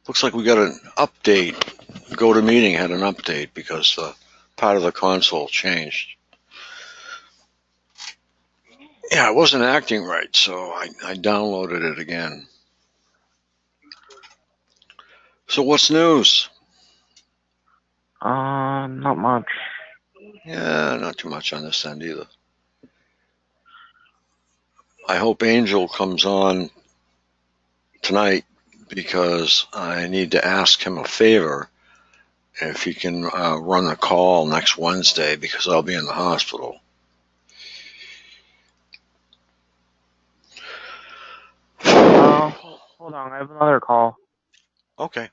Looks like we got an update. GoToMeeting had an update because part of the console changed. Yeah, it wasn't acting right, so I downloaded it again. So what's news? Not much. Yeah, not too much on this end either. I hope Angel comes on tonight because I need to ask him a favor if he can run a call next Wednesday because I'll be in the hospital. Hold on, I have another call. Okay.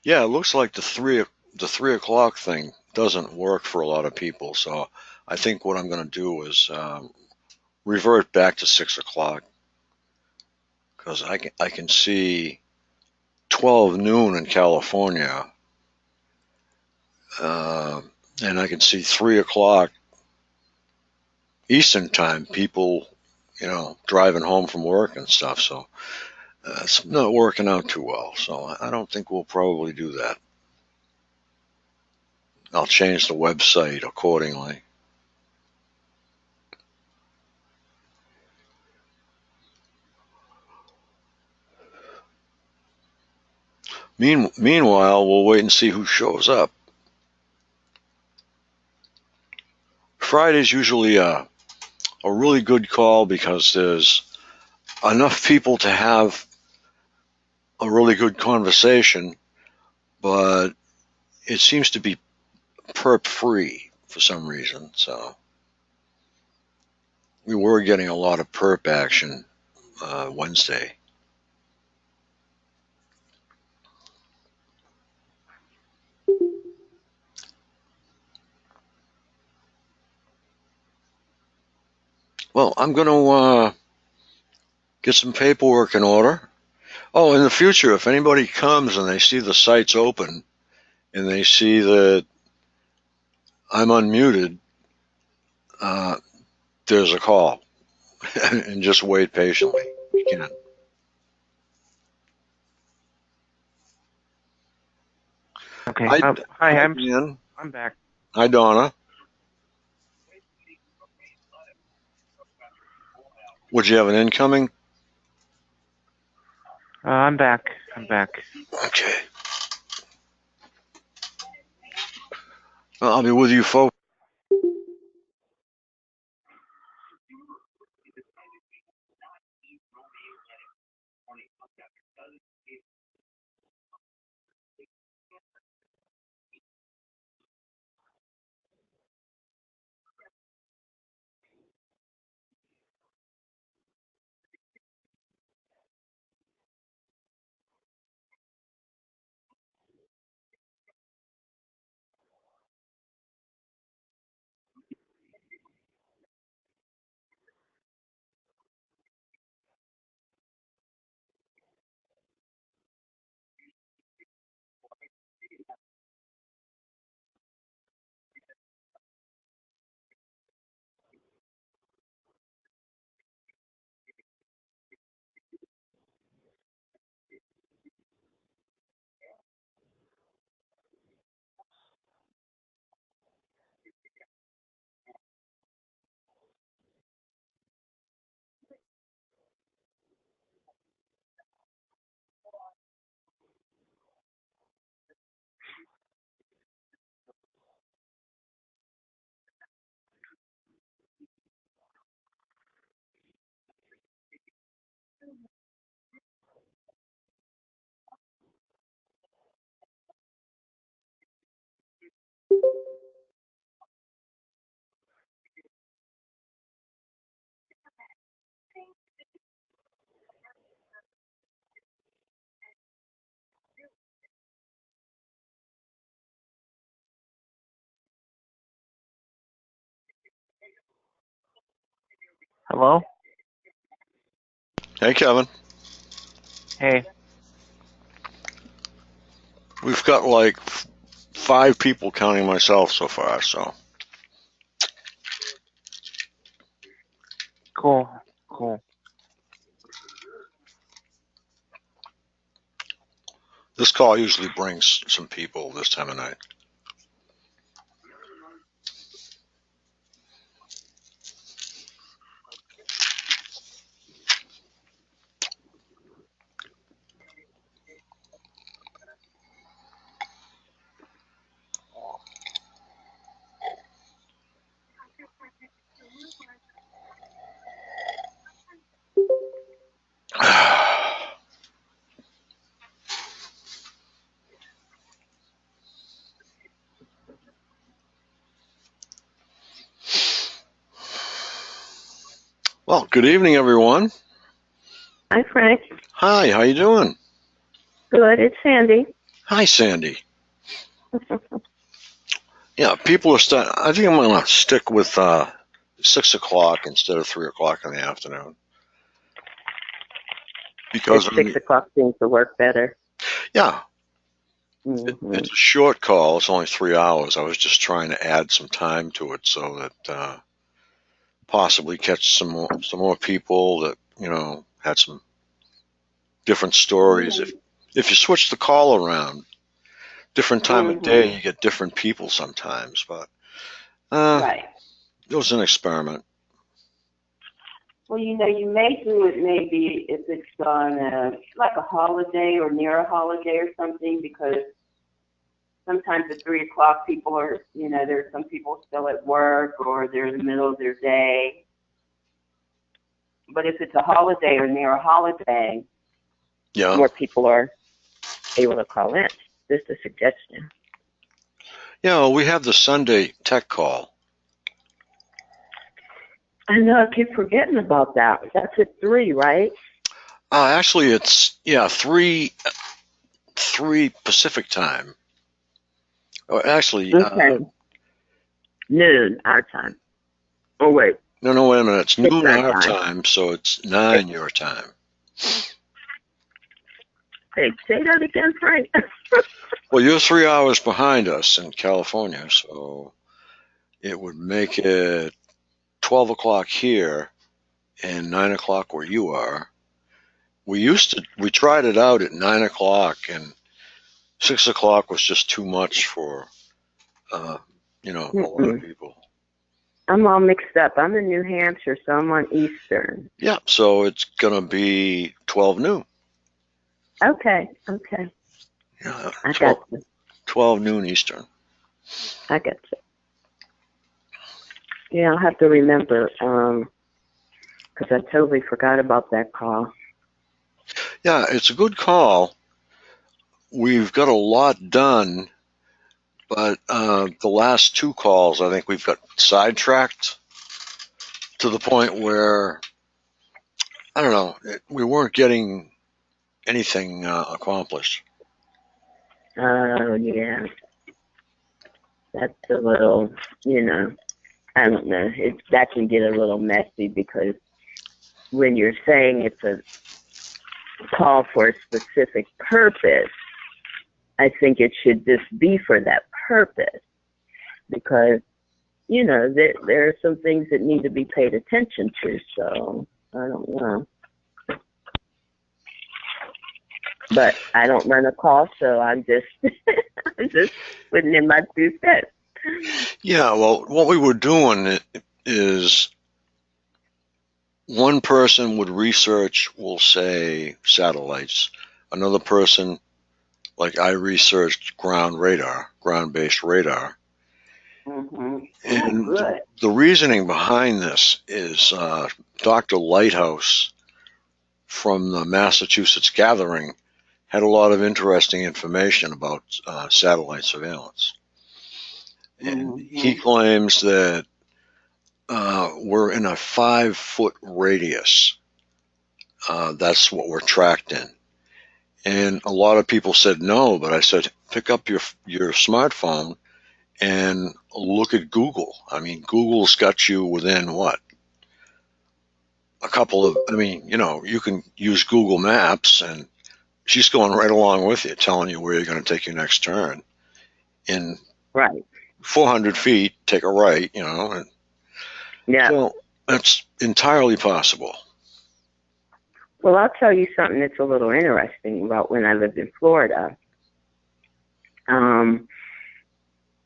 Yeah, it looks like the three o'clock thing doesn't work for a lot of people. So I think what I'm going to do is revert back to 6 o'clock because I can see 12 noon in California, uh, and I can see 3 o'clock Eastern time. People, driving home from work and stuff. So it's not working out too well. So I don't think we'll probably do that. I'll change the website accordingly. Meanwhile, we'll wait and see who shows up. Friday's usually a really good call because there's enough people to have a really good conversation, but it seems to be perp free for some reason. So we were getting a lot of perp action Wednesday. Well, I'm going to get some paperwork in order. Oh, in the future, if anybody comes and they see the site's open and they see that I'm unmuted, uh, there's a call, and just wait patiently. You can. Okay. Hi, Hi, hi, Dan. I'm back. Hi, Donna. Would you have an incoming? I'm back. I'm back. Okay. Well, I'll be with you folks. Hello? Hey, Kevin. Hey. We've got like 5 people counting myself so far. So Cool. Cool. This call usually brings some people this time of night. Well, good evening, everyone. Hi, Frank. Hi, how you doing? Good. It's Sandy. Hi, Sandy. Yeah, people are starting. I think I'm going to stick with 6 o'clock instead of 3 o'clock in the afternoon. Because 6 o'clock seems to work better. Yeah, Mm-hmm. it's a short call. It's only 3 hours. I was just trying to add some time to it so that possibly catch some more people that had some different stories. If you switch the call around, different time of day, you get different people sometimes. But Right. it was an experiment. Well, you may do it maybe if it's on like a holiday or near a holiday or something, because sometimes at 3 o'clock people are, there's some people still at work or they're in the middle of their day. But if it's a holiday or near a holiday, more people are able to call in. Just a suggestion. Yeah, well, we have the Sunday tech call. I know, I keep forgetting about that. That's at 3, right? Actually, it's 3 Pacific time. Oh, actually, okay. Noon our time. Oh wait. No, wait a minute. It's noon our time, so it's 9 your time. Hey, say that again, Frank. Well, you're 3 hours behind us in California, so it would make it 12 o'clock here and 9 o'clock where you are. We tried it out at 9 o'clock, and 6 o'clock was just too much for, a lot of people. I'm all mixed up. I'm in New Hampshire, so I'm on Eastern. Yeah, so it's going to be 12 noon. Okay. Yeah, I got you. 12 noon Eastern. I got you. Yeah, I'll have to remember, because I totally forgot about that call. Yeah, it's a good call. We've got a lot done, but the last 2 calls, I think we've got sidetracked to the point where, I don't know, we weren't getting anything accomplished. Oh, yeah. That's a little, I don't know. That can get a little messy, because when you're saying it's a call for a specific purpose, I think it should just be for that purpose, because, there are some things that need to be paid attention to, so I don't know. But I don't run a call, so I'm just putting in my 2 cents. Yeah, well, what we were doing is one person would research, we'll say, satellites. Another person, like I researched ground-based radar. Mm-hmm. And the reasoning behind this is Dr. Lighthouse from the Massachusetts Gathering had a lot of interesting information about satellite surveillance. And he claims that we're in a 5-foot radius. That's what we're tracked in. And a lot of people said no, but I said, pick up your smartphone and look at Google. I mean, Google's got you within what? You can use Google Maps, and she's going right along with you, telling you where you're going to take your next turn. In 400 feet, take a right, And yeah. So That's entirely possible. Well, I'll tell you something that's a little interesting about when I lived in Florida.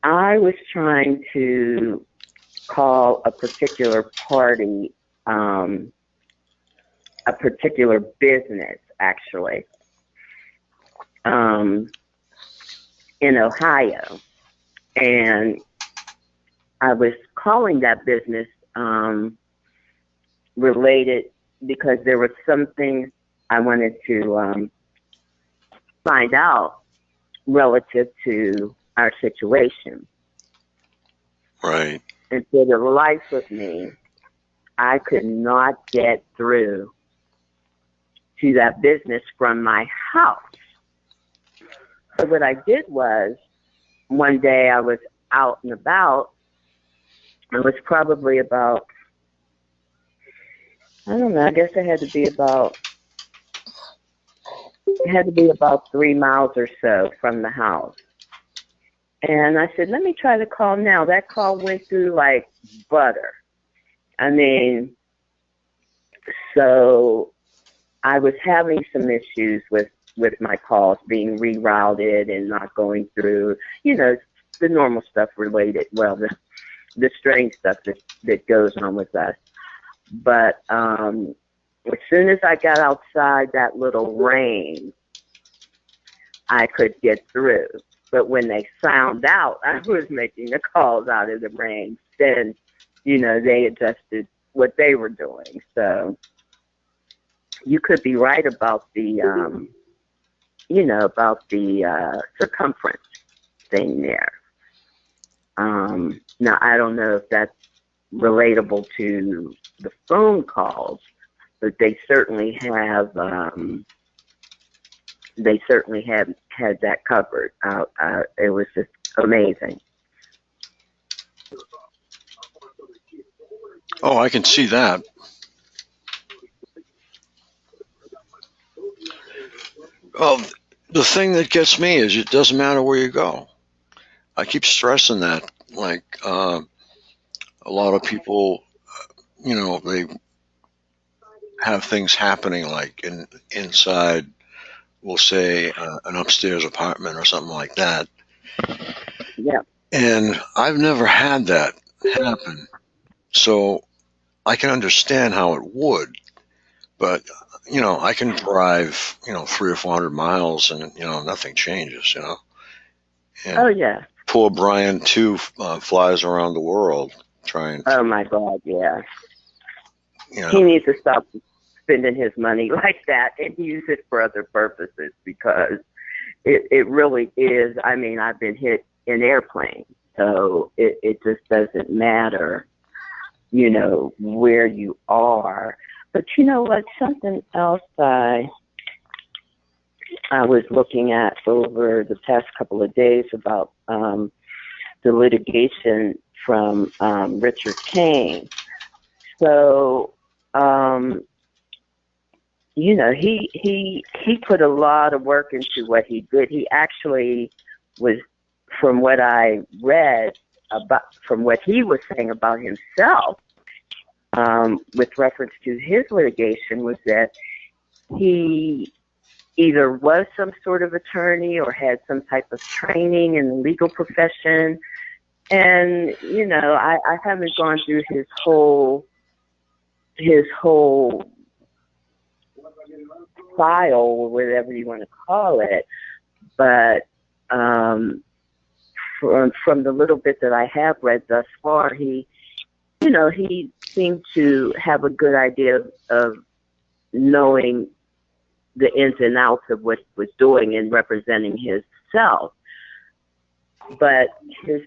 I was trying to call a particular party, a particular business, actually, in Ohio. And I was calling that business related because there were some things I wanted to find out relative to our situation. Right. And for the life of me, I could not get through to that business from my house. So what I did was, one day I was out and about. It was probably about, I don't know, I guess it had to be about 3 miles or so from the house. And I said, let me try to call now. That call went through like butter. I mean, so I was having some issues with my calls being rerouted and not going through, the normal stuff related, well, the strange stuff that goes on with us. But as soon as I got outside that little rain, I could get through. But when they found out I was making the calls out of the rain, then, they adjusted what they were doing. So you could be right about the, circumference thing there. Now, I don't know if that's relatable to the phone calls, but they certainly have had that covered. It was just amazing. Oh, I can see that. Well, the thing that gets me is it doesn't matter where you go. I keep stressing that. Like a lot of people, they have things happening like inside, we'll say, an upstairs apartment or something like that. Yeah. And I've never had that happen. So I can understand how it would. But, I can drive, 300 or 400 miles and, nothing changes, And Oh, yeah. poor Brian, too, flies around the world trying to, Oh, my God, yeah. He needs to stop spending his money like that and use it for other purposes, because it really is. I mean, I've been hit in airplanes, so it just doesn't matter, where you are. But you know what? Something else I was looking at over the past couple of days about the litigation from Richard Kane. So, he put a lot of work into what he did. He actually was, from what I read from what he was saying about himself, with reference to his litigation, was that he either was some sort of attorney or had some type of training in the legal profession. And, I haven't gone through his whole file, or whatever you want to call it. But from the little bit that I have read thus far, he seemed to have a good idea of knowing the ins and outs of what he was doing and representing himself. But his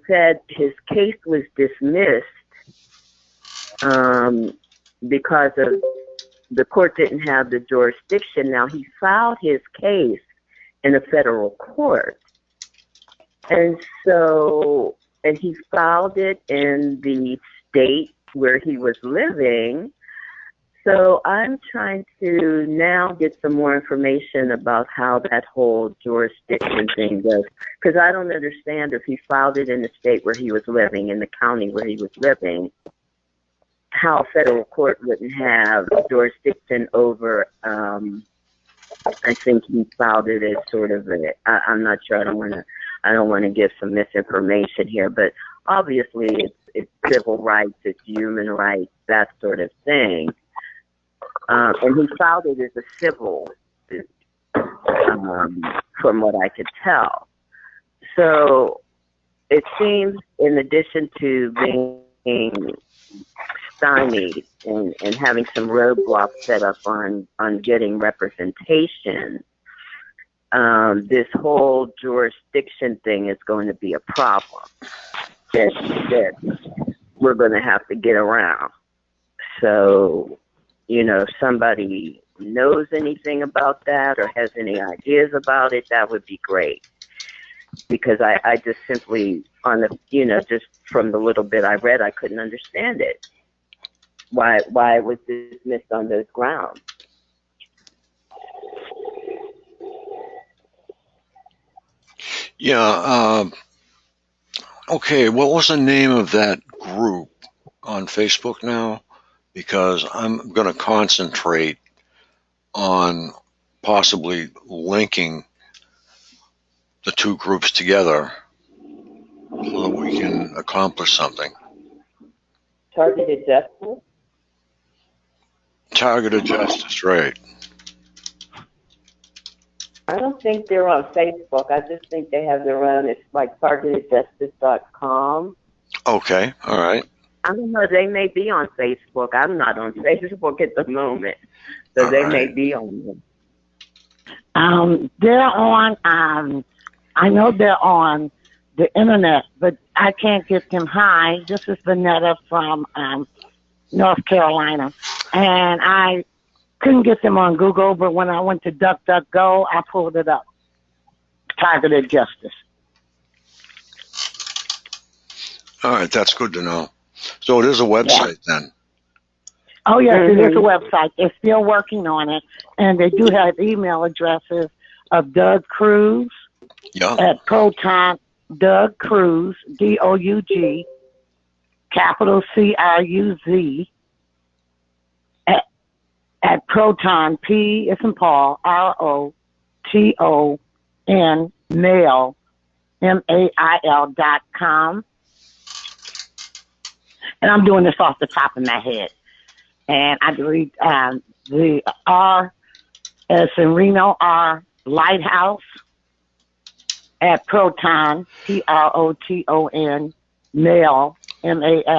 case was dismissed because of the court didn't have the jurisdiction. Now, he filed his case in a federal court. And he filed it in the state where he was living. So I'm trying to now get some more information about how that whole jurisdiction thing goes, because I don't understand if he filed it in the state where he was living, in the county where he was living, how a federal court wouldn't have jurisdiction over. I think he filed it as sort of I'm not sure. I don't want to give some misinformation here, but obviously it's civil rights, it's human rights, that sort of thing. And he filed it as a civil, from what I could tell. So it seems, in addition to being stymied and having some roadblocks set up on getting representation, this whole jurisdiction thing is going to be a problem that we're going to have to get around. So, if somebody knows anything about that or has any ideas about it, that would be great. Because I just simply, just from the little bit I read, I couldn't understand it. Why it was dismissed on those grounds. Yeah. Okay. What was the name of that group on Facebook now? Because I'm going to concentrate on possibly linking the two groups together so that we can accomplish something. Targeted Justice? Targeted Justice, right. I don't think they're on Facebook. I just think they have their own. It's like targetedjustice.com. Okay, all right. I don't know. They may be on Facebook. I'm not on Facebook at the moment. So they may be on them. They're on, I know they're on the internet, but I can't get them high. This is Vanetta from North Carolina. And I couldn't get them on Google, but when I went to DuckDuckGo, I pulled it up. Targeted Justice. All right, that's good to know. So it is a website then? Oh, yes, it is a website. They're still working on it. And they do have email addresses of Doug Cruz at Proton, Doug Cruz, D-O-U-G, capital C-R-U-Z, at Proton, P as in Paul, R-O-T-O-N, mail, M-A-I-L.com. And I'm doing this off the top of my head. And I believe the R as in Reno, R, Lighthouse, at Proton, P-R-O-T-O-N, mail, M-A-I-L.com.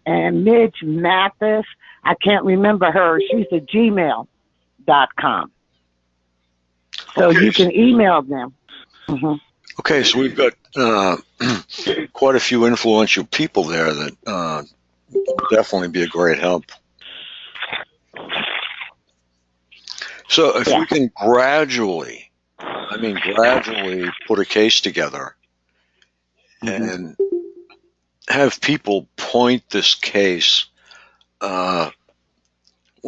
And Midge Mathis, I can't remember her. She's at gmail.com. So you can email them. Mm-hmm. Okay, so we've got quite a few influential people there that would definitely be a great help. So if we can gradually put a case together and have people point this case, we'll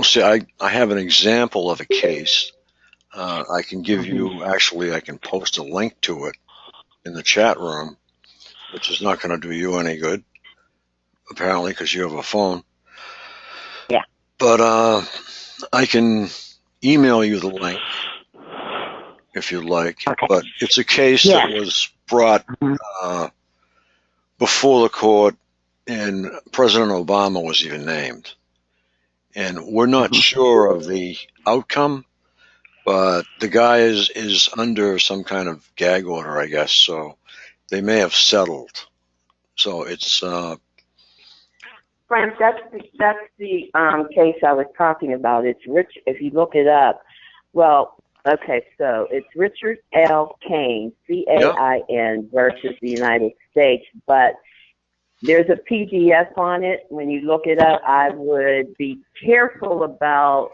see, I have an example of a case. I can give you, actually, I can post a link to it in the chat room, which is not going to do you any good, apparently, because you have a phone. Yeah. But I can email you the link if you'd like. Okay. But it's a case that was brought before the court, and President Obama was even named. And we're not sure of the outcome, but the guy is under some kind of gag order, I guess, so they may have settled. So it's Frank, that's the case I was talking about. It's Rich. If you look it up, well, okay, so it's Richard L. Cain, C-A-I-N, versus the United States, but there's a PDF on it. When you look it up, I would be careful about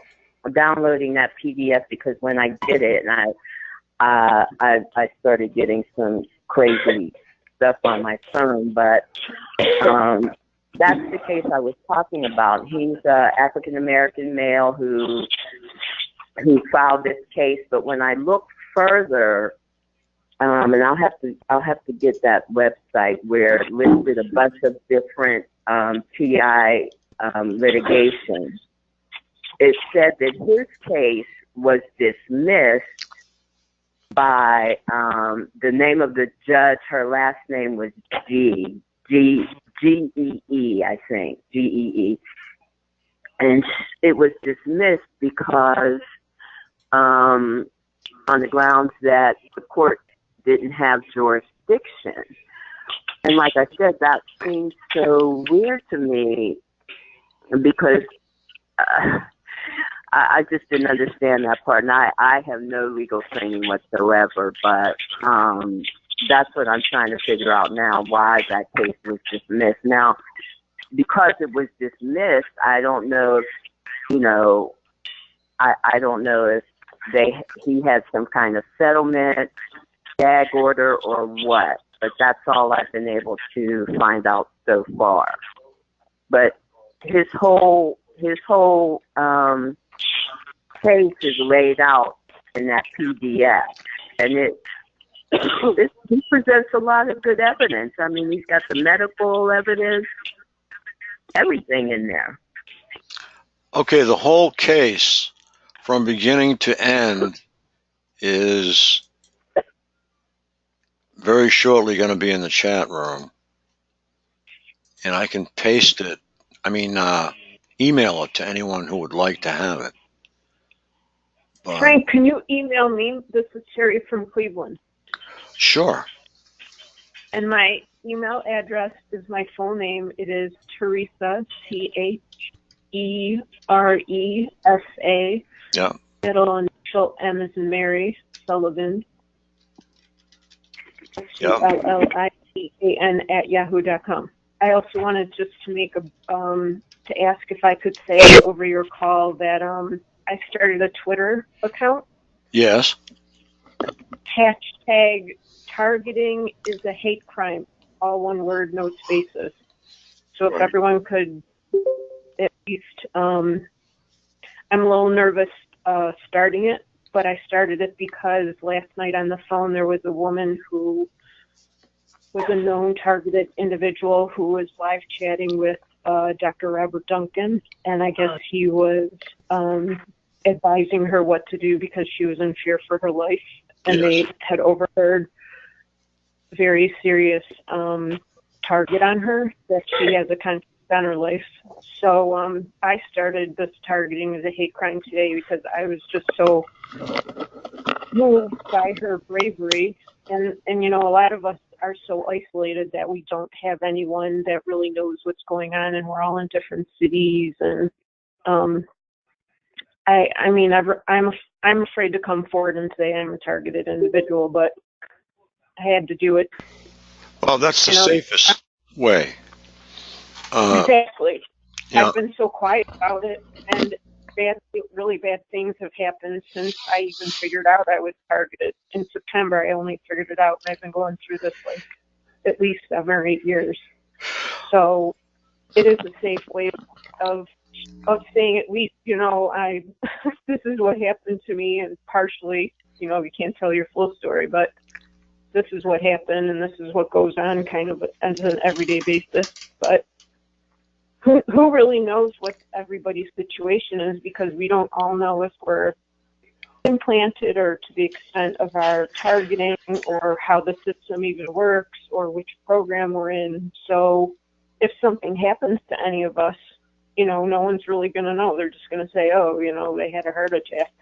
downloading that PDF, because when I did it, and I started getting some crazy stuff on my phone, but that's the case I was talking about. He's an African-American male who filed this case, but when I looked further, and I'll have to get that website where it listed a bunch of different PI litigation. It said that his case was dismissed by the name of the judge. Her last name was G-E-E, I think, G-E-E. And it was dismissed because on the grounds that the court didn't have jurisdiction. And like I said, that seems so weird to me because I just didn't understand that part. And I have no legal training whatsoever, but that's what I'm trying to figure out now, why that case was dismissed. Now, because it was dismissed, I don't know if, I don't know if he had some kind of settlement, gag order, or what. But that's all I've been able to find out so far. But his whole case is laid out in that PDF, and he presents a lot of good evidence. I mean, he's got the medical evidence, everything in there. Okay, the whole case from beginning to end is very shortly going to be in the chat room, and I can paste it. Email it to anyone who would like to have it. But, Frank, can you email me? This is Sherry from Cleveland. Sure. And my email address is my full name. It is Teresa, T-H-E-R-E-S-A. Yeah. Middle initial M as in Mary, Sullivan. Yeah. Sullivan @yahoo.com. I also wanted just to make to ask if I could say over your call that I started a Twitter account. Yes. Hashtag targeting is a hate crime. All one word, no spaces. So if everyone could at least, I'm a little nervous starting it, but I started it because last night on the phone there was a woman who was a known targeted individual who was live chatting with Dr. Robert Duncan, and I guess he was advising her what to do because she was in fear for her life, and Yes. they had overheard a very serious target on her, that she has a conscience on her life. So I started this targeting as a hate crime today because I was just so moved by her bravery. And a lot of us are so isolated that we don't have anyone that really knows what's going on, and we're all in different cities. And I'm afraid to come forward and say I'm a targeted individual, but I had to do it. Well, that's the safest way. Exactly. Yeah. I've been so quiet about it, and really bad things have happened since I even figured out I was targeted. In September, I only figured it out, and I've been going through this at least 7 or 8 years. So it is a safe way of saying at least, this is what happened to me, and partially, you can't tell your full story, but this is what happened, and this is what goes on kind of as an everyday basis. But who really knows what everybody's situation is, because we don't all know if we're implanted or to the extent of our targeting or how the system even works or which program we're in. So if something happens to any of us, no one's really going to know. They're just going to say, oh, they had a heart attack.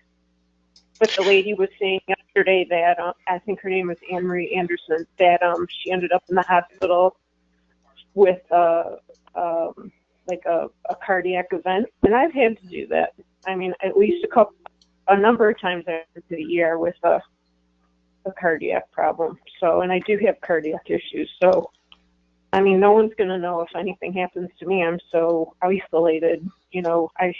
But the lady was saying yesterday that, I think her name was Anne Marie Anderson, that she ended up in the hospital with a cardiac event. And I've had to do that. At least a number of times a year with a cardiac problem. So, and I do have cardiac issues. So, no one's going to know if anything happens to me. I'm so isolated. I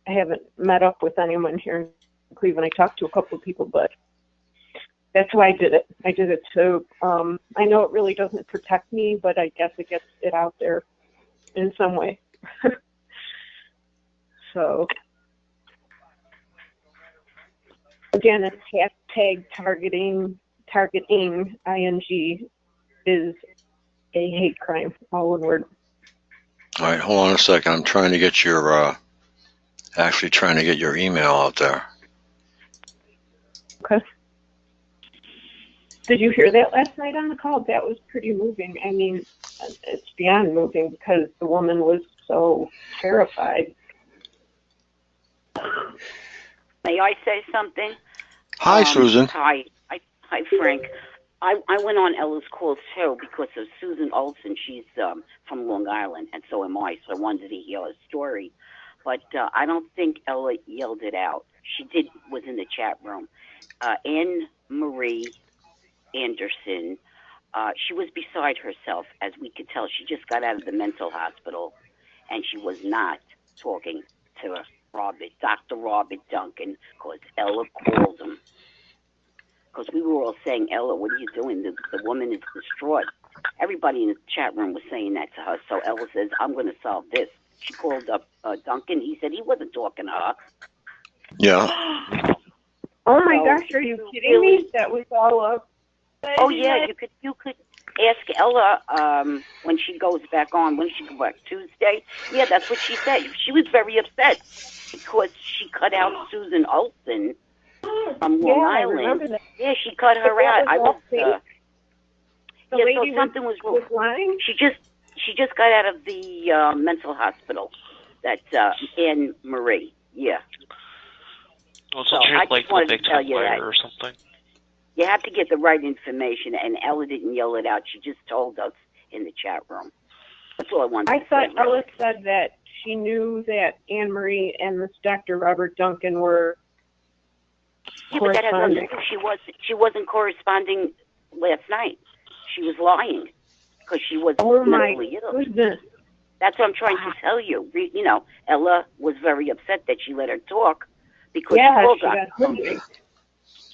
haven't met up with anyone here in Cleveland. I talked to a couple of people, but that's why I did it. I did it to, I know it really doesn't protect me, but I guess it gets it out there in some way. So, again, it's hashtag targeting targeting, ING, is a hate crime, all one word. All right, hold on a second. I'm trying to get your, actually trying to get your email out there. Okay. Did you hear that last night on the call? That was pretty moving. I mean, it's beyond moving because the woman was so terrified. May I say something? Hi, Susan. Hi, Frank. I went on Ella's calls too because of Susan Olson. She's from Long Island, and so am I. So I wanted to hear her story, but I don't think Ella yelled it out. She was in the chat room. Anne Marie Anderson. She was beside herself, as we could tell. She just got out of the mental hospital, and she was not talking to Dr. Robert Duncan, because Ella called him. Because we were all saying, Ella, what are you doing? The woman is distraught. Everybody in the chat room was saying that to her. So Ella says, I'm going to solve this. She called up Duncan. He said he wasn't talking to her. Yeah. Oh my gosh, are you kidding me? That was all up. Oh yeah, you could ask Ella when she goes back on. When she go back Tuesday? Yeah, that's what she said. She was very upset because she cut out Susan Olson from Long Island. Yeah, she cut her out. I was. The lady so something was lying. She just got out of the mental hospital. That Anne Marie. Yeah. Well, so she had like a big time or something. You have to get the right information, and Ella didn't yell it out. She just told us in the chat room. That's all I wanted to say. I thought Ella said that she knew that Anne Marie and this Dr. Robert Duncan were but that has nothing to do. She wasn't corresponding last night. She was lying because she was mentally ill. Goodness. That's what I'm trying to tell you. You know, Ella was very upset that she let her talk because she got hungry.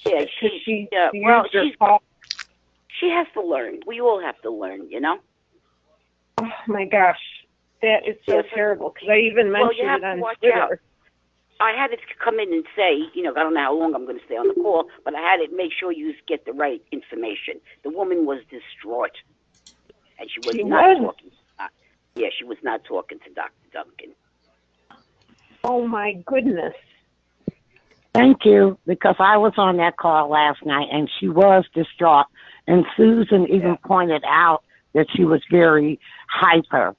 Yeah, she has to learn. We all have to learn, you know? Oh, my gosh. That is so terrible, because I even mentioned it on Twitter. Out. I had to come in and say, you know, I don't know how long I'm going to stay on the call, but I had to make sure you get the right information. The woman was distraught, and she was not talking. She was not talking to Dr. Duncan. Oh, my goodness. Thank you, because I was on that call last night, and she was distraught. And Susan even pointed out that she was very hyper.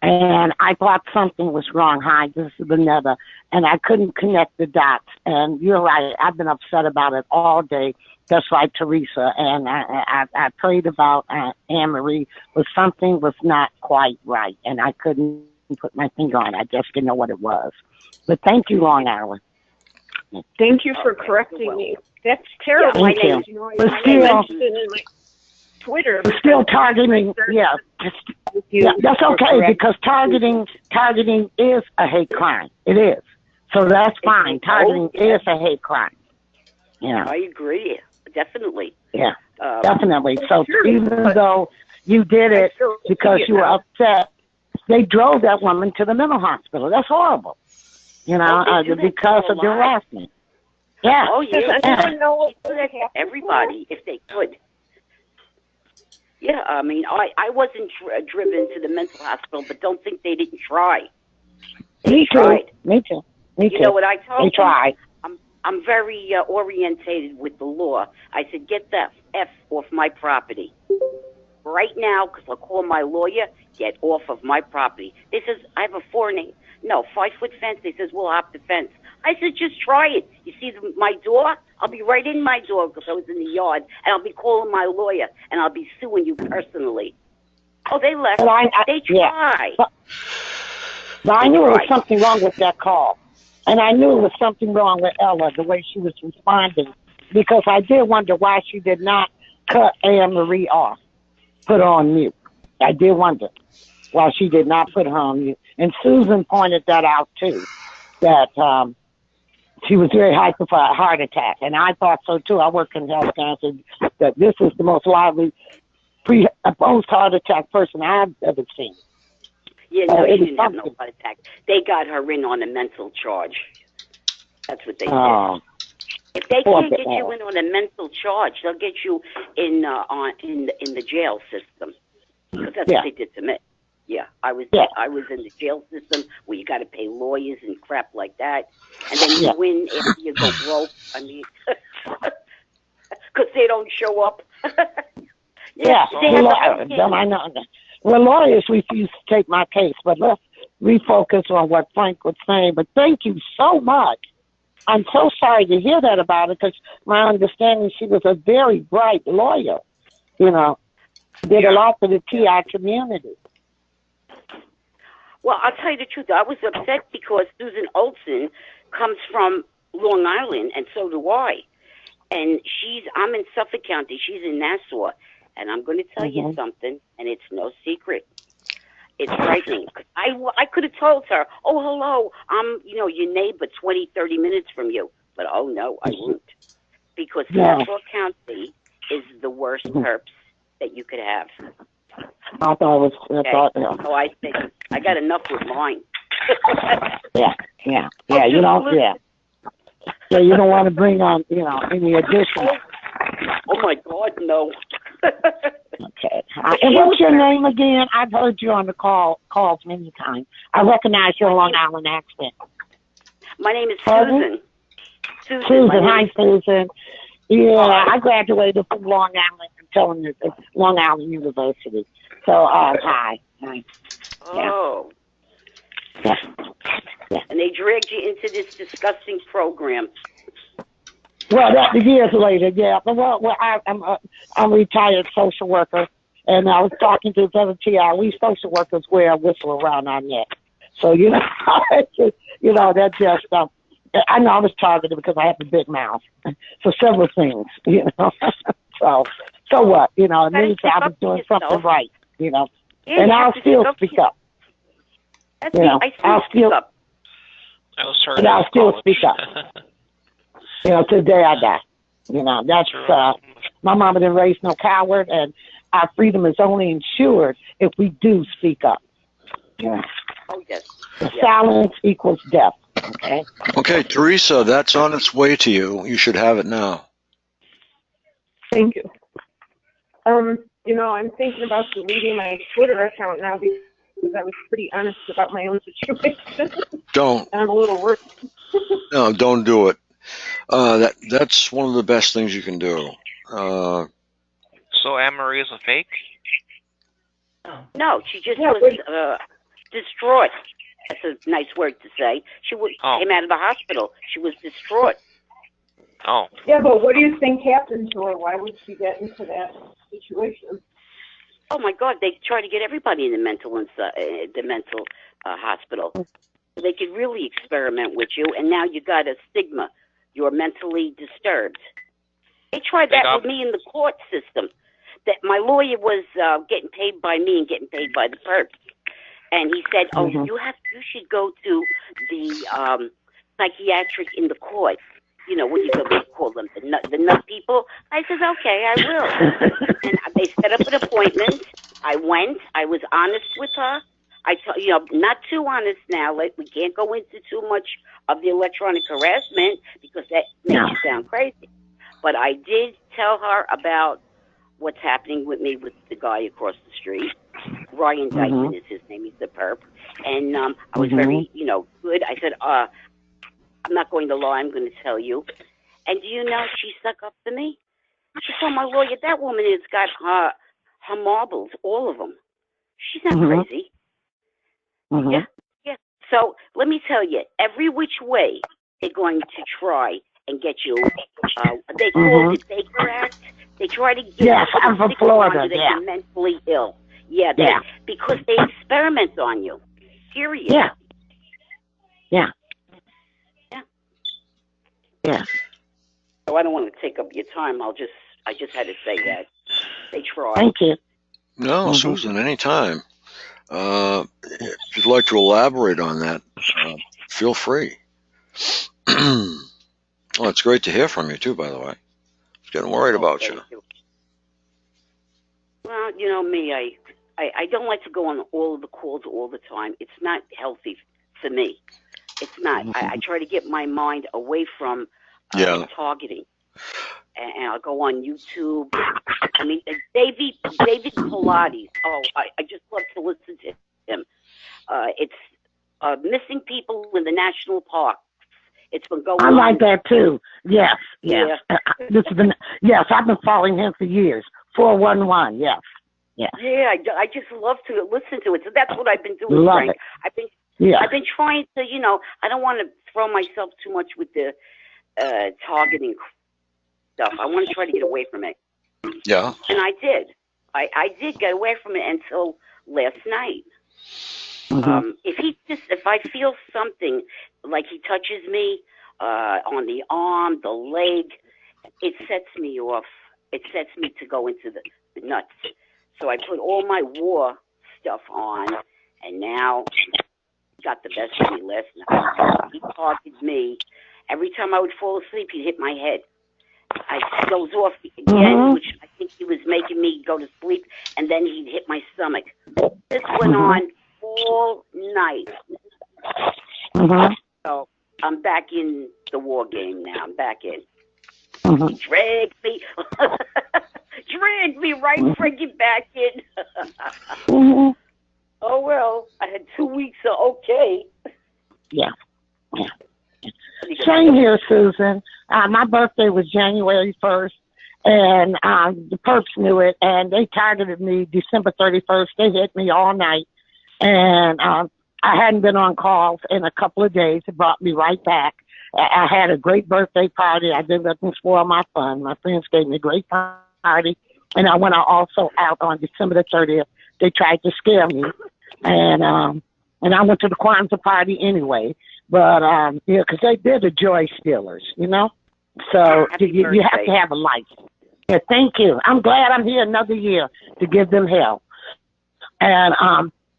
And I thought something was wrong. Hi, this is Vanetta. And I couldn't connect the dots. And you're right, I've been upset about it all day, just like Teresa. And I prayed about Anne-Marie, but something was not quite right. And I couldn't put my finger on it. I just didn't know what it was. But thank you, Long Island. Thank you for correcting me. That's terrible. Thank you. You know, but I still, mentioned it in my Twitter. But still targeting, that's okay, because targeting is a hate crime. It is. So that's fine. Targeting is a hate crime. Yeah. I agree. Definitely. Yeah, definitely. So even though you did it because you were upset, they drove that woman to the mental hospital. That's horrible. You know, because of the harassment. Yeah. Oh, yeah. I don't know everybody, if they could. Yeah, I mean, I wasn't driven to the mental hospital, but don't think they didn't try. Me too. You know what I told them? They tried. I'm very orientated with the law. I said, get that F off my property. Right now, because I'll call my lawyer, get off of my property. They says, I have a 5-foot fence. They says, we'll hop the fence. I said, just try it. You see my door? I'll be right in my door because I was in the yard, and I'll be calling my lawyer, and I'll be suing you personally. Oh, they left. They tried. Yeah. But I knew there was something wrong with that call. And I knew there was something wrong with Ella, the way she was responding, because I did wonder why she did not cut Anne Marie off, put her on mute. I did wonder why she did not put her on mute. And Susan pointed that out, too, that she was very hyper for a heart attack. And I thought so, too. I work in healthcare. I said that this is the most lively post-heart attack person I've ever seen. Yeah, no, she didn't have no heart attack. They got her in on a mental charge. That's what they did. If they can't get you in on a mental charge, they'll get you in the jail system. Because that's what they did to me. Yeah, I was in the jail system where you got to pay lawyers and crap like that, and then you win after you go broke. I mean, because they don't show up. I know. Well, lawyers refuse to take my case, but let's refocus on what Frank was saying. But thank you so much. I'm so sorry to hear that about it, because my understanding, she was a very bright lawyer. You know, did a lot for the TI community. Well, I'll tell you the truth. I was upset because Susan Olson comes from Long Island, and so do I. And I'm in Suffolk County. She's in Nassau. And I'm going to tell you something, and it's no secret. It's frightening. I could have told her, oh, hello, I'm, your neighbor 20, 30 minutes from you. But, oh, no, I won't. Because Nassau County is the worst perps that you could have. I thought it was... So I think I got enough with mine. Yeah, you don't... Yeah, you don't want to bring on, any additional... Oh, my God, no. Okay. And what's your name again? I've heard you on the calls many times. I recognize your Long Island accent. My name is Susan. Susan. Hi, Susan. Yeah, I graduated from Long Island. I'm telling you, Long Island University. So, hi. Oh. Yeah. And they dragged you into this disgusting program. Well, that years later, yeah. But I'm a retired social worker, and I was talking to the other TI. We social workers wear a whistle around our neck, so that just. I know I was targeted because I have a big mouth for several things, So what? It means I was doing something right, and I'll still speak up. I'll still speak up. To the day I die. That's, my mama didn't raise no coward, and our freedom is only ensured if we do speak up. Yeah. Oh, yes. Silence equals death. Okay? Okay, Teresa, that's on its way to you. You should have it now. Thank you. I'm thinking about deleting my Twitter account now because I was pretty honest about my own situation. Don't. I'm a little worried. No, don't do it. That's one of the best things you can do. So Anne-Marie is a fake? No, she just was distraught. That's a nice word to say. She came out of the hospital. She was distraught. Oh. Yeah, but what do you think happened to her? Why would she get into that situation? Oh my God! They try to get everybody in the mental hospital. They could really experiment with you, and now you got a stigma. You're mentally disturbed. They tried that with me in the court system. That my lawyer was getting paid by me and getting paid by the perps, and he said, "Oh, you should go to the psychiatric in the court. What do you call them? The nut people." I said, "Okay, I will." And they set up an appointment. I went. I was honest with her. Not too honest now. Like, we can't go into too much of the electronic harassment because that makes you sound crazy. But I did tell her about what's happening with me with the guy across the street. Ryan Dyson is his name. He's the perp. And I was very, good. I said, I'm not going to lie. I'm going to tell you. And do you know she stuck up to me? She told my lawyer, that woman has got her marbles, all of them. She's not crazy. Yeah. So let me tell you, every which way they're going to try and get you. They call it the Baker Act. They try to get you I'm from Florida. That you're mentally ill. Because they experiment on you. Period. Yeah. So I don't want to take up your time. I just had to say that they try. Thank you. No, Susan, anytime. If you'd like to elaborate on that, feel free. Well, it's great to hear from you too, by the way. I was getting worried about you. Well, you know me, I don't like to go on all of the calls all the time. It's not healthy for me. It's not. I try to get my mind away from targeting. And I'll go on YouTube. I mean, David Pilates. Oh, I just love to listen to him. It's missing people in the national park. It's been going I on. like that too. Yes. Yeah. Yes, I've been following him for years. 411, yes. Yeah. Yeah, I just love to listen to it. So that's what I've been doing, Love Frank. it. I've been trying to, I don't want to throw myself too much with the targeting stuff. I want to try to get away from it. Yeah. And I did. I did get away from it until last night. Mm-hmm. If I feel something like he touches me on the arm, the leg, it sets me off. It sets me to go into the nuts. So I put all my war stuff on, and now he got the best of me last night. He targeted me. Every time I would fall asleep, he'd hit my head. I doze off again, which I think he was making me go to sleep, and then he'd hit my stomach. This went on all night. So I'm back in the war game now. I'm back in. He dragged me. Dragged me right freaking back in. Oh, well, I had 2 weeks of okay. Yeah. Same here, Susan. My birthday was January 1st, and the perps knew it, and they targeted me December 31st. They hit me all night, and I hadn't been on calls in a couple of days. It brought me right back. I had a great birthday party. I did nothing to spoil my fun. My friends gave me a great party, and I went also out on December the 30th. They tried to scare me, and I went to the Kwanzaa party anyway. But because they're the joy stealers, So you have to have a life. Yeah, thank you. I'm glad I'm here another year to give them hell. And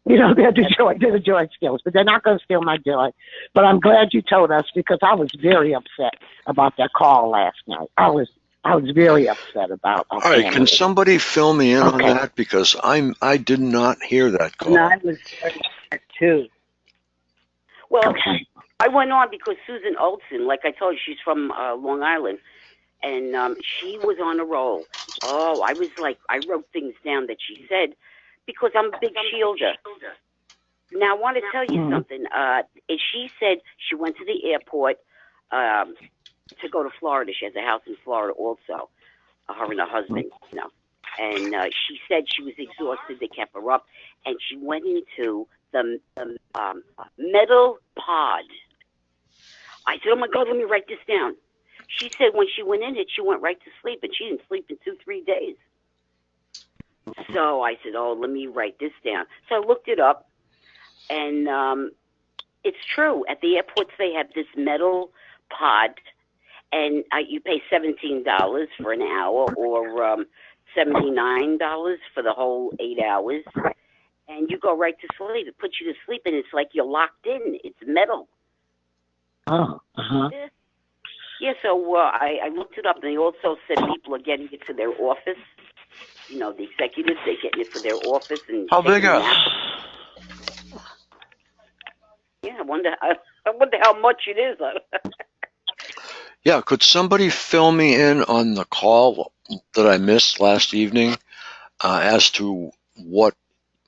they're the joy stealers, but they're not going to steal my joy. But I'm glad you told us, because I was very upset about that call last night. I was very upset about. All right, can somebody fill me in on that, because I did not hear that call. And I was there too. Well, I went on because Susan Olson, like I told you, she's from Long Island, and she was on a roll. Oh, I wrote things down that she said, because I'm a big shielder. Now, I want to tell you something. She said she went to the airport to go to Florida. She has a house in Florida also, her and her husband, And she said she was exhausted. They kept her up, and she went into the metal pod. I said, oh, my God, let me write this down. She said when she went in it, she went right to sleep, and she didn't sleep in 2-3 days. So I said, oh, let me write this down. So I looked it up, and it's true. At the airports, they have this metal pod, and you pay $17 for an hour, or $79 for the whole 8 hours, and you go right to sleep. It puts you to sleep, and it's like you're locked in. It's metal. Oh, Yeah, so I looked it up, and they also said people are getting it for their office. The executives, they're getting it for their office. And how big are? Yeah, I wonder how much it is. Yeah, could somebody fill me in on the call that I missed last evening as to what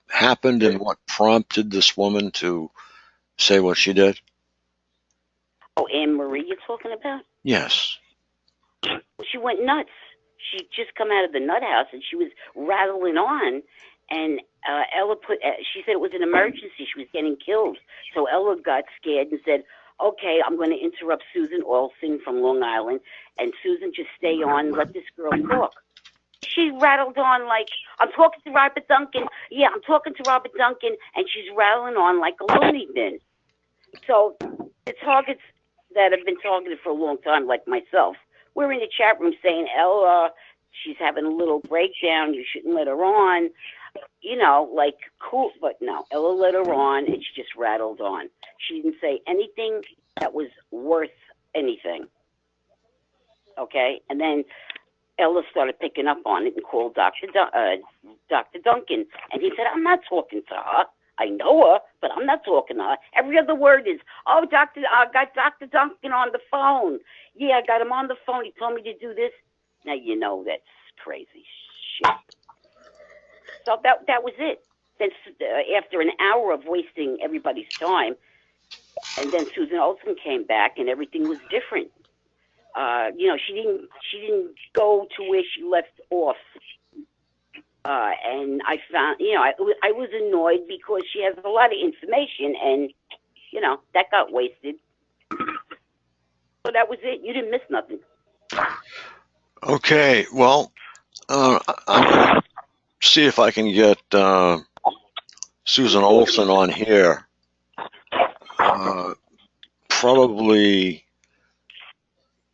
happened and what prompted this woman to say what she did? Oh, Anne Marie you're talking about? Yes. Well, she went nuts. She just come out of the nut house, and she was rattling on, and Ella she said it was an emergency. She was getting killed. So Ella got scared and said, okay, I'm going to interrupt Susan Olson from Long Island, and Susan, just stay on and let this girl talk. She rattled on like, I'm talking to Robert Duncan. Yeah, I'm talking to Robert Duncan, and she's rattling on like a loony bin. So the targets that have been targeted for a long time, like myself, we're in the chat room saying, Ella, she's having a little breakdown. You shouldn't let her on. Like, cool. But no, Ella let her on, and she just rattled on. She didn't say anything that was worth anything. Okay? And then Ella started picking up on it and called Dr. Duncan. And he said, I'm not talking to her. I know her, but I'm not talking to her. Every other word is, oh, Doctor, I got Dr. Duncan on the phone. Yeah, I got him on the phone. He told me to do this. Now, you know that's crazy shit. So that was it. Then after an hour of wasting everybody's time, and then Susan Olsen came back, and everything was different. She didn't go to where she left off. And I found, I was annoyed because she has a lot of information, and that got wasted. So that was it. You didn't miss nothing. Okay, well, I'm going to see if I can get Susan Olsen on here. Probably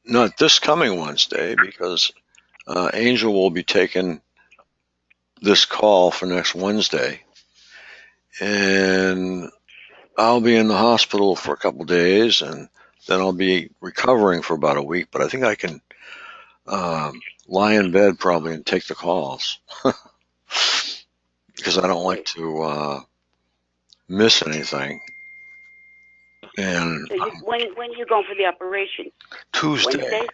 not this coming Wednesday, because Angel will be taking this call for next Wednesday. And I'll be in the hospital for a couple days, and then I'll be recovering for about a week. But I think I can lie in bed probably and take the calls because I don't like to miss anything. And so when are you going for the operation? Tuesday. Wednesday?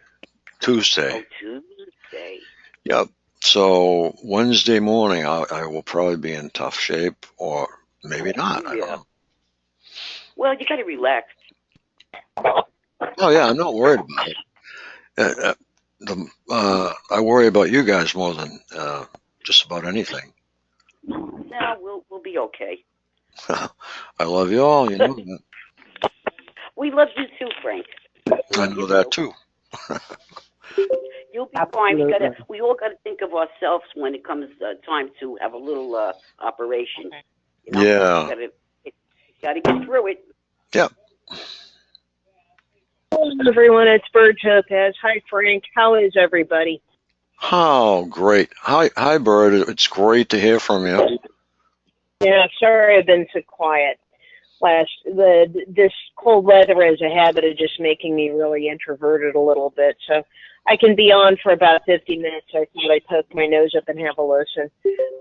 Tuesday. Oh, Tuesday. Yep. So Wednesday morning, I will probably be in tough shape, or maybe not. I don't know. Well, you got to relax. Oh yeah, I'm not worried about it. I worry about you guys more than just about anything. No, we'll be okay. I love you all. You know that. We love you too, Frank. I know that too. You'll be fine. We all got to think of ourselves when it comes time to have a little operation. Yeah. Got to get through it. Yep. Hello, everyone. It's Bird Topaz. Hi, Frank. How is everybody? Oh, great. Hi, Bird. It's great to hear from you. Yeah, sorry I've been so quiet. This cold weather has a habit of just making me really introverted a little bit. So I can be on for about 50 minutes. I thought I'd poke my nose up and have a listen.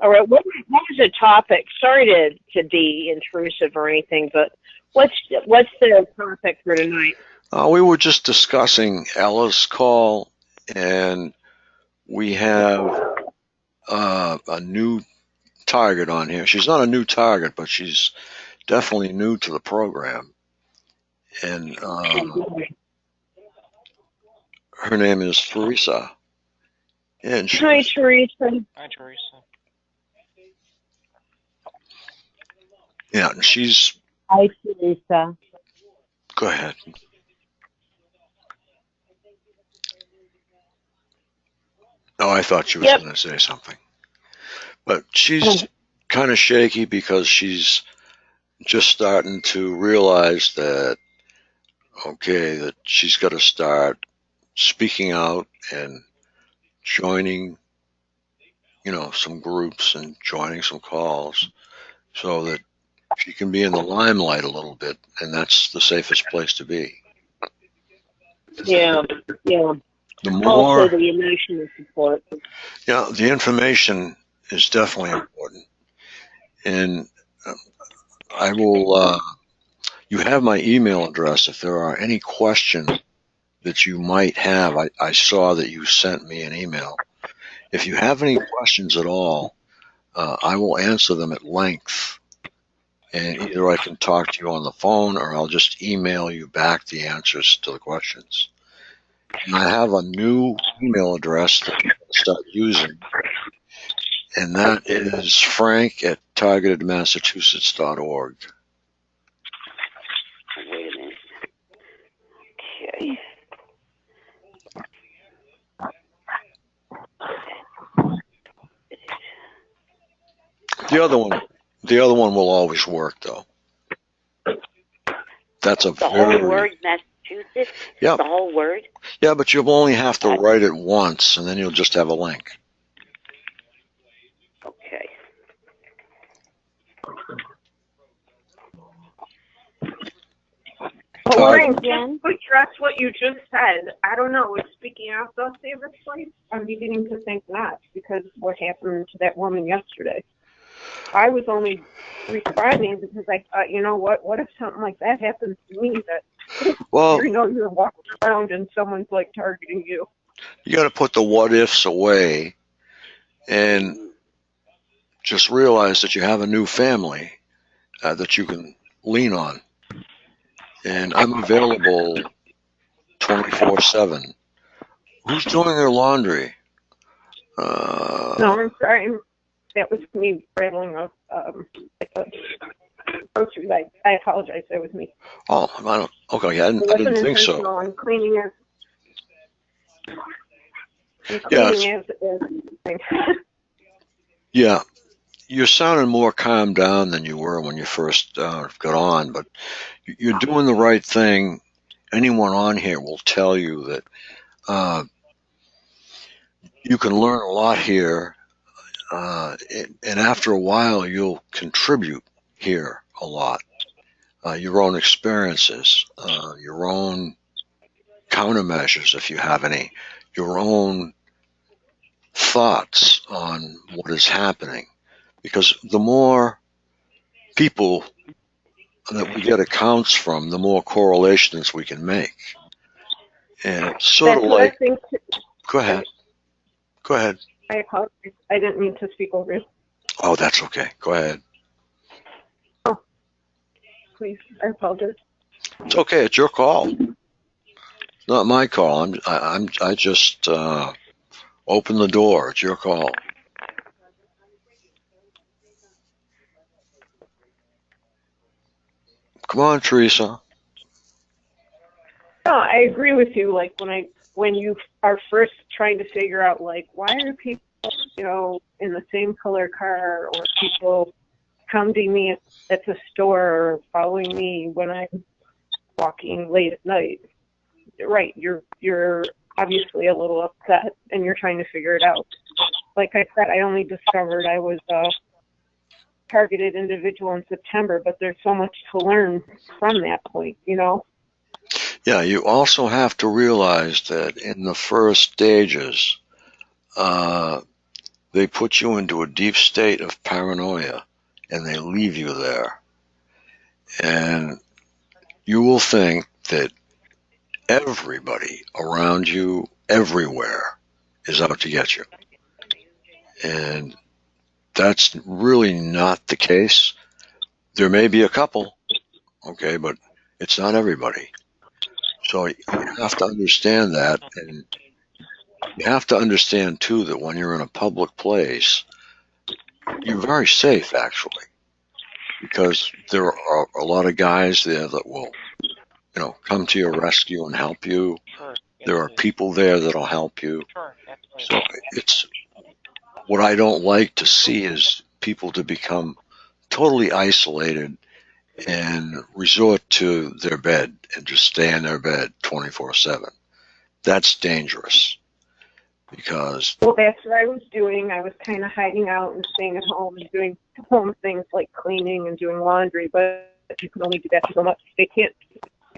All right, what was the topic? Sorry to be intrusive or anything, but what's the topic for tonight? We were just discussing Ella's call, and we have a new target on here. She's not a new target, but she's definitely new to the program. And her name is Teresa. And Hi, Teresa. Hi, Teresa. Yeah, and she's... Hi, Teresa. Go ahead. Oh, I thought she was going to say something. But she's kind of shaky because she's just starting to realize that, that she's got to start speaking out and joining, some groups and joining some calls so that she can be in the limelight a little bit, and that's the safest place to be. Yeah. The more, also the emotional support. Yeah, the information is definitely important. And I will, you have my email address if there are any questions that you might have. I saw that you sent me an email. If you have any questions at all, I will answer them at length. And either I can talk to you on the phone or I'll just email you back the answers to the questions. And I have a new email address that I'm going to start using. And that is frank@targetedmassachusetts.org. Wait a minute. Okay. The other one will always work, though. That's the whole word, Massachusetts? Yeah. The whole word? Yeah, but you'll only have to write it once, and then you'll just have a link. Okay. Frank, just to address what you just said, I don't know, is speaking out they'll save this place? I'm beginning to think not, because what happened to that woman yesterday. I was only responding because I thought, you know what if something like that happens to me? That Well, you're walking around and someone's like targeting you. you got to put the what ifs away and just realize that you have a new family that you can lean on. And I'm available 24/7. Who's doing their laundry? No, I'm sorry. That was me rattling off groceries. I apologize. That was me. Oh, okay, I didn't think so. I'm cleaning Yeah, you're sounding more calmed down than you were when you first got on, but you're doing the right thing. Anyone on here will tell you that you can learn a lot here, and after a while, you'll contribute here a lot. Your own experiences, your own countermeasures, if you have any, your own thoughts on what is happening. Because the more people that we get accounts from, the more correlations we can make. And it's sort of like, go ahead. I apologize. I didn't mean to speak over you. Oh, that's okay. Go ahead. Oh, please. I apologize. It's okay. It's your call. It's not my call. I just open the door. It's your call. Come on, Teresa. No, I agree with you. Like when you are first trying to figure out like why are people, in the same color car, or people hounding me at the store, or following me when I'm walking late at night. Right, you're obviously a little upset and you're trying to figure it out. Like I said, I only discovered I was a targeted individual in September, but there's so much to learn from that point, Yeah, you also have to realize that in the first stages, they put you into a deep state of paranoia and they leave you there. And you will think that everybody around you, everywhere, is out to get you. And that's really not the case. There may be a couple, okay, but it's not everybody. So you have to understand that, and you have to understand too that when you're in a public place, you're very safe actually, because there are a lot of guys there that will, come to your rescue and help you. There are people there that'll help you. So it's what I don't like to see is people to become totally isolated and resort to their bed and just stay in their bed 24/7. That's dangerous because. Well, that's what I was doing. I was kind of hiding out and staying at home and doing home things like cleaning and doing laundry, but you can only do that so much. It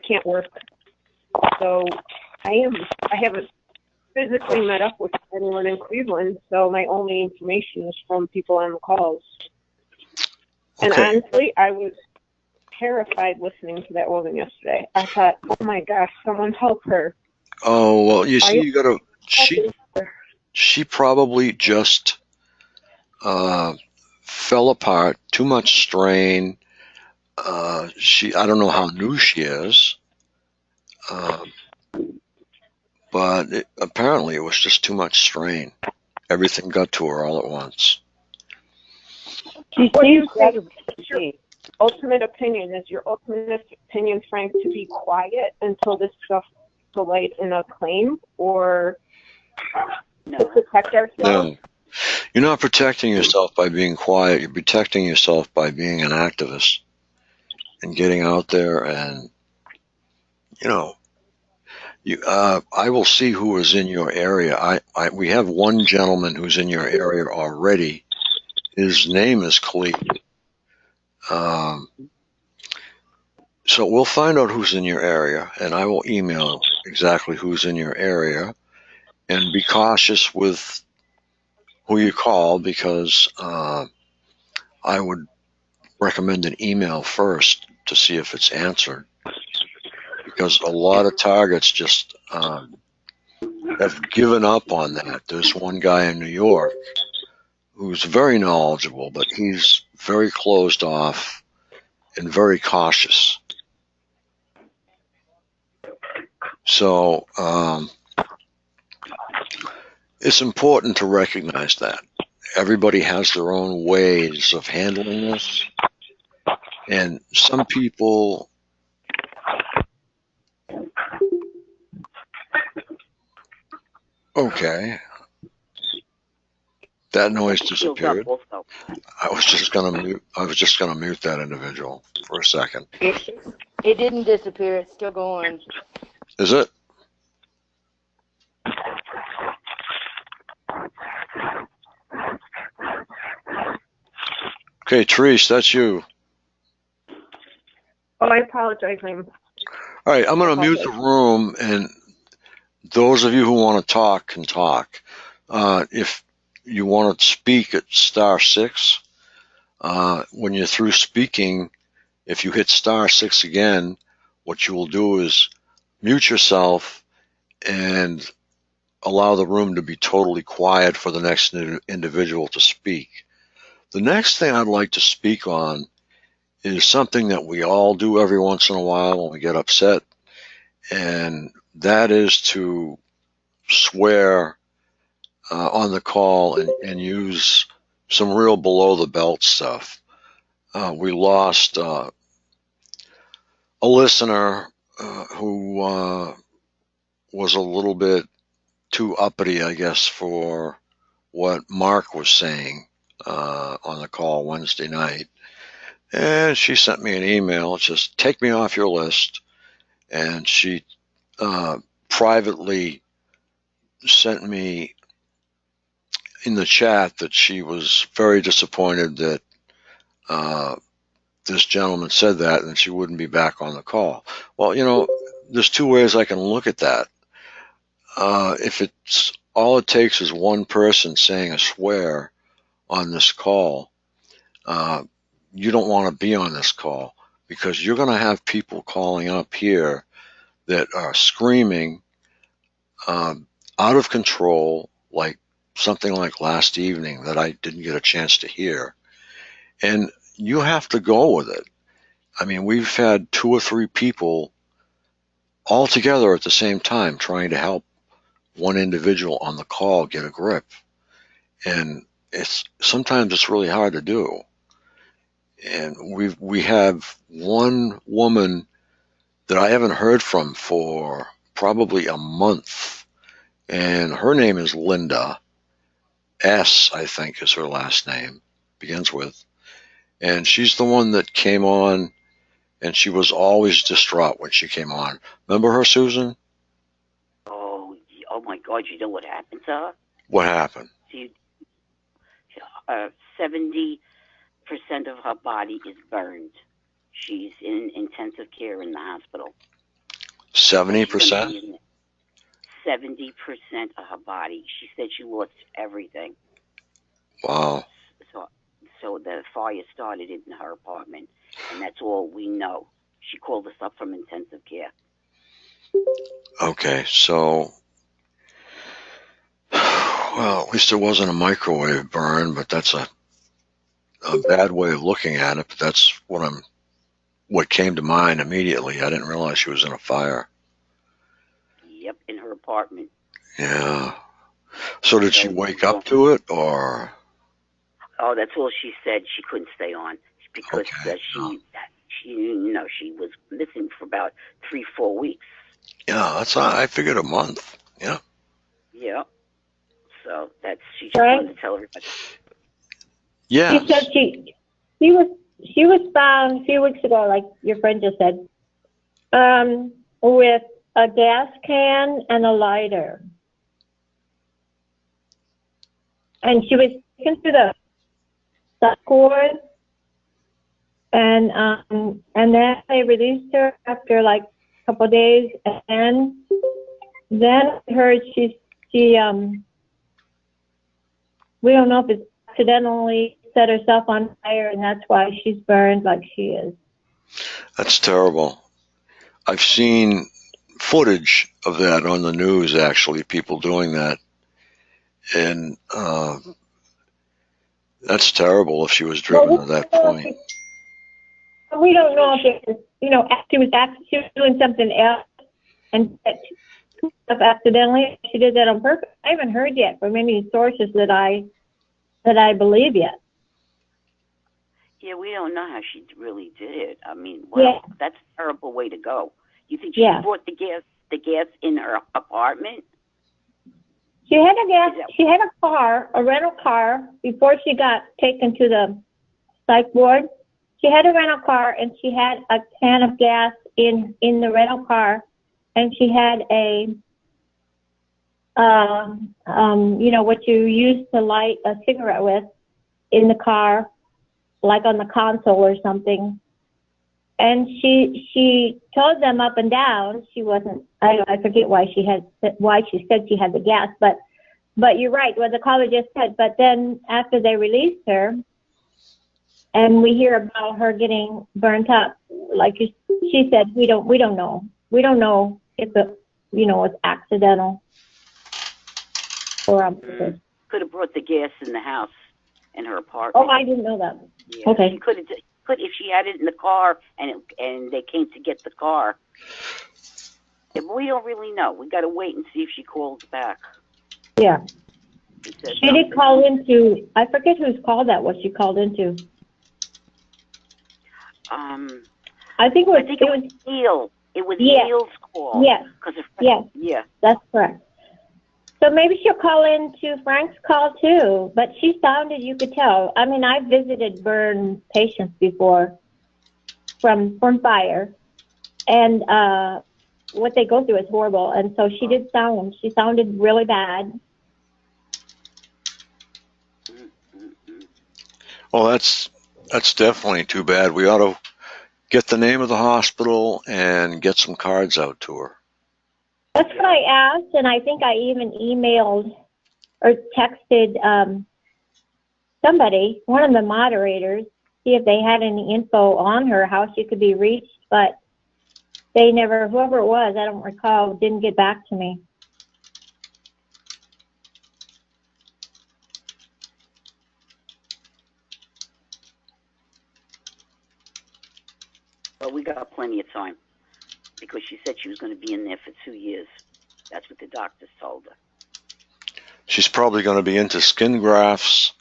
can't work. So I haven't physically met up with anyone in Cleveland, so my only information is from people on the calls. Okay. And honestly, I was terrified listening to that woman yesterday. I thought, oh my gosh, someone help her. Oh, well, you see, she probably just fell apart, too much strain. I don't know how new she is, but apparently it was just too much strain. Everything got to her all at once. What do you think? Your ultimate opinion is your ultimate opinion, Frank, to be quiet until this stuff to light in a claim, or to protect ourselves? No. You're not protecting yourself by being quiet. You're protecting yourself by being an activist and getting out there and, I will see who is in your area. We have one gentleman who's in your area already. His name is Clete. So we'll find out who's in your area, and I will email exactly who's in your area. And be cautious with who you call, because I would recommend an email first to see if it's answered, because a lot of targets just have given up on that. There's one guy in New York who's very knowledgeable, but he's very closed off and very cautious. So it's important to recognize that. Everybody has their own ways of handling this. And some people okay. That noise disappeared. I was just gonna mute that individual for a second. It didn't disappear, it's still going. Is it? Okay, Therese, that's you. Oh, I apologize. All right, I'm going to mute the room, and those of you who want to talk can talk. If you want to speak at *6, when you're through speaking, if you hit *6 again, what you will do is mute yourself and allow the room to be totally quiet for the next individual to speak. The next thing I'd like to speak on is something that we all do every once in a while when we get upset, and that is to swear on the call and use some real below-the-belt stuff. We lost a listener who was a little bit too uppity, I guess, for what Mark was saying on the call Wednesday night. And she sent me an email, just take me off your list. And she privately sent me in the chat that she was very disappointed that this gentleman said that and she wouldn't be back on the call. Well, you know, there's two ways I can look at that. If it's all it takes is one person saying a swear on this call, you don't want to be on this call, because you're going to have people calling up here that are screaming out of control, like something like last evening that I didn't get a chance to hear. And you have to go with it. I mean, we've had 2 or 3 people all together at the same time trying to help one individual on the call get a grip. And sometimes it's really hard to do. And we have one woman that I haven't heard from for probably a month, and her name is Linda S, I think is her last name, begins with, and she's the one that came on, and she was always distraught when she came on. Remember her, Susan? Oh my God! You know what happened to her? What happened? 70% of her body is burned. She's in intensive care in the hospital. 70%? 70% of her body. She said she lost everything. Wow. So the fire started in her apartment, and that's all we know. She called us up from intensive care. Okay, so, well, at least it wasn't a microwave burn, but that's a bad way of looking at it, but that's what came to mind immediately. I didn't realize she was in a fire. Yep, in her apartment. Yeah. So did she wake up to it, or? Oh, that's all she said. She couldn't stay on because she was missing for about 3-4 weeks. Yeah, I figured a month. Yeah. Yeah. So she just wanted to tell everybody. Yeah. She said she was found a few weeks ago, like your friend just said, with a gas can and a lighter. And she was taken to the court, and then they released her after like a couple of days, and then I heard she we don't know if it's accidentally set herself on fire, and that's why she's burned like she is. That's terrible. I've seen footage of that on the news, actually, people doing that. And that's terrible if she was driven to that point. We don't know if it was, she was doing something else and stuff accidentally. She did that on purpose. I haven't heard yet from any sources that I believe yet. Yeah, we don't know how she really did it. I mean, that's a terrible way to go. You think she brought the gas in her apartment? She had a car, a rental car, before she got taken to the psych ward. She had a rental car, and she had a can of gas in the rental car, and she had a, what you use to light a cigarette with in the car, like on the console or something. And she told them up and down she wasn't. I forget why she said she had the gas, but you're right. What the caller just said. But then after they released her, and we hear about her getting burnt up, like she said, we don't know. We don't know if it was accidental or on purpose. Could have brought the gas in the house in her apartment. Oh, I didn't know that. Yeah, okay. She could if she had it in the car and they came to get the car. Yeah, but we don't really know. We got to wait and see if she calls back. Yeah. She did call into. I forget whose call that was. She called into. I think it was Neil. It was Neil's call. Yes. Yeah. That's correct. So maybe she'll call into Frank's call too. But she sounded, you could tell. I mean, I've visited burn patients before from fire, and what they go through is horrible. And so she did sound. She sounded really bad. Well, that's definitely too bad. We ought to get the name of the hospital and get some cards out to her. That's what I asked, and I think I even emailed or texted somebody, one of the moderators, see if they had any info on her, how she could be reached, but they never, whoever it was, I don't recall, didn't get back to me. Well, we got plenty of time because she said she was going to be in there for 2 years. That's what the doctors told her. She's probably going to be into skin grafts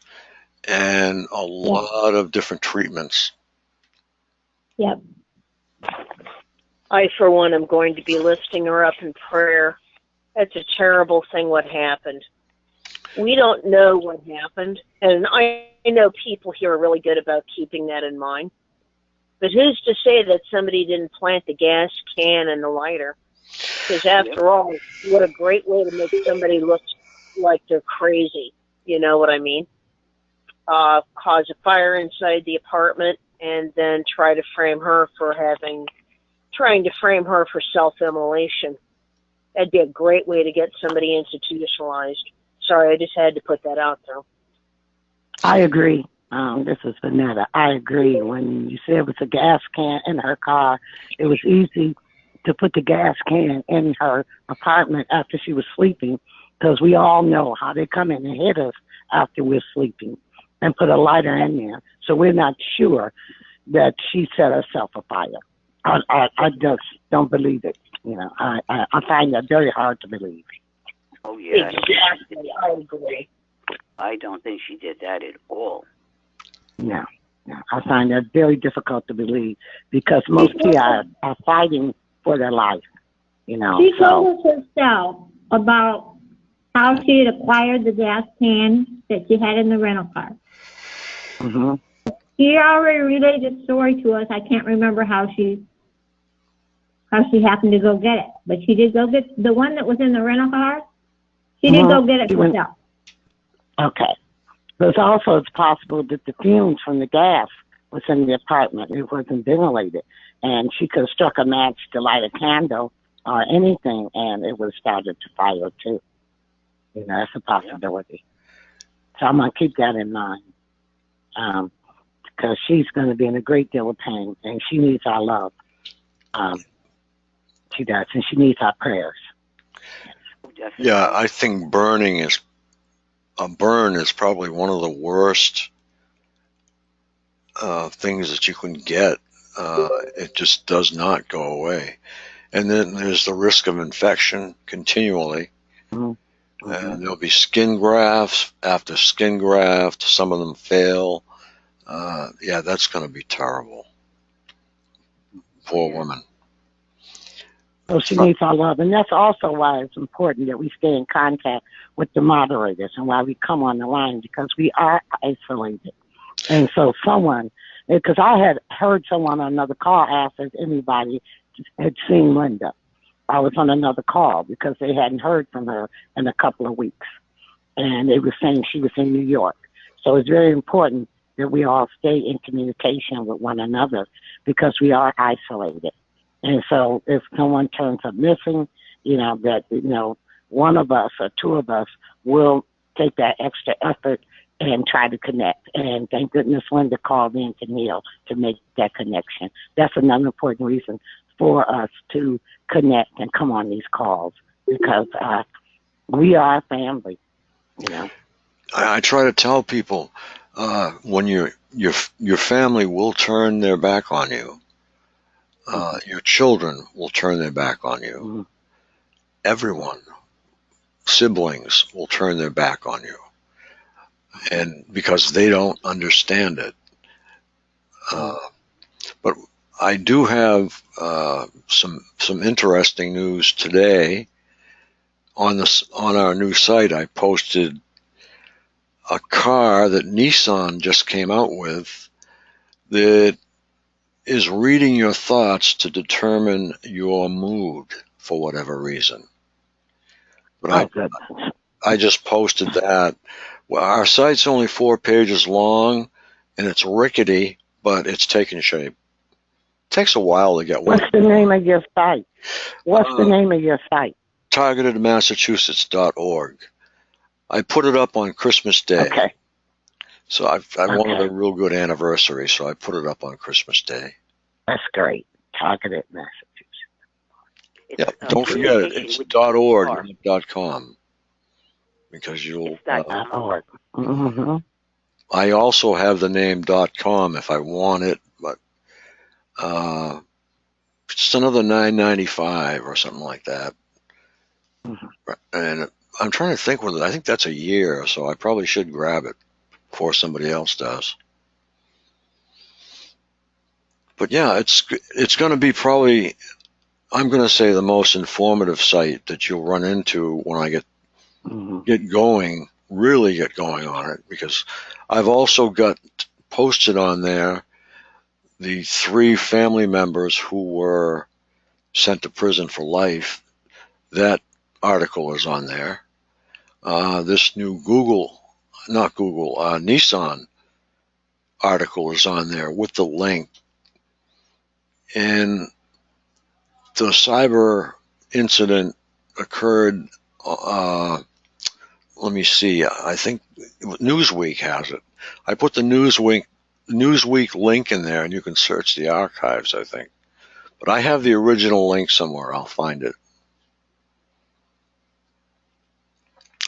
and a lot of different treatments. Yep. I, for one, am going to be lifting her up in prayer. That's a terrible thing what happened. We don't know what happened, and I know people here are really good about keeping that in mind. But who's to say that somebody didn't plant the gas can and the lighter? Because after all, what a great way to make somebody look like they're crazy. You know what I mean? Cause a fire inside the apartment and then trying to frame her for self-immolation. That'd be a great way to get somebody institutionalized. Sorry, I just had to put that out there. I agree. This is Vanetta. I agree. When you said it was a gas can in her car, it was easy to put the gas can in her apartment after she was sleeping, because we all know how they come in and hit us after we're sleeping and put a lighter in there. So we're not sure that she set herself afire. I just don't believe it. I find that very hard to believe. Oh, yeah. Exactly. I agree. I don't think she did that at all. No. I find that very difficult to believe, because most people are fighting for their life, She told us herself about how she had acquired the gas can that she had in the rental car. Mm-hmm. She already relayed the story to us. I can't remember how she happened to go get it, but she did go get the one that was in the rental car. She did go get it herself. Okay. But also it's possible that the fumes from the gas was in the apartment. It wasn't ventilated. And she could have struck a match to light a candle or anything, and it would have started to fire too. That's a possibility. So I'm going to keep that in mind. because she's going to be in a great deal of pain, and she needs our love. She does, and she needs our prayers. Definitely. Yeah, I think a burn is probably one of the worst things that you can get. It just does not go away. And then there's the risk of infection continually. Mm-hmm. And there'll be skin grafts after skin graft. Some of them fail. Yeah, that's going to be terrible. Poor woman. So she needs our love. And that's also why it's important that we stay in contact with the moderators and why we come on the line, because we are isolated. And so someone, because I had heard someone on another call ask if anybody had seen Linda. I was on another call because they hadn't heard from her in a couple of weeks. And they were saying she was in New York. So it's very important that we all stay in communication with one another because we are isolated. And so if someone turns up missing, that one of us or two of us will take that extra effort and try to connect. And thank goodness Linda called in to Neil to make that connection. That's another important reason for us to connect and come on these calls, because we are a family, I try to tell people when your family will turn their back on you. Your children will turn their back on you. Mm-hmm. Everyone, siblings, will turn their back on you, and because they don't understand it. But I do have some interesting news today. On our new site, I posted a car that Nissan just came out with that is reading your thoughts to determine your mood for whatever reason. But I just posted that. Well, our site's only 4 pages long, and it's rickety, but it's taking shape. It takes a while to get one. What's the name of your site? The name of your site? TargetedMassachusetts.org. I put it up on Christmas Day. Okay. So I wanted a real good anniversary, so I put it up on Christmas Day. That's great. Targeted Massachusetts. Yeah, don't forget it. It's .org, not .com, because you'll. .org. Mm-hmm. I also have the name .com if I want it, but it's another $9.95 or something like that. Mm-hmm. And I'm trying to think whether I think that's a year, so I probably should grab it before somebody else does. But yeah, it's going to be probably, I'm going to say, the most informative site that you'll run into when I get going, really get going on it, because I've also got posted on there the 3 family members who were sent to prison for life. That article is on there. This new Nissan article is on there with the link. And the cyber incident occurred, let me see, I think Newsweek has it. I put the Newsweek link in there, and you can search the archives, I think. But I have the original link somewhere. I'll find it.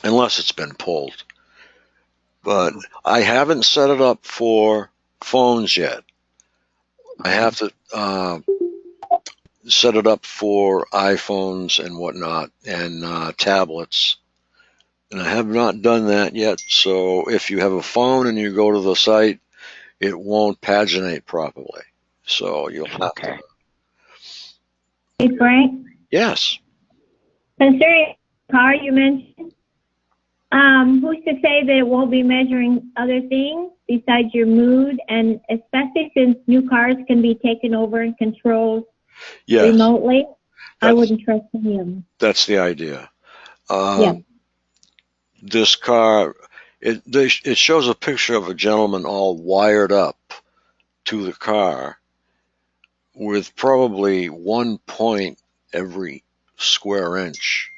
Unless it's been pulled. But I haven't set it up for phones yet. I have to set it up for iPhones and whatnot, and tablets. And I have not done that yet, so if you have a phone and you go to the site, it won't paginate properly. So you'll have to. Hey, Frank? Yes. Concerning the car you mentioned, who's to say that it won't be measuring other things besides your mood, and especially since new cars can be taken over and controlled remotely? I wouldn't trust any of them. That's the idea. This car, it shows a picture of a gentleman all wired up to the car with probably 1 point every square inch,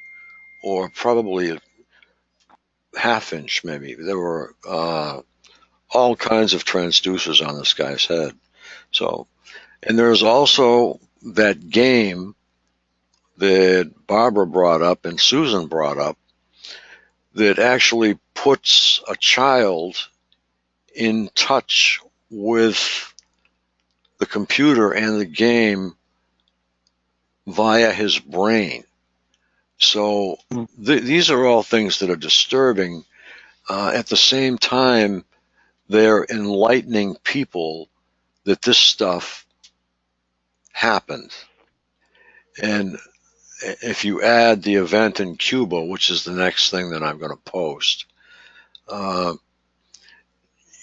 or probably a half inch maybe. There were all kinds of transducers on this guy's head. So, and there's also that game that Barbara brought up and Susan brought up that actually puts a child in touch with the computer and the game via his brain. So these are all things that are disturbing. At the same time, they're enlightening people that this stuff happened. And if you add the event in Cuba, which is the next thing that I'm going to post,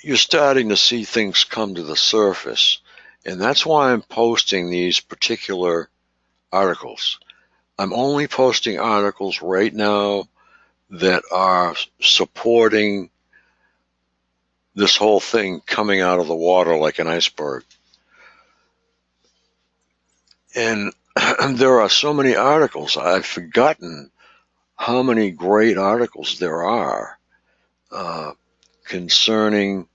you're starting to see things come to the surface. And that's why I'm posting these particular articles. I'm only posting articles right now that are supporting this whole thing coming out of the water like an iceberg. And there are so many articles. I've forgotten how many great articles there are concerning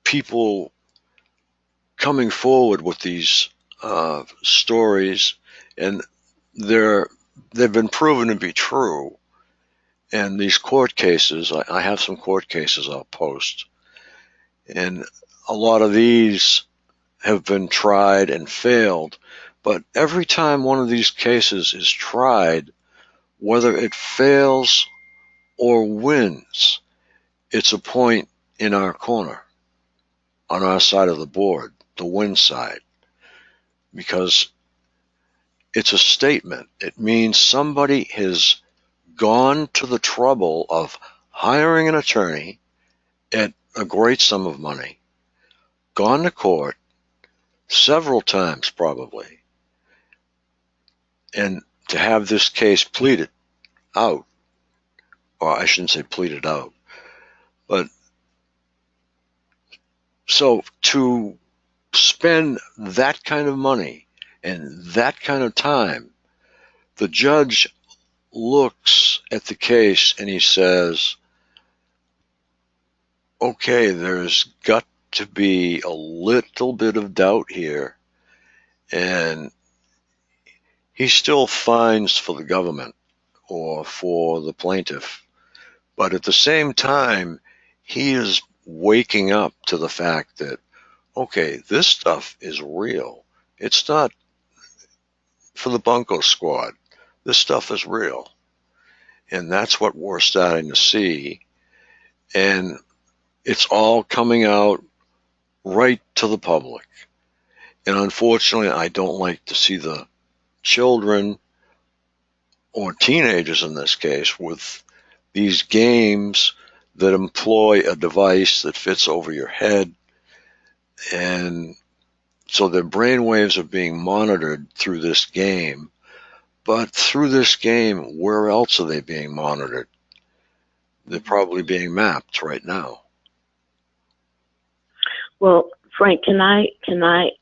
people coming forward with these stories, and they've been proven to be true. And these court cases, I have some court cases I'll post, and a lot of these have been tried and failed. But every time one of these cases is tried, whether it fails or wins, it's a point in our corner, on our side of the board, the win side, because it's a statement. It means somebody has gone to the trouble of hiring an attorney at a great sum of money, gone to court several times probably, and to have this case pleaded out, or I shouldn't say pleaded out, but so to spend that kind of money and that kind of time, the judge looks at the case and he says, okay, there's got to be a little bit of doubt here, and he still fines for the government or for the plaintiff, but at the same time he is waking up to the fact that, okay, this stuff is real. It's not for the bunco squad. This stuff is real. And that's what we're starting to see. And it's all coming out right to the public. And unfortunately, I don't like to see the children or teenagers in this case with these games that employ a device that fits over your head. And so their brain waves are being monitored through this game. But through this game, where else are they being monitored? They're probably being mapped right now. Well, Frank, can I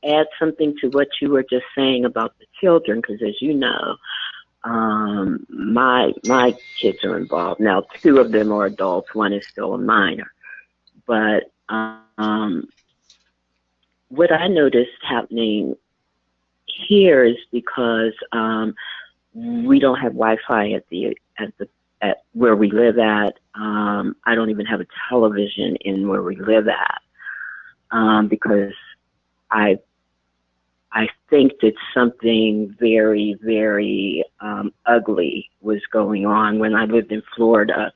add something to what you were just saying about the children? Because as you know, my kids are involved now. 2 of them are adults. 1 is still a minor. But what I noticed happening here is because we don't have Wi-Fi at where we live at. I don't even have a television in where we live at because I think that something very, very ugly was going on when I lived in Florida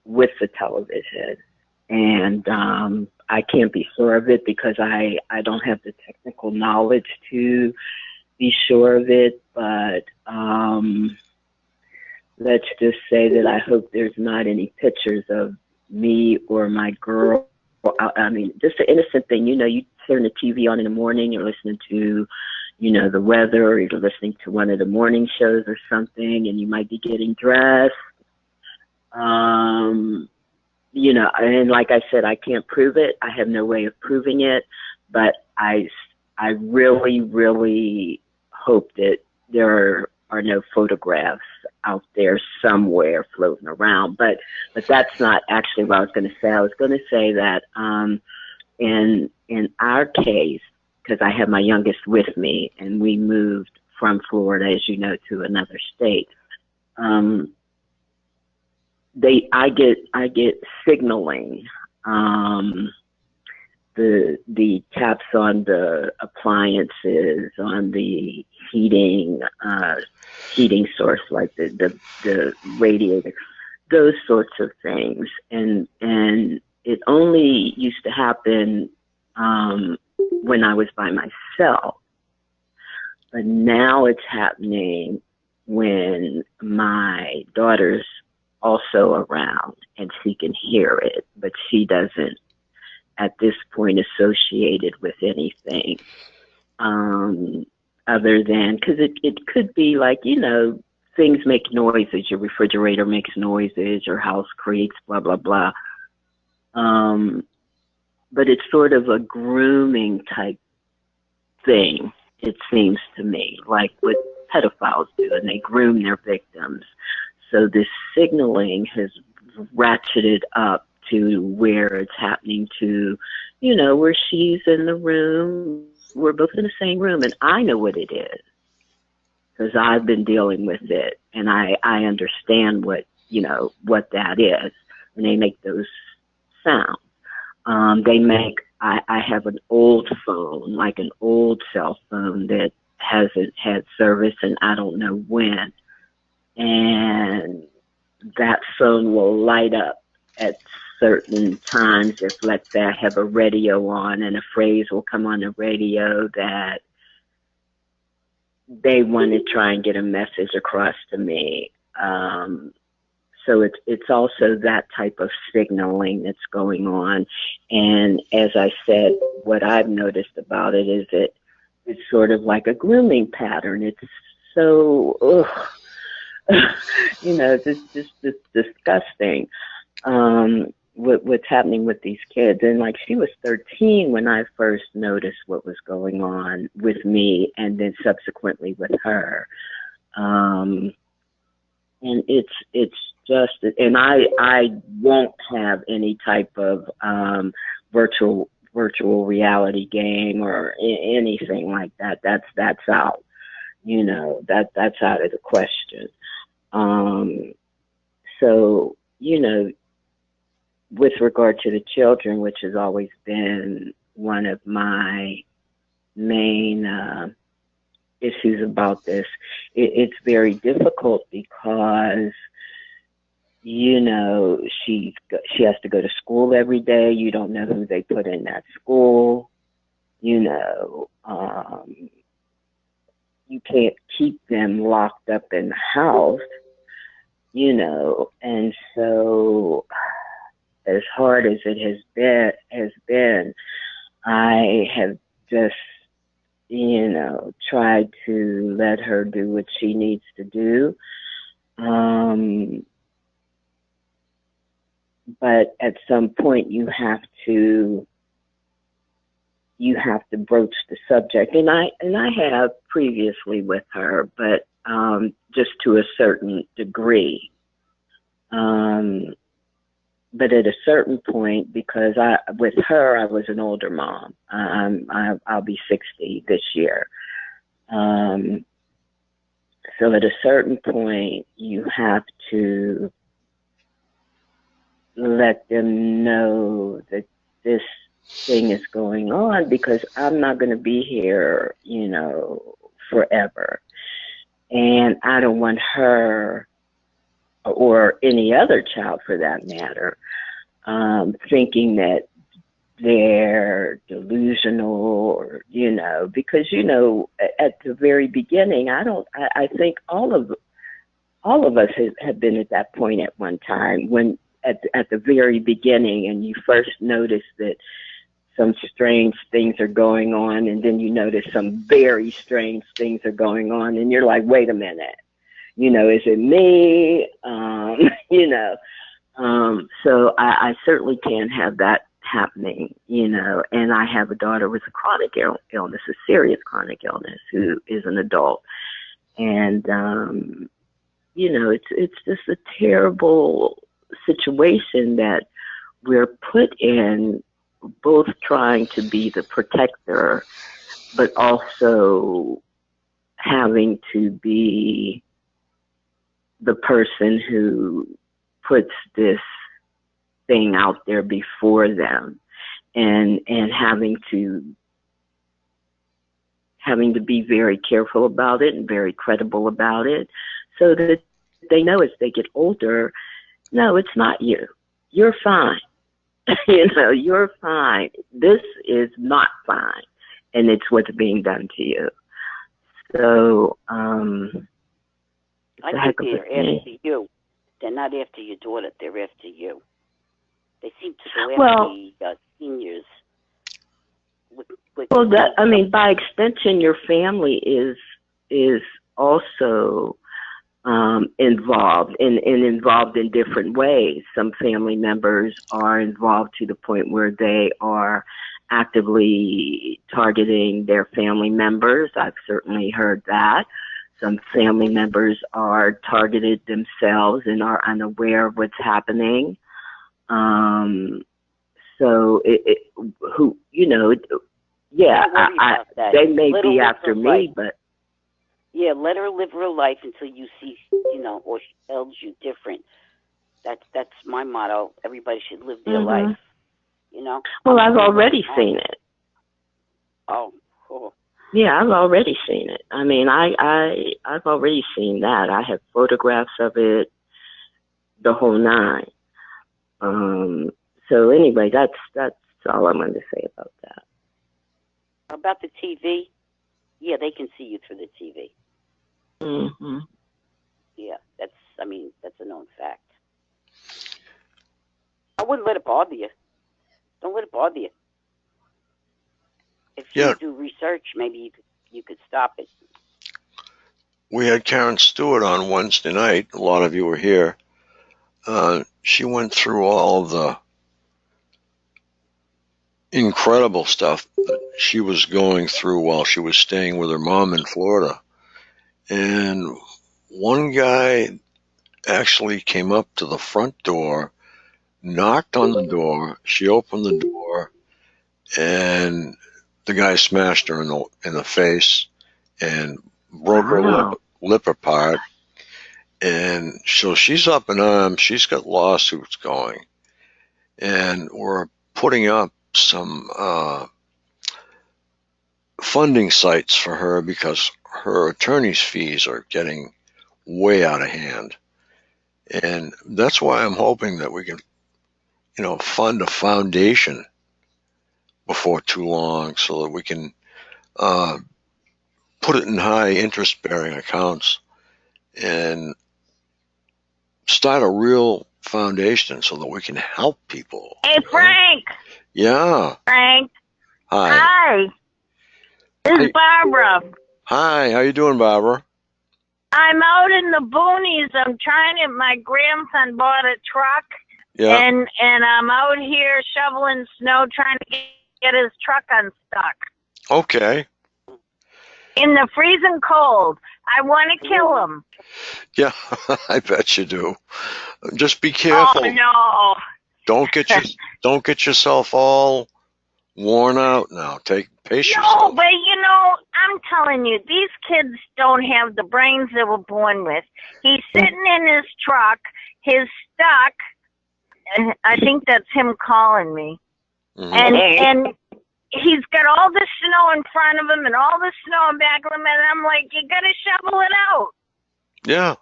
with the television. And I can't be sure of it because I don't have the technical knowledge to be sure of it. But let's just say that I hope there's not any pictures of me or my girl. I mean, just an innocent thing. You know, you turn the TV on in the morning, you're listening to, you know, the weather, or you're listening to one of the morning shows or something, and you might be getting dressed. You know, and like I said, I can't prove it. I have no way of proving it, but I really, really hope that there are no photographs out there somewhere floating around. But that's not actually what I was going to say. I was going to say that in our case, because I have my youngest with me, and we moved from Florida, as you know, to another state. I get signaling. The taps on the appliances, on the heating source, like the radiator, those sorts of things, and it only used to happen when I was by myself, but now it's happening when my daughter's also around and she can hear it, but she doesn't at this point associate it with anything other than, because it could be like, things make noises, your refrigerator makes noises, your house creaks, blah, blah, blah. But it's sort of a grooming type thing, it seems to me, like what pedophiles do, and they groom their victims. So this signaling has ratcheted up to where it's happening to, where she's in the room. We're both in the same room, and I know what it is because I've been dealing with it, and I understand what that is when they make those sounds. I have an old phone, like an old cell phone that hasn't had service and I don't know when. And that phone will light up at certain times if, let's say, I have a radio on and a phrase will come on the radio that they want to try and get a message across to me. So it's also that type of signaling that's going on. And as I said, what I've noticed about it is that it's sort of like a grooming pattern. It's so, just disgusting. What's happening with these kids. And like, she was 13 when I first noticed what was going on with me and then subsequently with her. And it's just, and I won't have any type of virtual reality game or anything like that. That's out. That's out of the question. So, with regard to the children, which has always been one of my main issues about this, it's very difficult because, she has to go to school every day. You don't know who they put in that school. You can't keep them locked up in the house, and so as hard as it has been, I have just, tried to let her do what she needs to do. But at some point you have to broach the subject. And I have previously with her, but just to a certain degree. But at a certain point, because with her, I was an older mom. I'll be 60 this year. So at a certain point, you have to let them know that this thing is going on, because I'm not going to be here, forever. And I don't want her, or any other child for that matter, thinking that they're delusional or, because, at the very beginning, I think all of us have been at that point at one time, when at the very beginning, and you first notice that some strange things are going on, and then you notice some very strange things are going on, and you're like, wait a minute, is it me? So I certainly can't have that happening, and I have a daughter with a chronic illness, a serious chronic illness, who is an adult. And it's just a terrible situation that we're put in, both trying to be the protector, but also having to be the person who puts this thing out there before them, and having to be very careful about it and very credible about it, so that they know as they get older, no, it's not you. You're fine. You're fine. This is not fine. And it's what's being done to you. So, I think they're after you. They're not after your daughter. They're after you. They seem to go after the seniors. By extension, your family is also involved in different ways. Some family members are involved to the point where they are actively targeting their family members. I've certainly heard that. Some family members are targeted themselves and are unaware of what's happening. They may be after me, but yeah, let her live her life until you see, or she tells you different. That's my motto. Everybody should live their life. Well, I've already seen it. Oh, cool. Yeah, I've already seen it. I mean, I've already seen that. I have photographs of it, the whole nine. So anyway, that's all I'm going to say about that. About the TV, yeah, they can see you through the TV. Mm-hmm. Yeah, that's a known fact. I wouldn't let it bother you. Don't let it bother you. If you do research, maybe you could stop it. We had Karen Stewart on Wednesday night. A lot of you were here. She went through all the incredible stuff that she was going through while she was staying with her mom in Florida. And one guy actually came up to the front door, knocked on the door. She opened the door, and the guy smashed her in the face and broke her lip apart. And so she's up in arms. She's got lawsuits going, and we're putting up some funding sites for her because her attorney's fees are getting way out of hand. And that's why I'm hoping that we can, fund a foundation before too long so that we can put it in high interest bearing accounts and start a real foundation so that we can help people. Hey, Frank. Yeah. Frank. Hi. Hi. This is Barbara. Hi. How you doing, Barbara? I'm out in the boonies. My grandson bought a truck. Yeah. And I'm out here shoveling snow trying to get his truck unstuck. Okay. In the freezing cold. I want to kill him. Yeah, I bet you do. Just be careful. Oh, no. Don't get yourself all worn out now. Pace yourself. No, but I'm telling you, these kids don't have the brains they were born with. He's sitting in his truck. He's stuck. And I think that's him calling me. Mm-hmm. And he's got all the snow in front of him and all the snow in back of him, and I'm like, you gotta shovel it out. Yeah.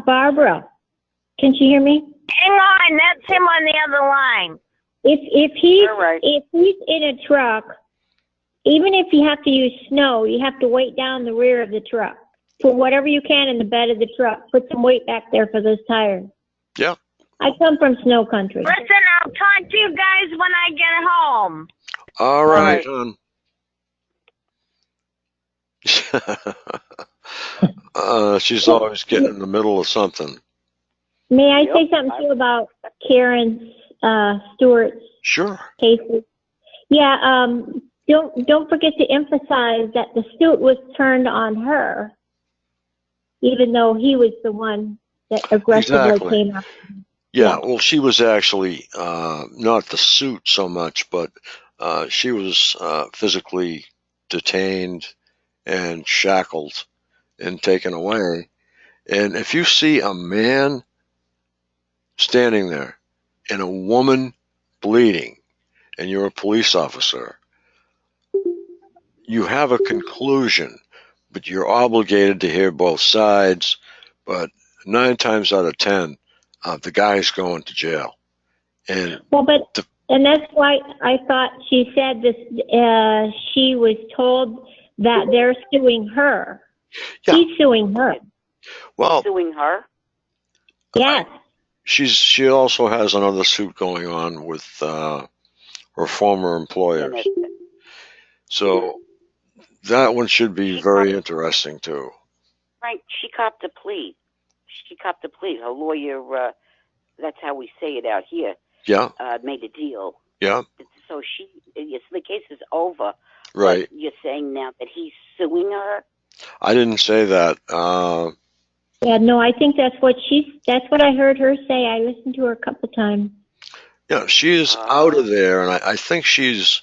Barbara, can you hear me? Hang on, that's him on the other line. If he's in a truck, even if you have to use snow, you have to weight down the rear of the truck. Put whatever you can in the bed of the truck. Put some weight back there for those tires. Yeah. I come from snow country. Listen, I'll talk to you guys when I get home. All right. She's always getting in the middle of something. May I say something too about Karen Stewart's cases? Yeah, don't forget to emphasize that the suit was turned on her even though he was the one that aggressively Exactly. came up. Yeah, well, she was actually not the suit so much, but she was physically detained and shackled and taken away. And if you see a man standing there and a woman bleeding, and you're a police officer, you have a conclusion, but you're obligated to hear both sides. But 9 times out of 10, the guy's going to jail. And Well, and that's why I thought she said this. She was told that they're suing her. Yeah. He's suing her. Well, Suing her? Yes. She also has another suit going on with her former employers. So that one should be very interesting too. Frank, she copped a plea. Her lawyer, that's how we say it out here. Yeah. Made a deal. Yeah. So the case is over. Right. But you're saying now that he's suing her? I didn't say that. Yeah, no, I think that's what I heard her say. I listened to her a couple times. Yeah, she is out of there, and I think she's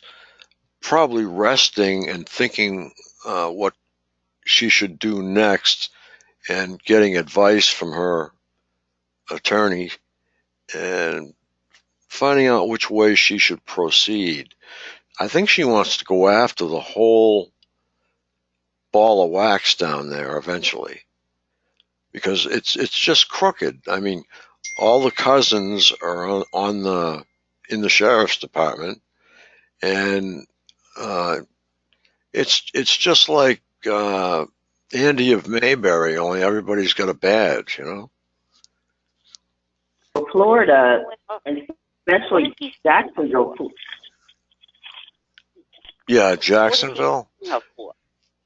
probably resting and thinking what she should do next and getting advice from her attorney and finding out which way she should proceed. I think she wants to go after the whole ball of wax down there eventually, because it's just crooked. I mean, all the cousins are in the sheriff's department, and it's just like Andy of Mayberry, only everybody's got a badge, you know. Florida, and especially Jacksonville. Yeah, Jacksonville.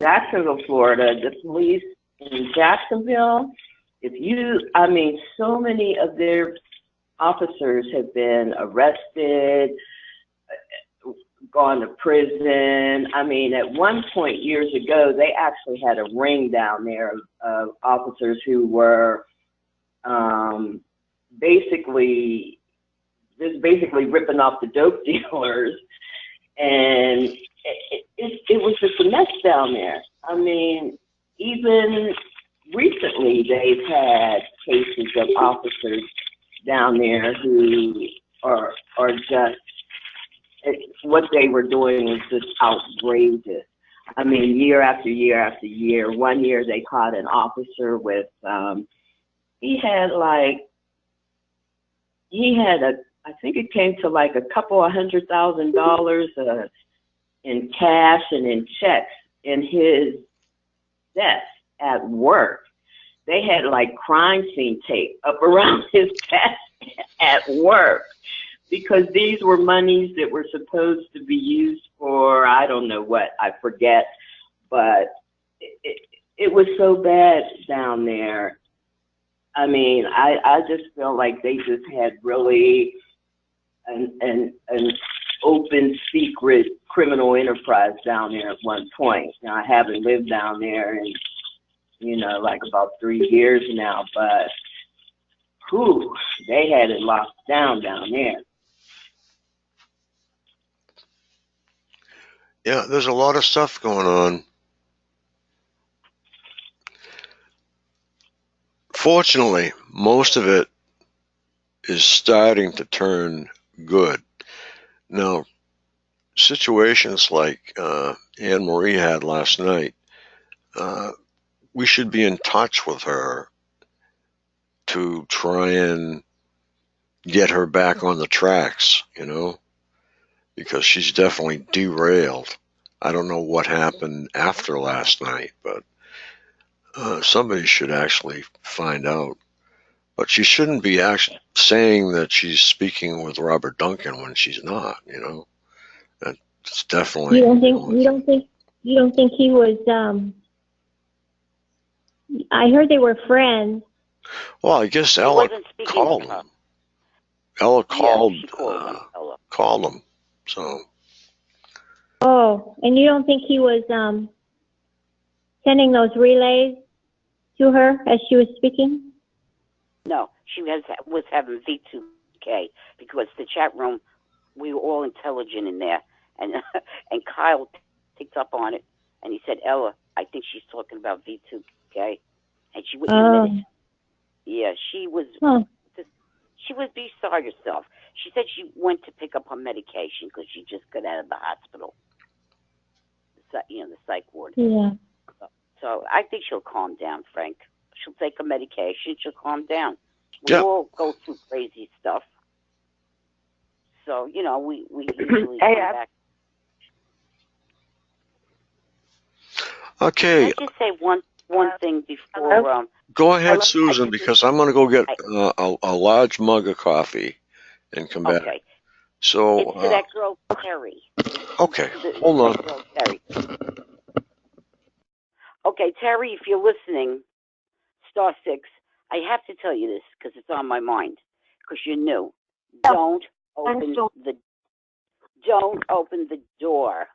Jacksonville, Florida. The police in Jacksonville. So many of their officers have been arrested, gone to prison. I mean, at one point years ago, they actually had a ring down there of officers who were basically ripping off the dope dealers, and it was just a mess down there. I mean, even recently they've had cases of officers down there who are just, what they were doing was just outrageous. I mean, year after year after year. One year they caught an officer with, I think it came to like a couple of $100,000 in cash and in checks in his desk at work. They had like crime scene tape up around his desk at work, because these were monies that were supposed to be used for, I don't know what, I forget, but it was so bad down there. I mean, I just feel like they just had really an open secret criminal enterprise down there at one point. Now, I haven't lived down there in, like about 3 years now, but they had it locked down there. Yeah, there's a lot of stuff going on. Fortunately, most of it is starting to turn good. Now, situations like Anne Marie had last night, we should be in touch with her to try and get her back on the tracks, because she's definitely derailed. I don't know what happened after last night, but somebody should actually find out. But she shouldn't be actually saying that she's speaking with Robert Duncan when she's not. That's definitely. You don't think he was? I heard they were friends. Well, I guess Ella called him. Ella called him. So. Oh, and you don't think he was sending those relays to her as she was speaking? No, she was having V2K because the chat room, we were all intelligent in there, and and Kyle picked up on it, and he said, "Ella, I think she's talking about V2K," and she wouldn't admit it. Yeah, she was. Huh. She was beside herself. She said she went to pick up her medication because she just got out of the hospital. The psych ward. Yeah. So I think she'll calm down, Frank. She'll take her medication. She'll calm down. We Yeah. all go through crazy stuff. So, we usually come back. Okay. Can I just say one thing before... Go ahead, Susan, because I'm going to go get a large mug of coffee and come back. Okay. So, it's to that girl, Terry. Okay, hold on. Girl, Terry. Okay, Terry, if you're listening, *6, I have to tell you this because it's on my mind. Because you're new. Don't open the door.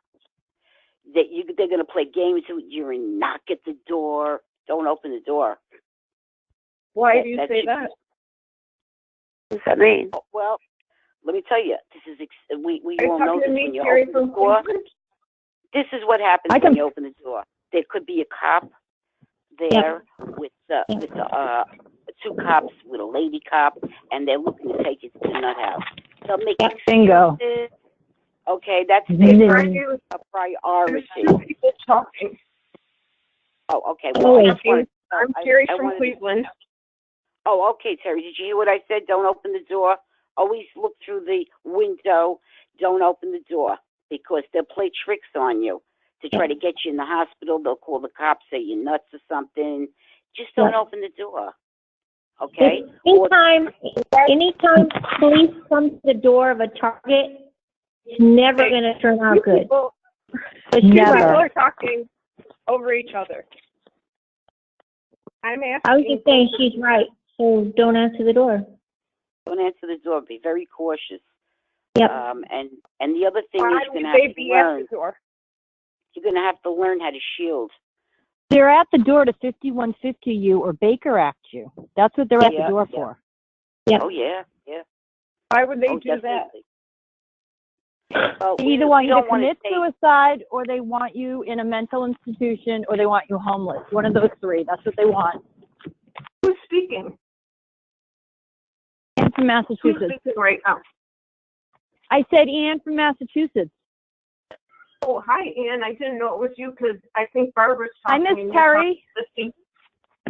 They're going to play games with you and knock at the door. Don't open the door. Why do you say that? What does that mean? Well, let me tell you. This is we all know this when you Terry open the door. This is what happens when you open the door. There could be a cop there with 2 cops with a lady cop, and they're looking to take you to the nut house. They'll make Bingo. Okay, that's a priority. People talking. Oh, okay. Well, I'm Terry from Cleveland. Oh, okay, Terry. Did you hear what I said? Don't open the door. Always look through the window. Don't open the door because they'll play tricks on you to try to get you in the hospital. They'll call the cops, say you're nuts or something. Just don't open the door. Okay? Anytime police come to the door of a Target, it's never going to turn out good. People are talking over each other. I'm asking. I was just saying she's right. So don't answer the door. Don't answer the door. Be very cautious. Yep. And the other thing is you're going to have to learn. You're going to have to learn how to shield. They're at the door to 5150 you or Baker Act you. That's what they're at the door for. Yeah. Oh, yeah. Why would they do that? They either want you to commit suicide, or they want you in a mental institution, or they want you homeless. One of those 3. That's what they want. Who's speaking? Ann from Massachusetts. Who's speaking right now? I said Ann from Massachusetts. Oh, hi, Ann. I didn't know it was you because I think Barbara's talking. I miss Terry.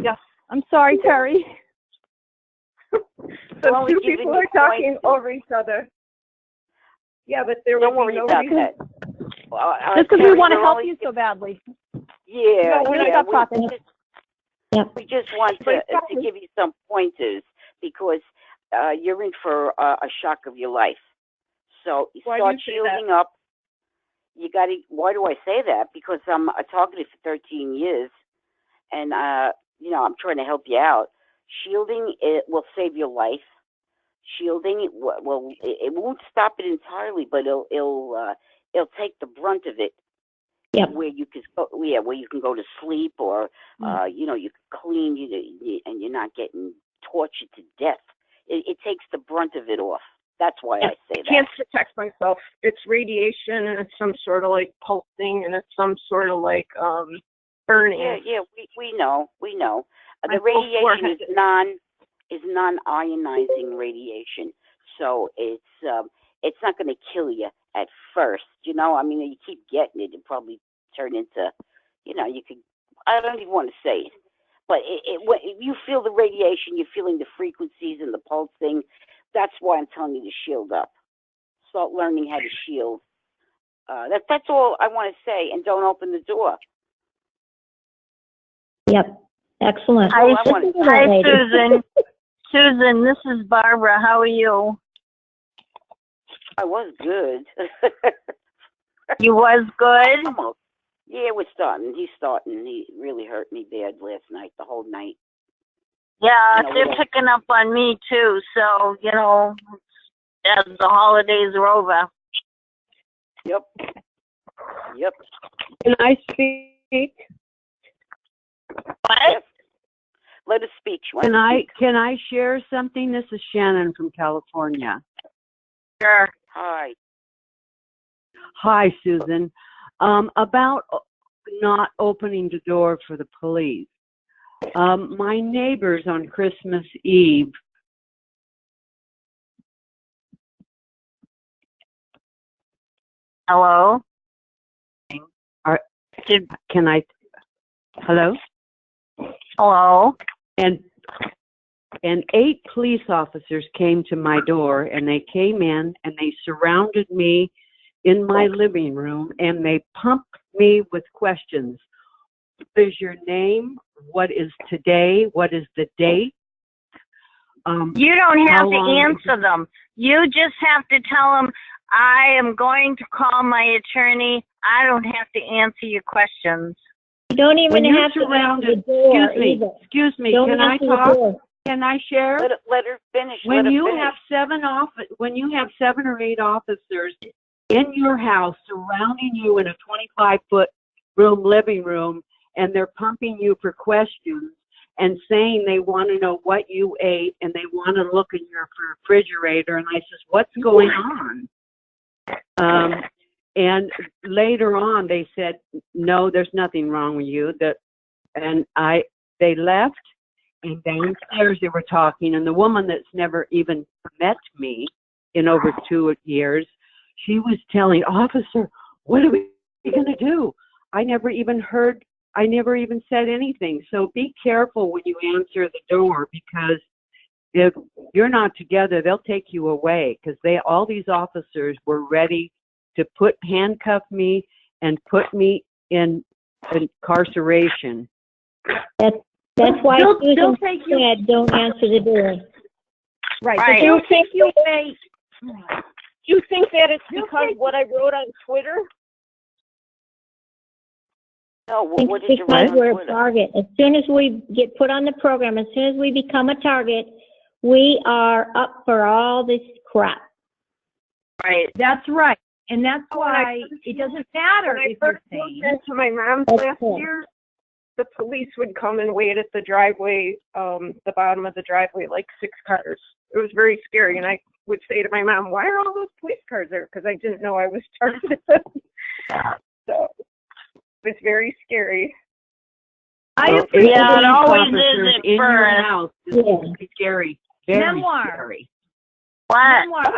Yes. I'm sorry, Terry. So 2 people are talking over each other. Yeah, but there Don't worry about that. Just because we want to help you so badly. Yeah, no, stop talking. We just want to give you some pointers because you're in for a shock of your life. So you start shielding up. You got to. Why do I say that? Because I'm a targeted for 13 years, and I'm trying to help you out. Shielding will save your life. Shielding it won't stop it entirely, but it'll take the brunt of it. Yeah. Where you can go to sleep, or you can clean and you're not getting tortured to death. It takes the brunt of it off. That's why I say that. I can't protect myself. It's radiation, and it's some sort of like pulsing, and it's some sort of like burning. Yeah. We know. The radiation is non-ionizing radiation, so it's not going to kill you at first. You keep getting it, probably turn into, you could. I don't even want to say it, but when you feel the radiation, you're feeling the frequencies and the pulsing. That's why I'm telling you to shield up. Start learning how to shield. That's all I want to say, and don't open the door. Yep. Excellent. Hi, Susan. Susan, this is Barbara. How are you? I was good. You was good? Almost. Yeah, we're starting. He's starting. He really hurt me bad last night, the whole night. Yeah, they're picking up on me too, so, as the holidays are over. Yep. Can I speak? What? Let us speak. Can I share something? This is Shannon from California. Sure. Hi. Hi, Susan. About not opening the door for the police. My neighbors on Christmas Eve. Hello? Can I? Hello? Hello? And 8 police officers came to my door, and they came in and they surrounded me in my living room, and they pumped me with questions. What is your name? What is today? What is the date? You don't have to answer them. You just have to tell them, I am going to call my attorney. I don't have to answer your questions. You don't even have to answer the door either. Excuse me. Don't Can I answer the talk? door. Can I share? Let her finish. When you have 7 or 8 officers in your house surrounding you in a 25-foot living room, and they're pumping you for questions and saying they want to know what you ate and they want to look in your refrigerator, and I says, what's going on? And later on, they said, no, there's nothing wrong with you. They left, and downstairs they were talking, and the woman that's never even met me in over 2 years, she was telling, officer, what are we going to do? I never even said anything. So be careful when you answer the door, because if you're not together, they'll take you away, because all these officers were ready to handcuff me and put me in incarceration. That's why Susan said don't answer the door. Right. Right. Do you think that it's because what I wrote on Twitter? No, what did you Because write on we're Twitter? a target. As soon as we get put on the program, as soon as we become a target, we are up for all this crap. Right. That's right. And that's why it doesn't matter When I if you're first sane. moved into my mom's last year, the police would come and wait at the driveway, the bottom of the driveway, like 6 cars. It was very scary, and I would say to my mom, why are all those police cars there? Because I didn't know I was targeted. So it was very scary. It always is at in your first. house is scary. Very Memoir. scary. What? Memoir,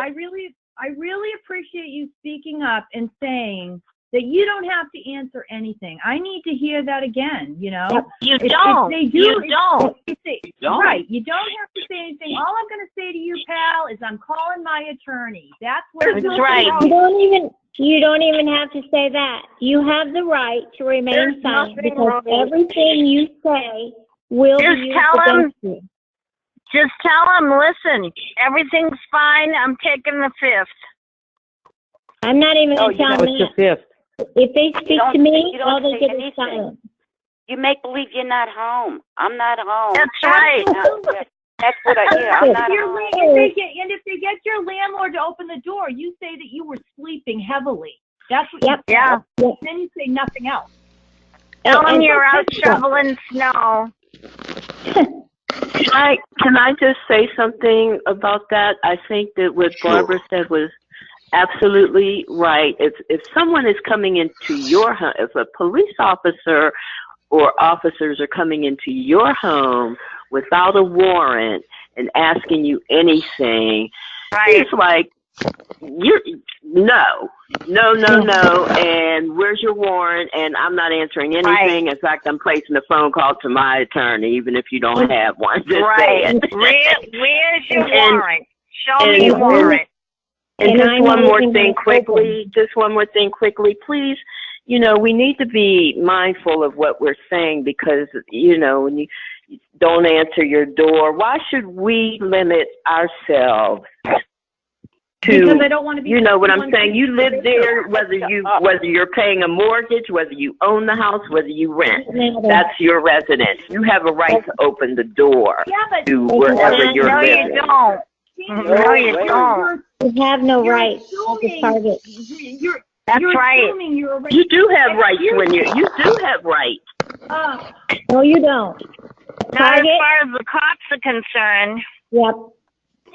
I really appreciate you speaking up and saying that you don't have to answer anything. I need to hear that again, you know? You If don't. they do, You don't. Right. You don't have to say anything. All I'm going to say to you, pal, is I'm calling my attorney. That's where That's right. You don't even have to say that. You have the right to remain silent, because everything you say will be used against you. Just tell them, listen, everything's fine. I'm taking the 5th. I'm not even going to tell them What's that. the 5th? If they speak to me, all don't they say get is anything. silence. You make believe you're not home. I'm not home. That's right. That's what I'm not home. If they get your landlord to open the door, you say that you were sleeping heavily. That's what you say. Yeah. Then you say nothing else. Tell them you're out shoveling snow. Can I just say something about that? I think that what Barbara said was absolutely right. If someone is coming into your home, if a police officer or officers are coming into your home without a warrant and asking you anything, it's like, no, and where's your warrant? And I'm not answering anything. In fact, I'm placing a phone call to my attorney, even if you don't have one. Just say it. Where's your warrant? Show me your warrant. And just one more thing quickly, please. You know, we need to be mindful of what we're saying, because, you know, when you don't answer your door, why should we limit ourselves to, because I don't want to be, you know what I'm saying? You live there, whether you're paying a mortgage, whether you own the house, whether you rent. That's your residence. You have a right to open the door to wherever you're living. You don't. No, you don't. You have no right as a target. That's right. You do have rights when you do have rights. No, you don't. Not as Target? far as the cops are concerned. Yep.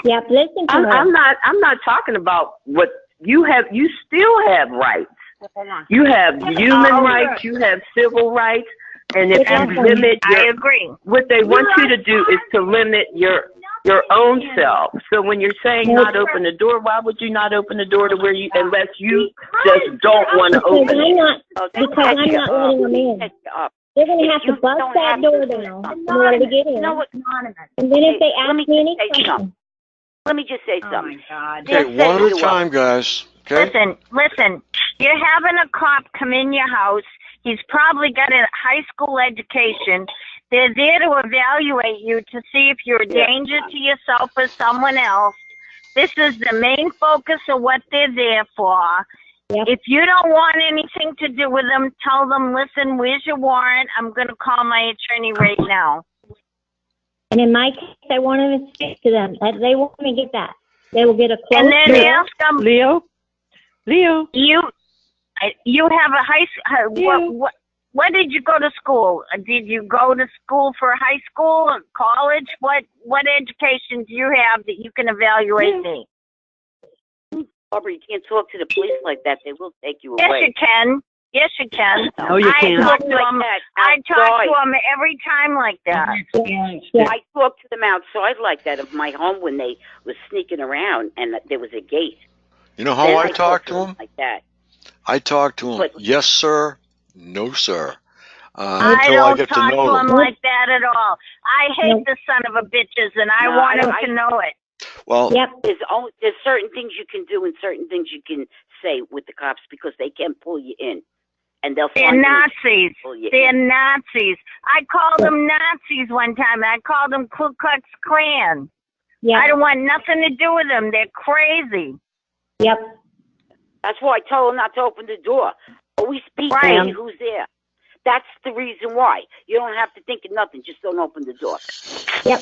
Yep. Listen to her. I'm not talking about what you have. You still have rights. You have human rights. You have civil rights. And if you limit I agree. What they want you to do is to limit your own self. So when you're saying not open the door, why would you not open the door to where you, unless you just don't want to open it? Because I'm not letting them in. They're going to have to bust that door down in order to get in. And then if they ask me any questions. Let me just say something. Okay, one at a time, guys. Okay? Listen. You're having a cop come in your house. He's probably got a high school education. They're there to evaluate you to see if you're a danger to yourself or someone else. This is the main focus of what they're there for. Yep. If you don't want anything to do with them, tell them, listen, where's your warrant? I'm going to call my attorney right now. And in my case, I want to speak to them. They want me to get that. They will get a close And then door. ask them, Leo? You have a high school. What did you go to school? Did you go to school for high school or college? What education do you have that you can evaluate me? Barbara, you can't talk to the police like that. They will take you Yes, away. you can. Yes, you can. No, you can't. I talk to them every time like that. I talked to them outside like that of my home when they was sneaking around and there was a gate. You know how I talk to them? Like that. I talk to them, yes, sir, no, sir. I Until don't I get talk to know them them. like that at all. I hate the son of a bitches, and I want him to know it. Well, there's certain things you can do and certain things you can say with the cops because they can pull you in. And they'll They're find you Nazis. pull you They're in. Nazis. I called them Nazis one time. I called them Ku Klux Klan. Yep. I don't want nothing to do with them. They're crazy. Yep. That's why I told them not to open the door. Always speak to Right. see who's there. That's the reason why. You don't have to think of nothing. Just don't open the door. Yep.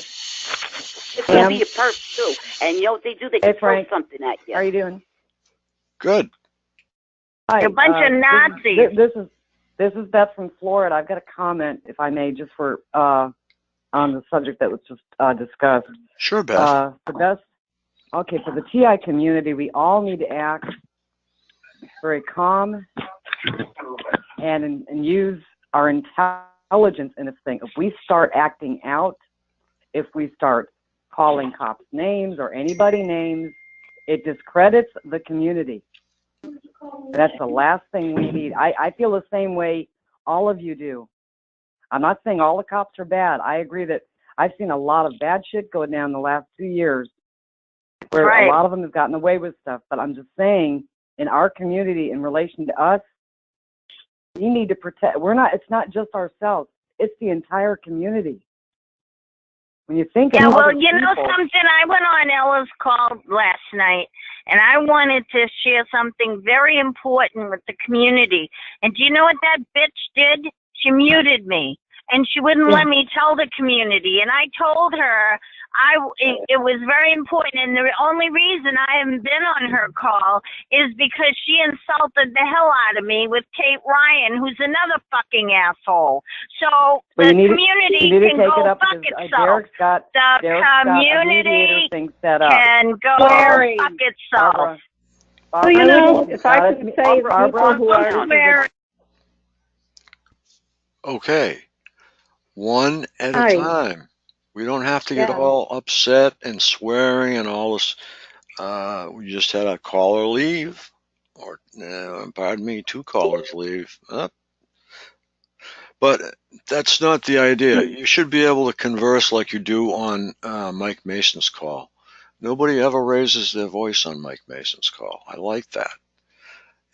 It could be a perp too. And you know what they do? They can throw Frank. something at you. How are you doing? Good. Hi, You're a bunch of Nazis. This is Beth from Florida. I've got a comment, if I may, just for on the subject that was just discussed. Sure, Beth. For the TI community, we all need to act very calm and use our intelligence in this thing. If we start acting out, if we start calling cops names or anybody names, it discredits the community. That's the last thing we need. I feel the same way all of you do. I'm not saying all the cops are bad. I agree that I've seen a lot of bad shit go down the last 2 years where a lot of them have gotten away with stuff. But I'm just saying, in our community, in relation to us, we need to protect. It's not just ourselves. It's the entire community. When you think Yeah, of well, other you know people, something? I went on Ella's call last night, and I wanted to share something very important with the community. And do you know what that bitch did? She muted me, and she wouldn't let me tell the community. And I told her it was very important, and the only reason I haven't been on her call is because she insulted the hell out of me with Kate Ryan, who's another fucking asshole. So the community can go fuck itself. The community thing set up. can go Mary. fuck itself. Barbara, you know, if I could say Barbara, people who are Mary. Okay. One at a Hi. time. We don't have to get all upset and swearing and all this. We just had a caller leave, or pardon me, 2 callers leave. But that's not the idea. You should be able to converse like you do on Mike Mason's call. Nobody ever raises their voice on Mike Mason's call. I like that.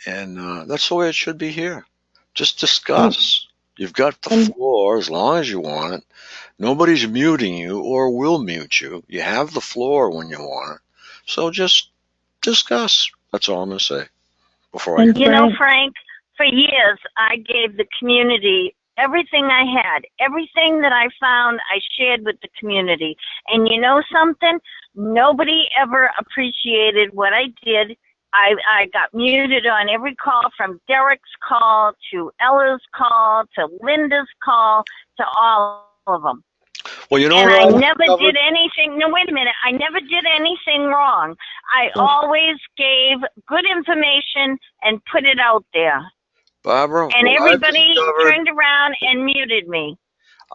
And that's the way it should be here. Just discuss. You've got the floor as long as you want it. Nobody's muting you or will mute you. You have the floor when you want it. So just discuss. That's all I'm going to say before I... You know, Frank, for years, I gave the community everything I had. Everything that I found, I shared with the community. And you know something? Nobody ever appreciated what I did. I got muted on every call, from Derek's call to Ella's call to Linda's call to all of them. Well, you know And what I I never discovered? did anything. No, wait a minute. I never did anything wrong. I always gave good information and put it out there. Barbara, And what I've everybody discovered, turned around and muted me.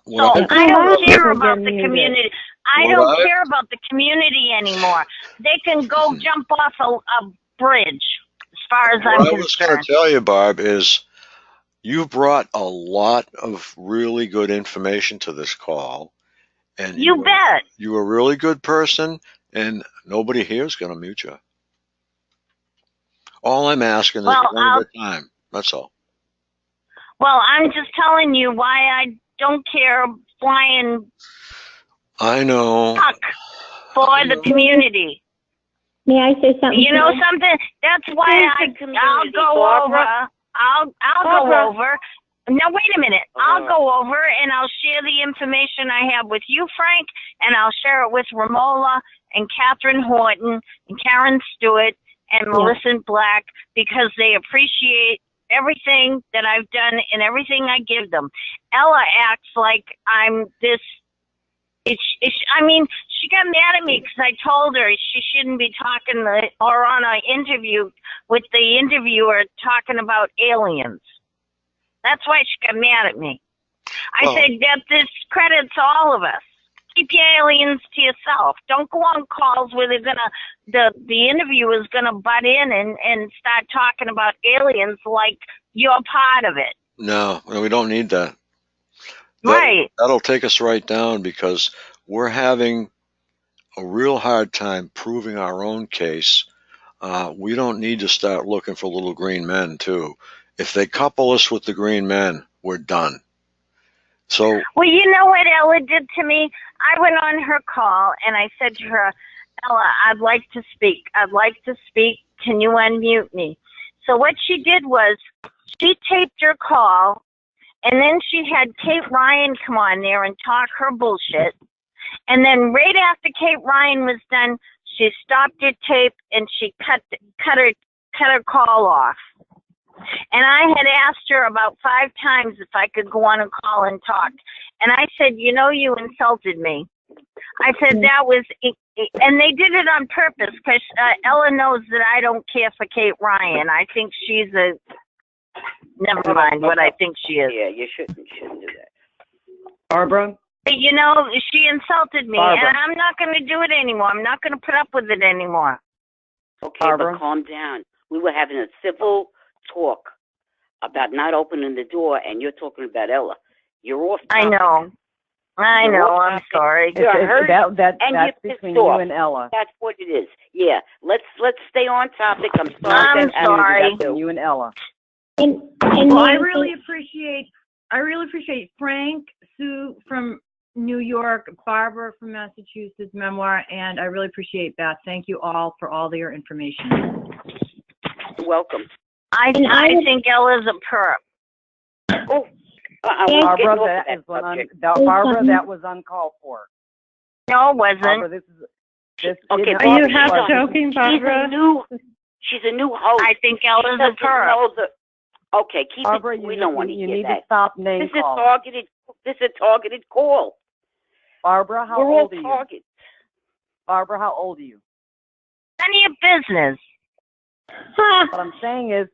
what So I've I don't discovered, care about the community. I What don't I- care about the community anymore. They can go jump off a bridge, as far as I'm what I was going concerned. to tell you, Barb, is you brought a lot of really good information to this call, and You bet. you're a really good person, and nobody here is going to mute you. All I'm asking is Well, one at a time. That's all. Well, I'm just telling you why I don't care flying I know. puck for the community. May I say something? You know to something? That's why I'll go Barbara. over. I'll Barbara. go over. Now wait a minute. I'll go over and I'll share the information I have with you, Frank, and I'll share it with Romola and Catherine Horton and Karen Stewart and Melissa Black, because they appreciate everything that I've done and everything I give them. Ella acts like I'm this. I mean, she got mad at me because I told her she shouldn't be talking or on an interview with the interviewer talking about aliens. That's why she got mad at me. I said that this credits all of us. Keep your aliens to yourself. Don't go on calls where they're the interviewer's gonna butt in and start talking about aliens like you're part of it. No, we don't need that. Right. That'll take us right down, because we're having a real hard time proving our own case. We don't need to start looking for little green men, too. If they couple us with the green men, we're done. So, Well, you know what Ella did to me? I went on her call and I said to her, Ella, I'd like to speak. I'd like to speak. Can you unmute me? So what she did was she taped her call, and then she had Kate Ryan come on there and talk her bullshit. And then right after Kate Ryan was done, she stopped her tape and she cut her call off. And I had asked her about 5 times if I could go on a call and talk. And I said, you know, you insulted me. I said that was, and they did it on purpose, because Ella knows that I don't care for Kate Ryan. I think she's never mind what I think she is. Yeah, you shouldn't do that. Barbara? You know, she insulted me, Barbara. and I'm not going to do it anymore. I'm not going to put up with it anymore. Okay, Barbara? but calm down. We were having a civil talk about not opening the door, and you're talking about Ella. You're off topic. I know. I'm sorry. You're hurt, That's and between you're pissed you off. and Ella. That's what it is. Yeah, let's stay on topic. I'm sorry. I'm that happened. sorry. That's between you and Ella. And Well, I may really appreciate Frank, Sue from New York, Barbara from Massachusetts, Memoir, and I really appreciate Beth. Thank you all for all your information. You're welcome. I think Ella's a perp. Oh, Barbara, that was uncalled for. No, it wasn't. Barbara, this Okay, is Barbara, not- shut up. joking, Barbara? She's a new host. I think Ella's She a doesn't perp. know Barbara, it. We don't want to you hear need that. to stop name This is calling. This is a targeted call. Barbara, how We're all old are you? targets. Barbara, how old are you? None of your business. What I'm saying is,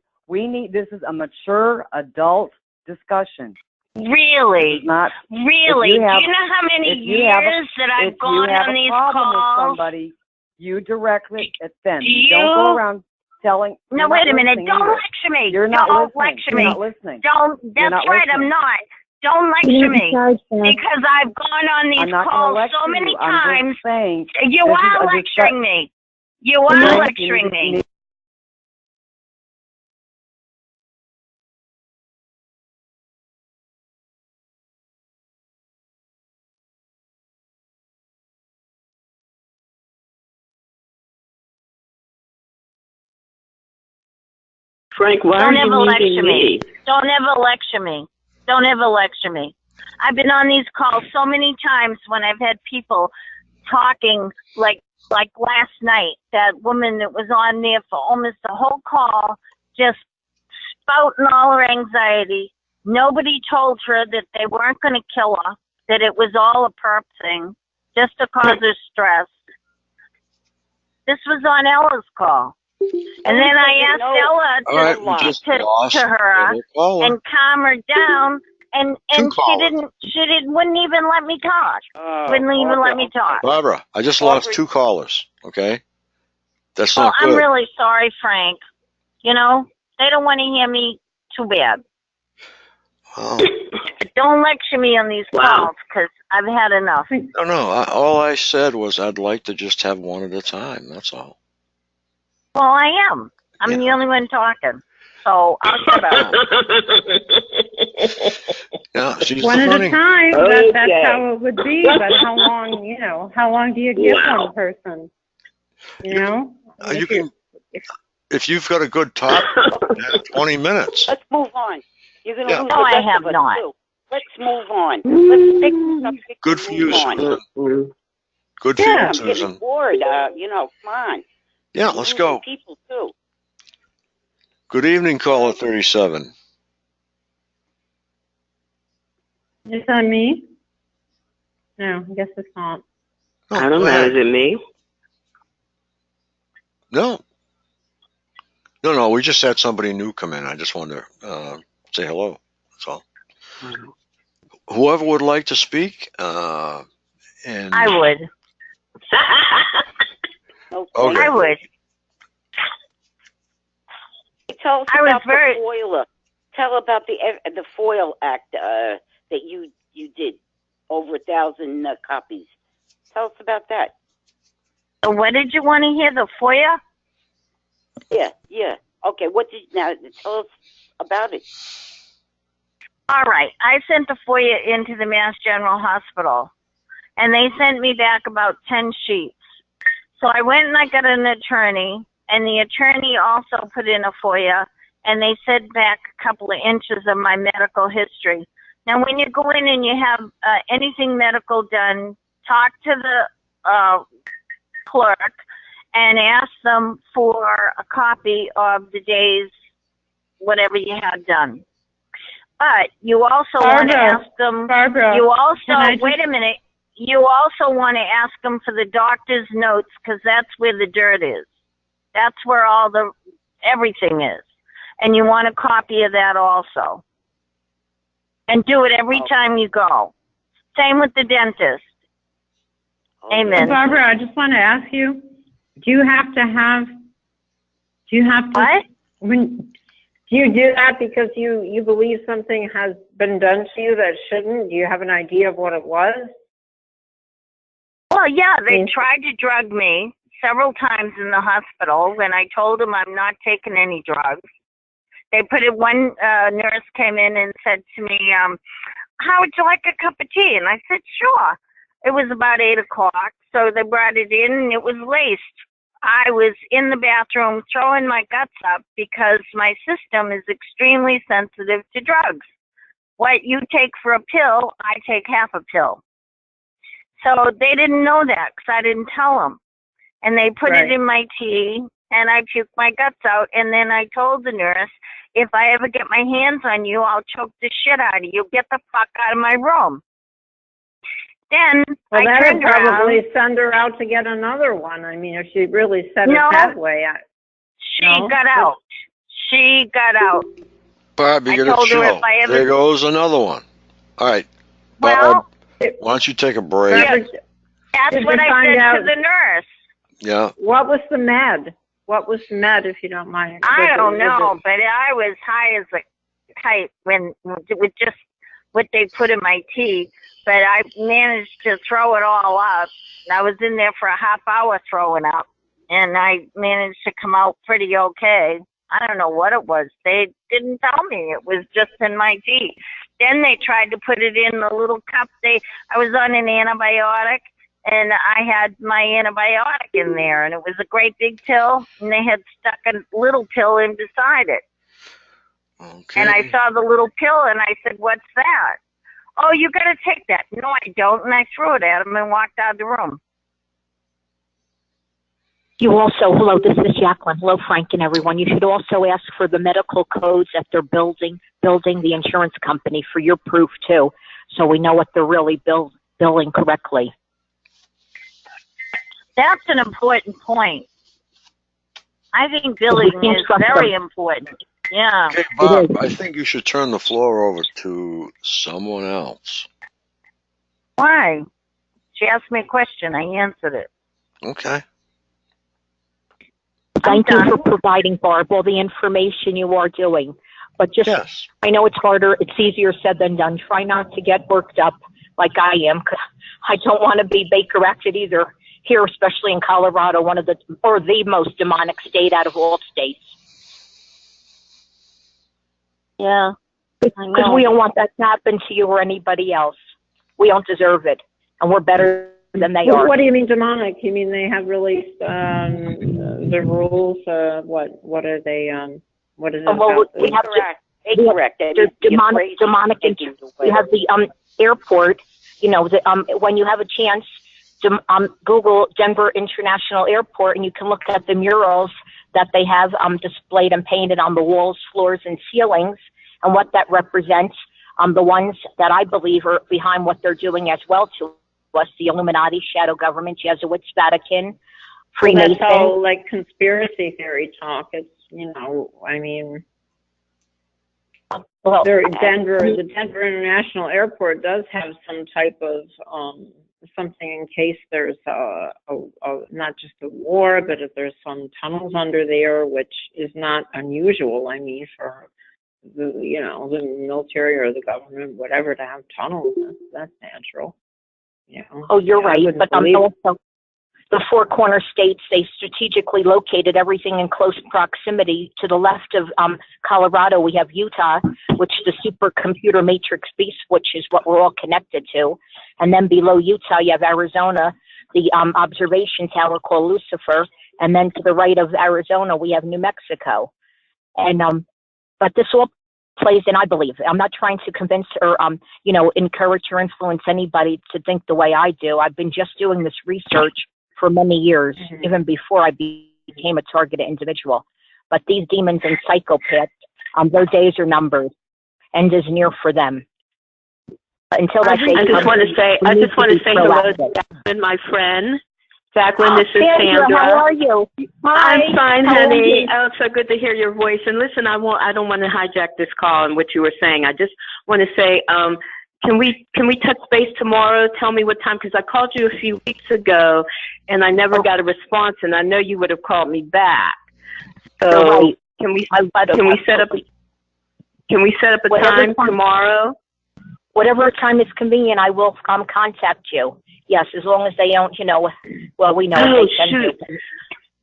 this is a mature adult discussion. Really? Not Really? if you have- Do you know how many if you have a- years that I've if gone you have on a these problem with calls? somebody, you direct it at them. Do You don't you- go around telling. No, you're wait not a minute. listening Don't either. lecture me. You're not Don't listening. lecture You're me. not listening. Don't. You're That's not right. listening. I'm not. Don't lecture You're me. charged, Beth. Because I've gone on I'm these not going to calls lecture so many you. I'm times. just saying. You this is are a lecturing me. You Frank, are you lecturing need- me. Frank, why Don't are ever you lecture muting me. me? Don't ever lecture me. Don't ever lecture me. I've been on these calls so many times when I've had people talking like last night, that woman that was on there for almost the whole call, just spouting all her anxiety. Nobody told her that they weren't going to kill her. that it was all a perp thing, just to cause her stress. This was on Ella's call. And then I asked Ella to her and calm her down, and she wouldn't even let me talk. Wouldn't even let me talk. Barbara, I just lost 2 callers, okay? That's not good. I'm really sorry, Frank. You know, they don't want to hear me too bad. Oh. Don't lecture me on these calls, because I've had enough. No. All I said was I'd like to just have one at a time. That's all. Well, I am. I'm the only one talking. So I'll shut up. Yeah, she's one at funny. a time. That's how it would be. But how long? How long do you give one person? You know. You can, if you've got a good topic, 20 minutes. Let's move on. You're going to lose No, the I rest have of us, not. too. Let's move on. Let's take the subject. Good for you, Susan. Good for Yeah, you, I'm Susan. getting bored. Come on. Yeah, let's go. People too. Good evening, caller 37. Is that me? No, I guess it's not. I don't know. Is it me? No, we just had somebody new come in. I just wanted to say hello. That's all. Whoever would like to speak, and I would. Okay. I would. Tell us about the FOIL. Tell about the FOIL Act that you did, over 1,000 copies. Tell us about that. So what did you want to hear? The FOIA? Yeah. Okay, now tell us about it. All right. I sent the FOIA into the Mass General Hospital, and they sent me back about 10 sheets. So I went and I got an attorney, and the attorney also put in a FOIA, and they sent back a couple of inches of my medical history. Now, when you go in and you have anything medical done, talk to the clerk and ask them for a copy of the day's whatever you had done. But you also want to ask them. Barbara, you also wait a minute. You also want to ask them for the doctor's notes, because that's where the dirt is. That's where all everything is, and you want a copy of that also. And do it every time you go. Same with the dentist. Amen. Barbara, I just want to ask you, do you have to, what? Do you do that because you believe something has been done to you that shouldn't? Do you have an idea of what it was? Well, yeah, they tried to drug me several times in the hospital when I told them I'm not taking any drugs. They put it, one nurse came in and said to me, how would you like a cup of tea? And I said, sure. It was about 8 o'clock, so they brought it in, and it was laced. I was in the bathroom throwing my guts up because my system is extremely sensitive to drugs. What you take for a pill, I take half a pill. So they didn't know that because I didn't tell them. And they put it in my tea, and I puked my guts out. And then I told the nurse, if I ever get my hands on you, I'll choke the shit out of you. Get the fuck out of my room. Then I turned probably around. send her out to get another one. I mean, if she really said it that way. She got out. She got out. Barb, you I get a told her chill. if I ever- There goes another one. All right. Barb, why don't you take a break? Yes, that's what I said to the nurse. Yeah. What was the med? What was the med, if you don't mind? I don't know, but I was high as a kite with just what they put in my tea. But I managed to throw it all up. I was in there for a half hour throwing up, and I managed to come out pretty okay. I don't know what it was. They didn't tell me. It was just in my tea. Then they tried to put it in the little cup. I was on an antibiotic, and I had my antibiotic in there, and it was a great big pill, and they had stuck a little pill in beside it. Okay. And I saw the little pill, and I said, what's that? Oh, you got to take that. No, I don't. And I threw it at him and walked out of the room. You also, hello, this is Jacqueline. Hello, Frank and everyone. You should also ask for the medical codes that they're building the insurance company for your proof, too. so we know what they're really billing correctly. That's an important point. I think billing is very important. Yeah. Okay, Bob, I think you should turn the floor over to someone else. Why? She asked me a question. I answered it. Okay. Thank you for providing, Barb, all the information you are doing. But just, I know it's harder, it's easier said than done. Try not to get worked up like I am, 'cause I don't want to be Baker acted either here, especially in Colorado, one of the most demonic state out of all states. Yeah. Because we don't want that to happen to you or anybody else. We don't deserve it, and we're better than they are. What do you mean demonic? You mean they have released the rules? What are they? What is it? Well, we have Incorrect. Demonic. You have the airport. You know, when you have a chance to Google Denver International Airport, and you can look at the murals that they have displayed and painted on the walls, floors, and ceilings, and what that represents. The ones that I believe are behind what they're doing as well to us: the Illuminati, shadow government, Jesuits, Vatican, Freemason. Well, that's all like conspiracy theory talk. It's, I mean, well, the Denver International Airport does have some type of something in case there's not just a war, but if there's some tunnels under there, which is not unusual. I mean, for the military or the government, whatever, to have tunnels, that's natural. Oh, you're right. But also, the Four Corner states, they strategically located everything in close proximity. To the left of Colorado, we have Utah, which is the supercomputer matrix beast, which is what we're all connected to. And then below Utah, you have Arizona, the observation tower called Lucifer. And then to the right of Arizona, we have New Mexico. And but this all plays in, I believe. I'm not trying to convince or, encourage or influence anybody to think the way I do. I've been just doing this research for many years, even before I became a targeted individual. But these demons and psychopaths, their days are numbered. End is near for them. But until that day I just want to say hello to Jacqueline, my friend. Jacqueline, this is Sandra. How are you? Hi. I'm fine, honey. How are Oh, it's so good to hear your voice. And listen, I don't want to hijack this call and what you were saying. I just want to say, can we touch base tomorrow? Tell me what time, because I called you a few weeks ago and I never got a response, and I know you would have called me back. So can we set up a time tomorrow? Whatever time is convenient, I will contact you. Yes, as long as they don't, we know what they can do.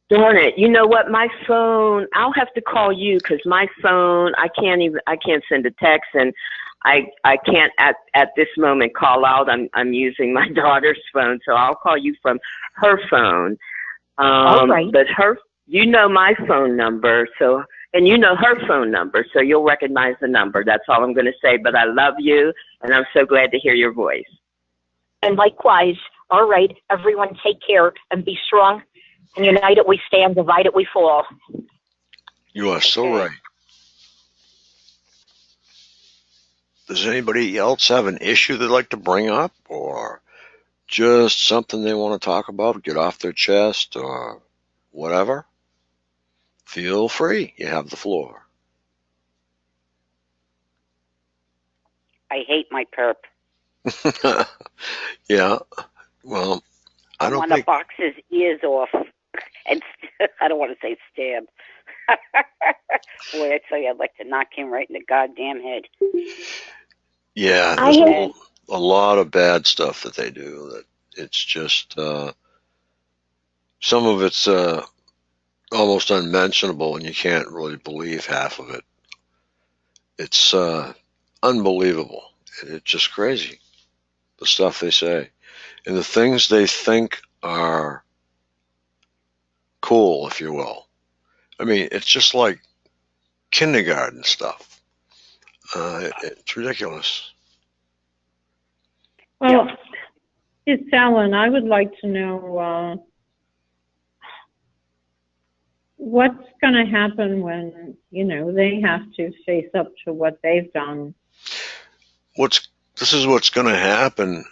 Darn it. You know what? My phone, I'll have to call you, because my phone, I can't send a text, and I can't at this moment call out. I'm using my daughter's phone, so I'll call you from her phone. All right. But you know my phone number, and you know her phone number, so you'll recognize the number. That's all I'm going to say. But I love you, and I'm so glad to hear your voice. And likewise. All right, everyone, take care and be strong. And united we stand, divided we fall. You are so right. Does anybody else have an issue they'd like to bring up, or just something they want to talk about, get off their chest, or whatever? Feel free. You have the floor. I hate my perp. Yeah. Well, I want to box his ears off, and I don't want to say stab. Boy, I tell you, I'd like to knock him right in the goddamn head. Yeah, there's a lot of bad stuff that they do. That it's just some of it's almost unmentionable, and you can't really believe half of it. It's unbelievable. It's just crazy, the stuff they say. And the things they think are cool, if you will. I mean, it's just like kindergarten stuff. It's ridiculous. Well, it's Alan. I would like to know what's going to happen when, they have to face up to what they've done. What's this is what's going to happen.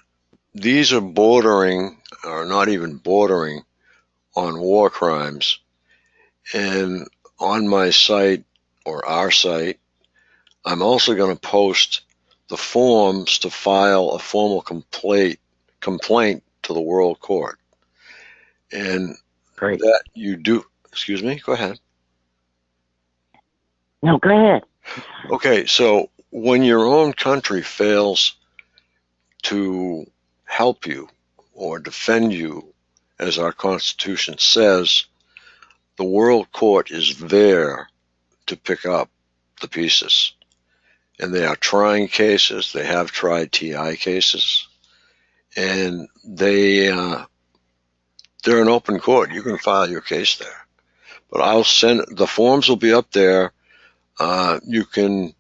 These are bordering, or not even bordering, on war crimes. And on my site, or our site, I'm also going to post the forms to file a formal complaint to the World Court. And Great. that you do. Excuse me? Go ahead. No, go ahead. Okay, so when your own country fails to help you or defend you, as our Constitution says, the World Court is there to pick up the pieces. And they are trying cases. They have tried TI cases. And they're an open court. You can file your case there. But I'll send, the forms will be up there. You can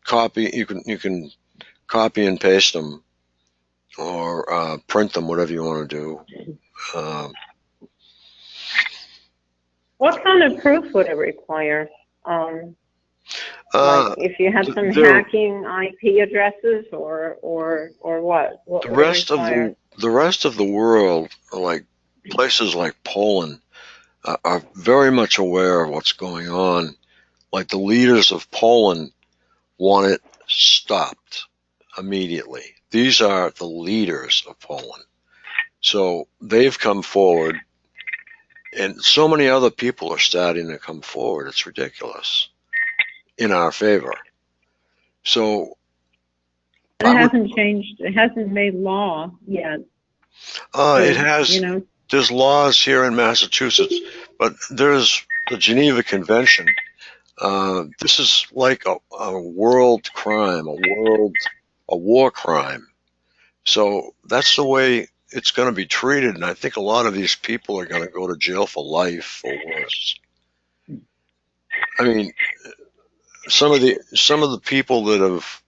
copy and paste them, or print them, whatever you want to do. What kind of proof would it require? Like if you had some hacking IP addresses, or what? What the rest of the world, like places like Poland, are very much aware of what's going on. Like the leaders of Poland want it stopped immediately. These are the leaders of Poland. So they've come forward, and so many other people are starting to come forward. It's ridiculous, in our favor. So it hasn't changed. It hasn't made law yet. It has. You know, there's laws here in Massachusetts, but there's the Geneva Convention. This is like a world crime, a war crime. So that's the way it's going to be treated, and I think a lot of these people are going to go to jail for life or worse. I mean, some of the people that have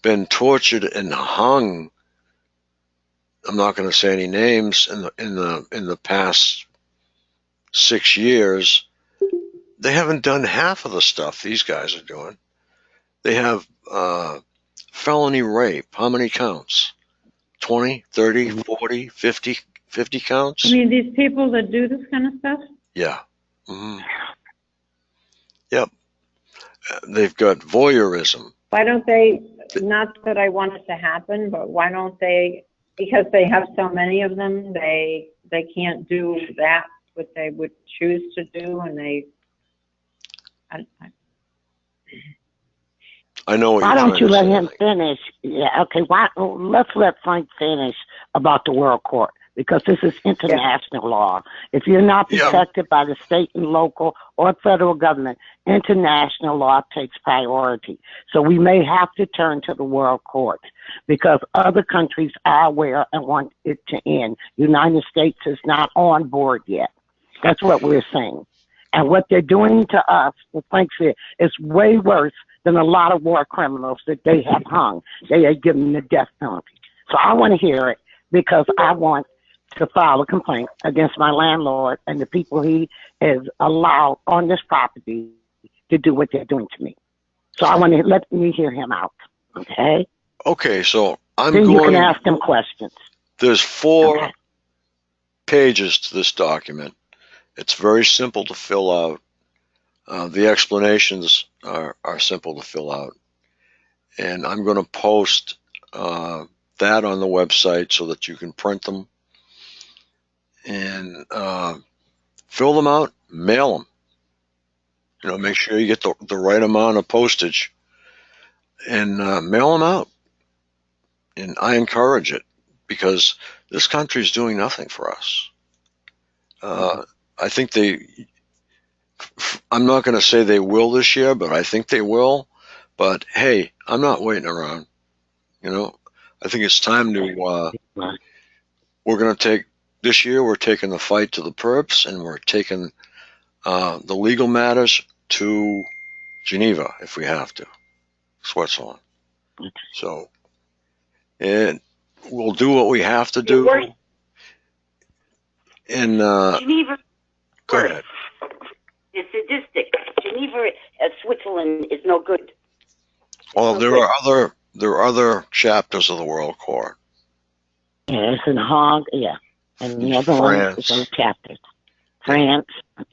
been tortured and hung, I'm not going to say any names, in the past 6 years, they haven't done half of the stuff these guys are doing. They have felony rape. How many counts? 20, 30, 40, 50 counts? I mean, these people that do this kind of stuff? Yeah. Mm-hmm. Yep. They've got voyeurism. Why don't they, not that I want it to happen, but why don't they, because they have so many of them, they can't do that, what they would choose to do, and I know what why you're don't you let trying to him finish? Yeah, okay. Let's let Frank finish about the World Court, because this is international law. If you're not protected by the state and local or federal government, international law takes priority. So we may have to turn to the World Court, because other countries are aware and want it to end. United States is not on board yet. That's what we're saying. And what they're doing to us, what Frank said, is way worse than a lot of war criminals that they have hung. They are given the death penalty. So I want to hear it, because I want to file a complaint against my landlord and the people he has allowed on this property to do what they're doing to me. So I want to let me hear him out. Okay? Okay, so then you can ask him questions. There's 4 pages to this document. It's very simple to fill out. The explanations are simple to fill out. And I'm going to post that on the website so that you can print them and fill them out, mail them. You know, make sure you get the right amount of postage, and mail them out. And I encourage it, because this country is doing nothing for us. I think I'm not going to say they will this year, but I think they will. But hey, I'm not waiting around. You know, I think it's time to, we're going to take, this year we're taking the fight to the perps, and we're taking the legal matters to Geneva if we have to, Switzerland. So, and we'll do what we have to do. And Geneva. Go ahead. It's sadistic. Geneva, Switzerland is no good. Well, there are there are other chapters of the World Court. Yeah, it's in Hague, yeah. And the other one is those chapters. France.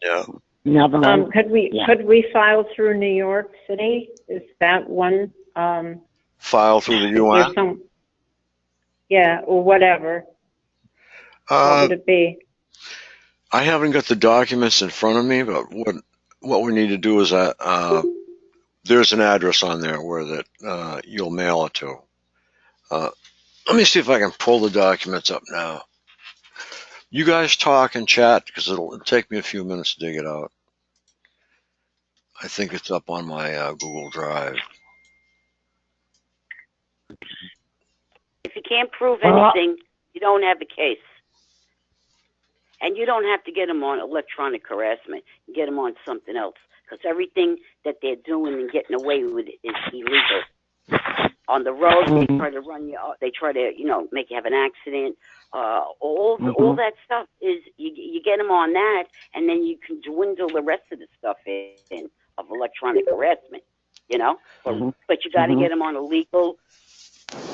Yeah. Netherlands. Could we file through New York City? Is that one? File through the UN? Yeah, or whatever. What would it be? I haven't got the documents in front of me, but what we need to do is there's an address on there where that you'll mail it to. Let me see if I can pull the documents up now. You guys talk and chat because it'll take me a few minutes to dig it out. I think it's up on my Google Drive. If you can't prove anything, you don't have a case. And you don't have to get them on electronic harassment. You get them on something else. Because everything that they're doing and getting away with is illegal. On the road, they try to run you. They try to, make you have an accident. All that stuff is you get them on that, and then you can dwindle the rest of the stuff in of electronic harassment. But you got to get them on a legal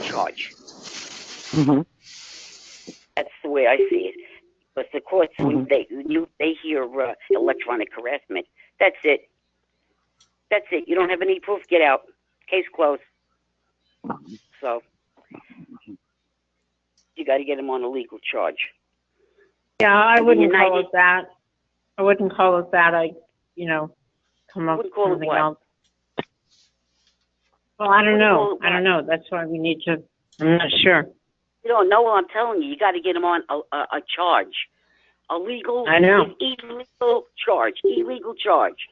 charge. That's the way I see it. But the courts, when they hear electronic harassment, that's it. That's it. You don't have any proof. Get out. Case closed. So you got to get them on a legal charge. Yeah, I wouldn't call it that. I wouldn't call it that. Come up with something else. Well, I don't know. That's why we need to. I'm not sure. You don't know what I'm telling you. You got to get them on a charge, a legal, illegal charge, illegal charge.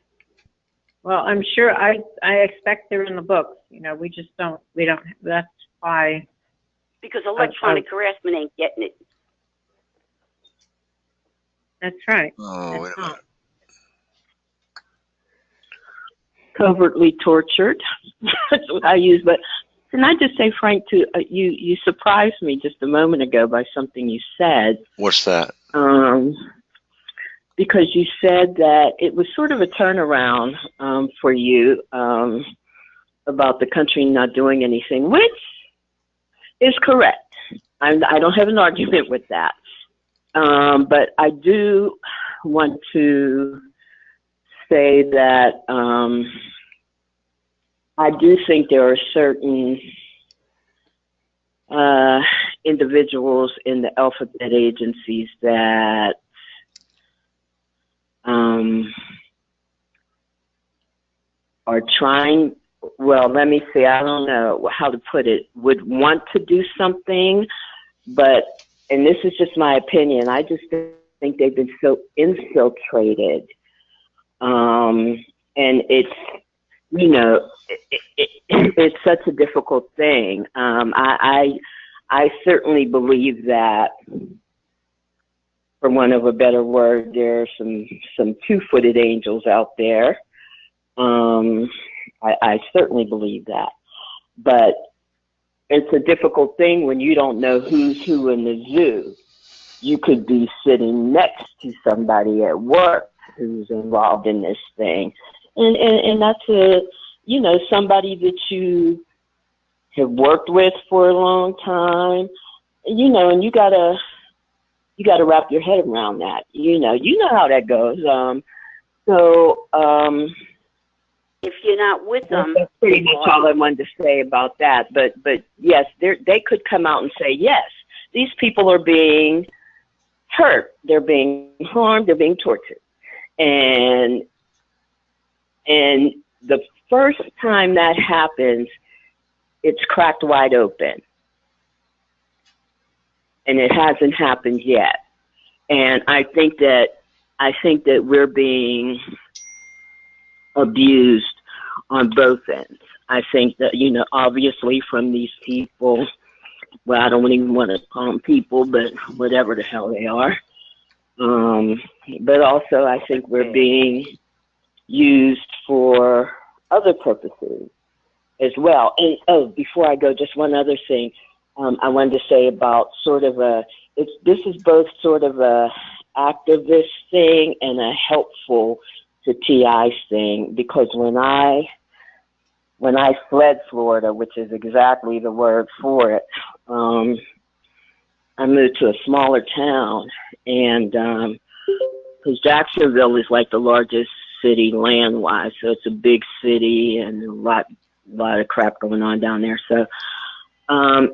Well, I'm sure. I expect they're in the books. We just don't. We don't. That's why. Because electronic harassment ain't getting it. That's right. Oh, wait a minute. Covertly tortured. That's what I use. But can I just say, Frank, you surprised me just a moment ago by something you said. What's that? Because you said that it was sort of a turnaround for you about the country not doing anything, which is correct. I don't have an argument with that. But I do want to say that I do think there are certain individuals in the alphabet agencies that are trying, well, let me see, I don't know how to put it, would want to do something, but, and this is just my opinion, I just think they've been so infiltrated. And it's, it's such a difficult thing. I certainly believe that, for want of a better word, there are some two-footed angels out there. I certainly believe that. But it's a difficult thing when you don't know who's who in the zoo. You could be sitting next to somebody at work who's involved in this thing. And that's somebody that you have worked with for a long time, and you gotta wrap your head around that. You know how that goes. If you're not with them, that's pretty much all I wanted to say about that. But yes, they could come out and say, yes, these people are being hurt, they're being harmed, they're being tortured, and the first time that happens, it's cracked wide open. And it hasn't happened yet. And I think that we're being abused on both ends. I think that, obviously from these people, well, I don't even want to call them people, but whatever the hell they are. But also I think we're being used for other purposes as well. And before I go, just one other thing I wanted to say about sort of this is both sort of a activist thing and a helpful to TI thing, because when when I fled Florida, which is exactly the word for it, I moved to a smaller town, and because Jacksonville is like the largest city land-wise, so it's a big city and a lot of crap going on down there. So,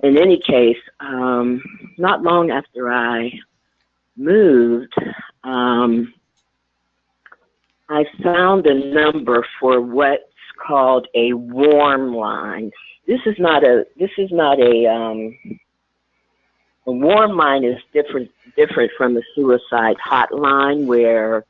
in any case, not long after I moved, I found a number for what's called a warm line. A warm line is different from a suicide hotline where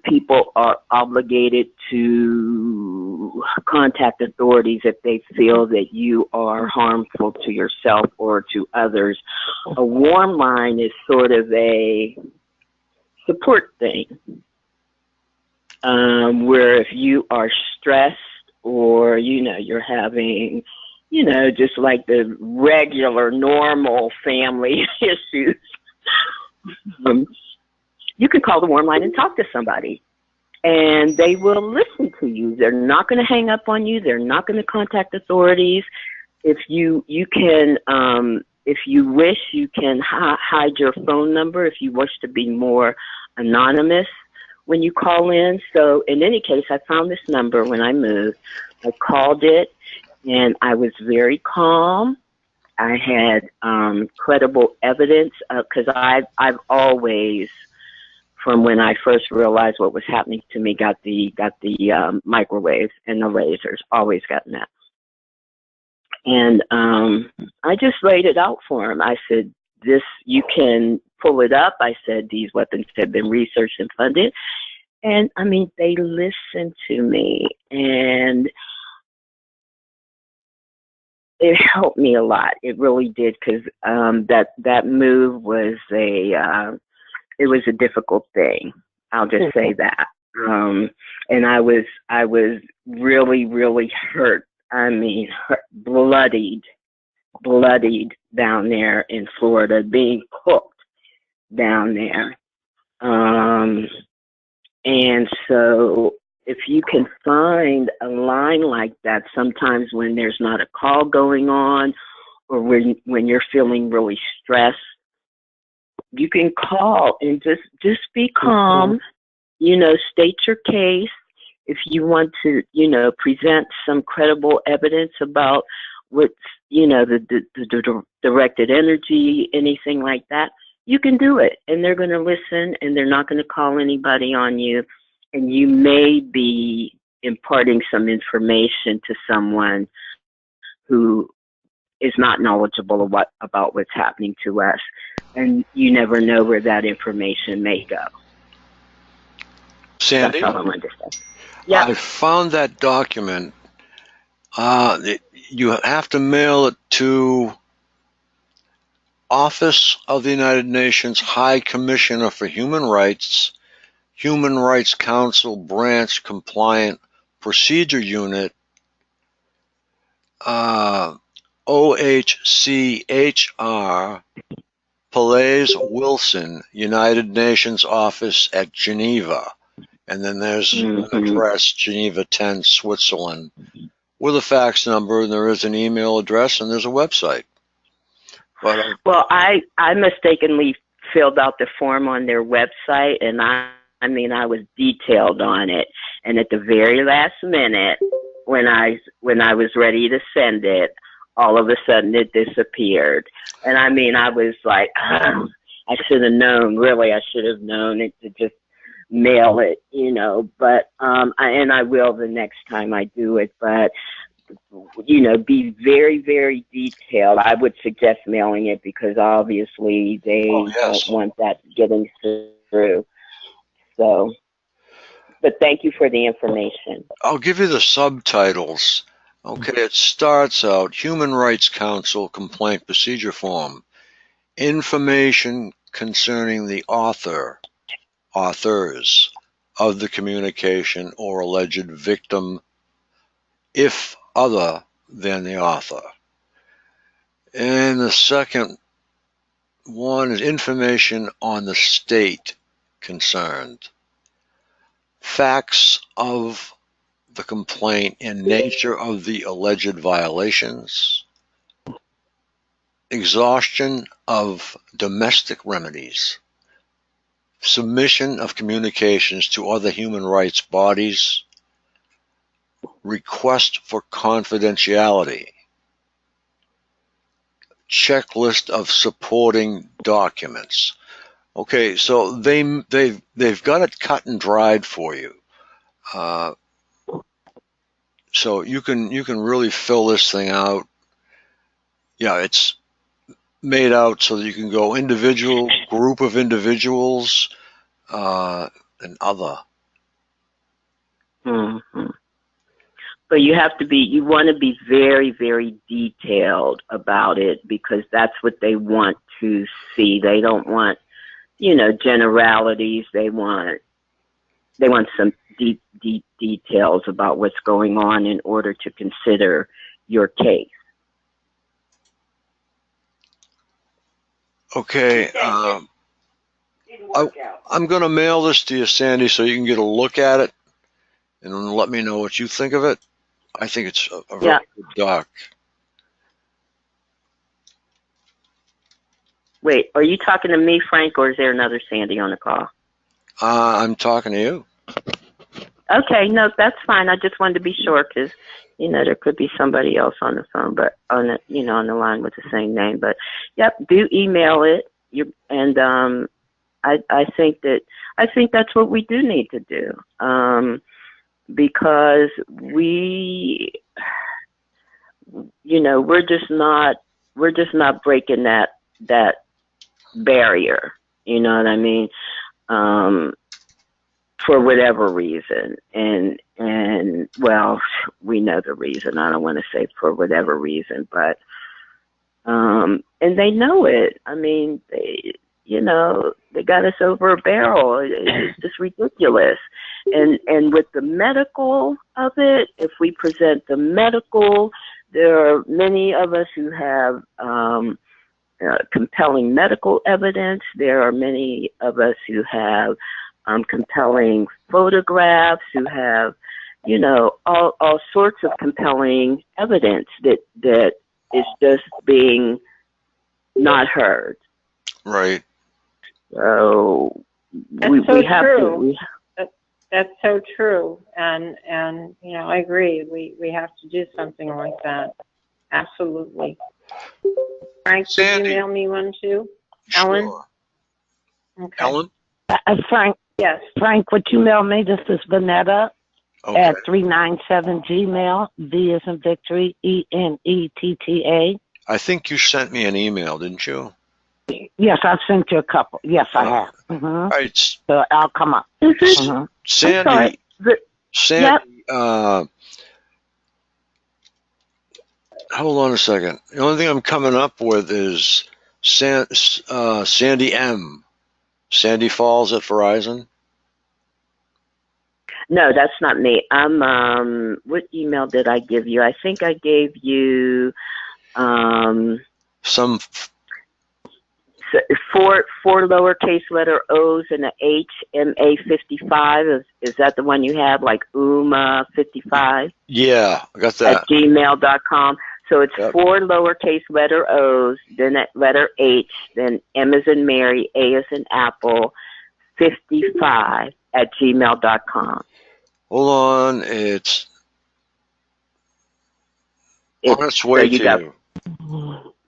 people are obligated to contact authorities if they feel that you are harmful to yourself or to others. A warm line is sort of a support thing, where if you are stressed or, you're having, just like the regular, normal family issues, you can call the warm line and talk to somebody, and they will listen to you. They're not going to hang up on you. They're not going to contact authorities. If you can, if you wish, you can hide your phone number if you wish to be more anonymous when you call in. So in any case, I found this number when I moved. I called it, and I was very calm. I had credible evidence because I've always, from when I first realized what was happening to me, got the microwaves and the lasers. Always gotten that. And I just laid it out for him. I said, "This, you can pull it up." I said, "These weapons have been researched and funded." And I mean, they listened to me, and it helped me a lot. It really did, because that move was it was a difficult thing. I'll just say that. And I was really, really hurt. I mean, bloodied down there in Florida, being cooked down there. And so if you can find a line like that, sometimes when there's not a call going on, or when you're feeling really stressed, you can call and just be calm, state your case. If you want to, present some credible evidence about what's, the directed energy, anything like that, you can do it. And they're going to listen, and they're not going to call anybody on you. And you may be imparting some information to someone who is not knowledgeable about what's happening to us. And you never know where that information may go. Sandy? That's all I wanted to say. Yeah. I found that document. You have to mail it to Office of the United Nations High Commissioner for Human Rights, Human Rights Council Branch Compliant Procedure Unit, OHCHR, Palais Wilson, United Nations Office at Geneva. And then there's an address, Geneva 10, Switzerland, with a fax number, and there is an email address, and there's a website. But, well, I mistakenly filled out the form on their website, and I was detailed on it. And at the very last minute, when I was ready to send it, all of a sudden it disappeared. And I was like, I should have known. Really, I should have known it to just mail it, But I will the next time I do it. But be very, very detailed. I would suggest mailing it, because obviously they don't want that getting through. So, but thank you for the information. I'll give you the subtitles. Okay, it starts out, Human Rights Council Complaint Procedure Form. Information concerning the authors of the communication or alleged victim, if other than the author. And the second one is information on the state concerned. Facts of the complaint and nature of the alleged violations, exhaustion of domestic remedies, submission of communications to other human rights bodies, request for confidentiality, checklist of supporting documents. Okay, so they've got it cut and dried for you. So you can really fill this thing out. Yeah, it's made out so that you can go individual, group of individuals, and other. Mm-hmm. But you want to be very, very detailed about it, because that's what they want to see. They don't want, generalities. They want some deep details about what's going on in order to consider your case. Okay, I'm going to mail this to you, Sandy, so you can get a look at it and then let me know what you think of it. I think it's a very good doc. Wait, are you talking to me, Frank, or is there another Sandy on the call? I'm talking to you. Okay, no, that's fine. I just wanted to be sure, because there could be somebody else on the phone, but on the line with the same name. But yep, do email it. I think that's what we do need to do, because we're just not breaking that barrier. You know what I mean? For whatever reason, and well, we know the reason. I don't want to say for whatever reason, but and they know it. I mean, they got us over a barrel. It's just ridiculous. And with the medical of it, if we present the medical, there are many of us who have compelling medical evidence. There are many of us who have compelling photographs, who have, all sorts of compelling evidence that is just being not heard. Right. So That's so true. That's so true. And I agree. We have to do something like that. Absolutely. Frank, Sandy. Could you mail me one too? Sure. Ellen? Okay. Ellen? Frank. Yes. Frank, would you mail me? This is Vanetta Okay. at 397 Gmail. V as in Victory, ENETTA. I think you sent me an email, didn't you? Yes, I've sent you a couple. Yes, I have. Mm-hmm. All right. So I'll come up. Mm-hmm. Sandy, hold on a second. The only thing I'm coming up with is Sandy M. Sandy Falls at Verizon. No, that's not me. What email did I give you? I think I gave you some four lowercase letter O's and a H, MA55. Is that the one you have, like UMA55? Yeah, I got that. At gmail.com. So it's 4 lowercase letter O's, then that letter H, then M as in Mary, A as in Apple, 55 at gmail.com. Hold on, it's on its way to you.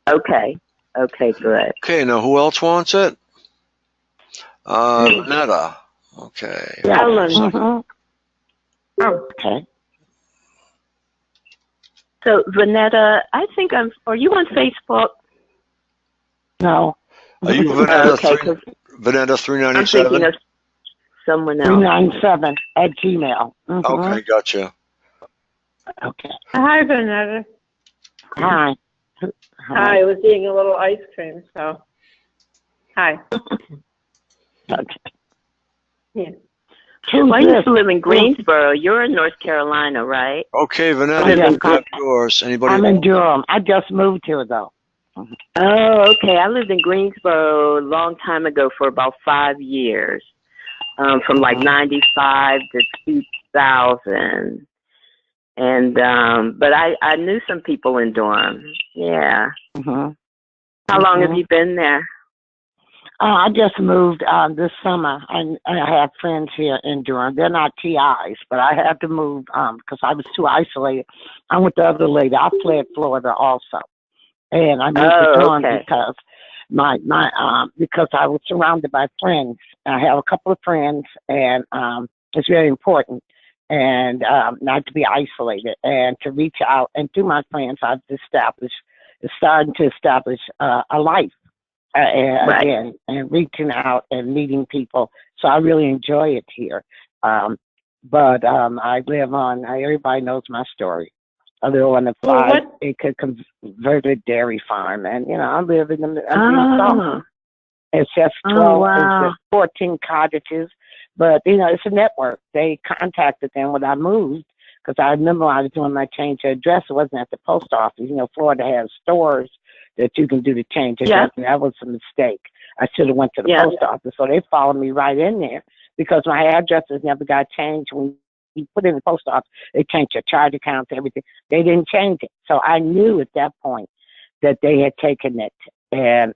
Okay, good. Okay, now who else wants it? Netta. Okay. Ellen. Mm-hmm. Okay. So, Vanetta, I think are you on Facebook? No. Are you Vanetta, okay, Vanetta 397? I'm thinking of someone else. 397 at Gmail. Mm-hmm. Okay, gotcha. Okay. Hi, Vanetta. Hi. Hi, I was eating a little ice cream, so. Hi. Okay. Yeah. I used to live in Greensboro. You're in North Carolina, right? Okay, Vanetta, yours. Anybody? I'm in Durham. I just moved here, though. Oh, okay. I lived in Greensboro a long time ago for about 5 years, from like 95 to 2000. And but I knew some people in Durham. Yeah. Mhm. How long have Mhm. you been there? I just moved this summer. I have friends here in Durham. They're not TIs, but I had to move because I was too isolated. I'm with the other lady. I fled Florida also, and I moved to Durham Okay. because because I was surrounded by friends. I have a couple of friends, and it's very important, and not to be isolated and to reach out. And through my friends, I've starting to establish a life Right. again, and reaching out and meeting people. So I really enjoy it here. But I live on. Everybody knows my story. I live on a Well, 5-acre converted dairy farm, and I live in the Oh. It's just Oh, 12. wow. It's just 14 cottages, but it's a network. They contacted them when I moved because I remember when I was doing my change of address. It wasn't at the post office. Florida has stores that you can do the change of address, and that was a mistake. I should have went to the post office, so they followed me right in there because my addresses never got changed. When you put in the post office, they changed your charge accounts, everything. They didn't change it, so I knew at that point that they had taken it, and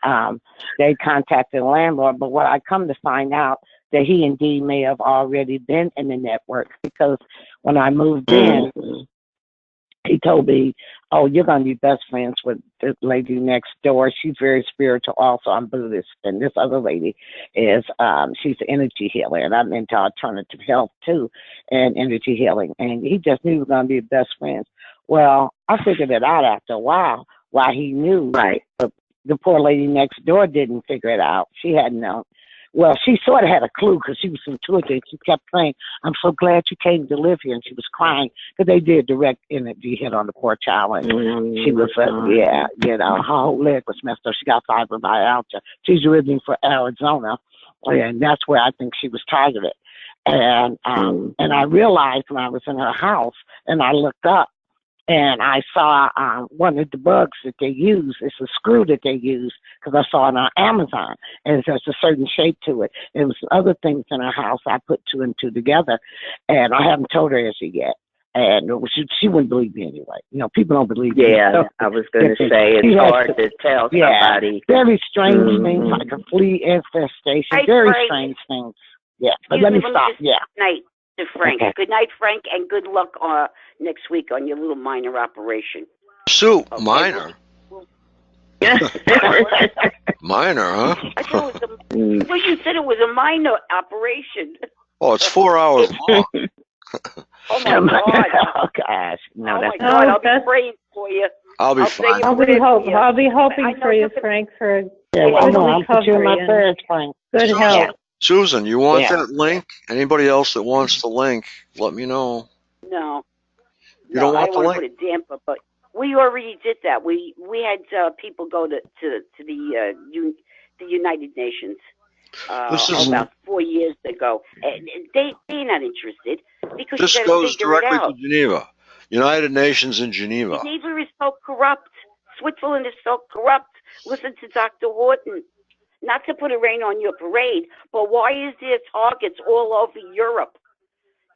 they contacted the landlord. But what I come to find out that he indeed may have already been in the network because when I moved in, he told me, "Oh, you're going to be best friends with this lady next door. She's very spiritual also. I'm Buddhist. And this other lady is, she's an energy healer. And I'm into alternative health too and energy healing." And he just knew we were going to be best friends. Well, I figured it out after a while why he knew. Right. But the poor lady next door didn't figure it out. She hadn't known. Well, she sort of had a clue because she was intuitive. She kept saying, "I'm so glad you came to live here." And she was crying because they did direct energy hit on the poor child. And she was, her whole leg was messed up. She got fibromyalgia. She's originally from Arizona, and that's where I think she was targeted. And I realized when I was in her house and I looked up, and I saw one of the bugs that they use. It's a screw that they use because I saw it on Amazon, and there's a certain shape to it. There was other things in her house. I put two and two together, and I haven't told her as of yet. And she wouldn't believe me anyway. People don't believe me. Yeah, I was going to say it's hard to tell somebody. Very strange things like a flea infestation. Very strange things. Yeah, but let me stop. Yeah. Night to Frank. Okay. Good night, Frank, and good luck next week on your little minor operation. Sue, minor? Minor, huh? I thought it was well, you said it was a minor operation. Oh, it's 4 hours long. Oh my God! Oh gosh, no, oh that's my God! I'll be praying for you. I'll be fine. I'll be hoping for you, Frank, for well, good I'll put you in my recovery prayers, and Frank. good health. Susan, you want that link? Anybody else that wants the link, let me know. No. You don't want I the want to link? put a damper, but we already did that. We had people go to the United Nations about 4 years ago. And they're not interested because This you got to goes figure it directly out. to Geneva. United Nations in Geneva. Geneva is so corrupt. Switzerland is so corrupt. Listen to Dr. Horton. Not to put a rain on your parade, but why is there targets all over Europe?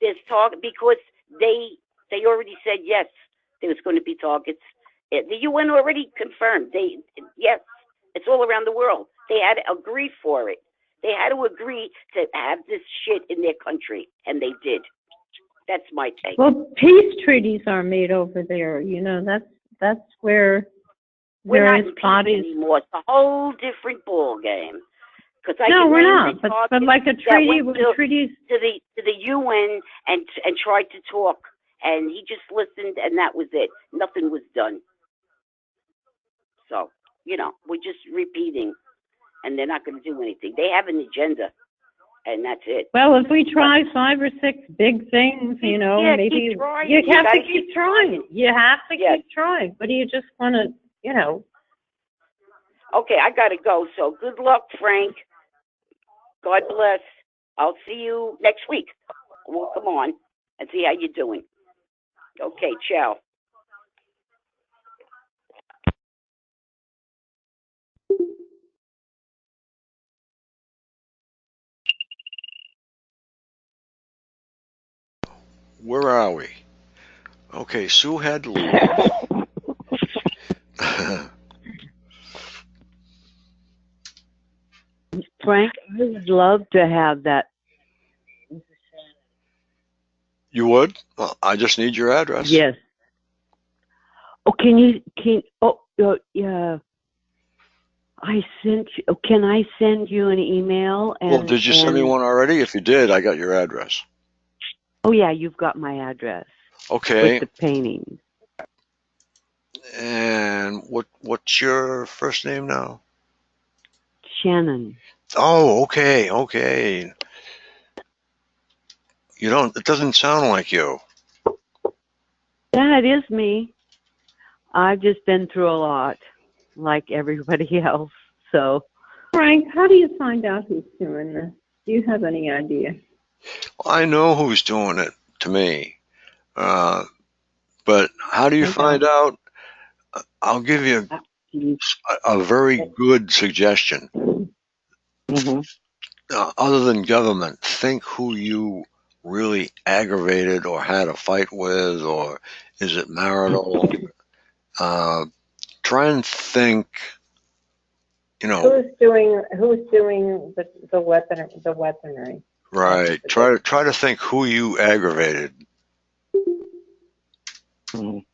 There's because they already said yes, there was going to be targets. The UN already confirmed. Yes, it's all around the world. They had to agree for it. They had to agree to have this shit in their country, and they did. That's my take. Well, peace treaties are made over there. That's where We're not various in peace bodies. anymore. It's a whole different ball game. No, we're not. But like a treaty, with treaties to the UN and tried to talk, and he just listened, and that was it. Nothing was done. So we're just repeating, and they're not going to do anything. They have an agenda, and that's it. Well, if we try 5 or 6 big things, maybe keep trying. you have gotta to keep trying. You have to keep trying. But do you just want to, Okay, I got to go. So good luck, Frank. God bless. I'll see you next week. We'll come on and see how you're doing. Okay, ciao. Where are we? Okay, Sue had to leave. Frank, I would love to have that. You would? Well, I just need your address. Yes. Oh, yeah. I sent you, can I send you an email? Well, did you send me one already? If you did, I got your address. Oh, yeah, you've got my address. Okay. With the painting. And what's your first name now? Shannon. Oh, okay. It doesn't sound like you. Yeah, it is me. I've just been through a lot, like everybody else, so. Frank, how do you find out who's doing this? Do you have any idea? I know who's doing it to me. But how do you find out? I'll give you a very good suggestion. Other than government, think who you really aggravated or had a fight with, or is it marital? Try and think, Who's doing the weaponry? Right. Try to think who you aggravated. I'm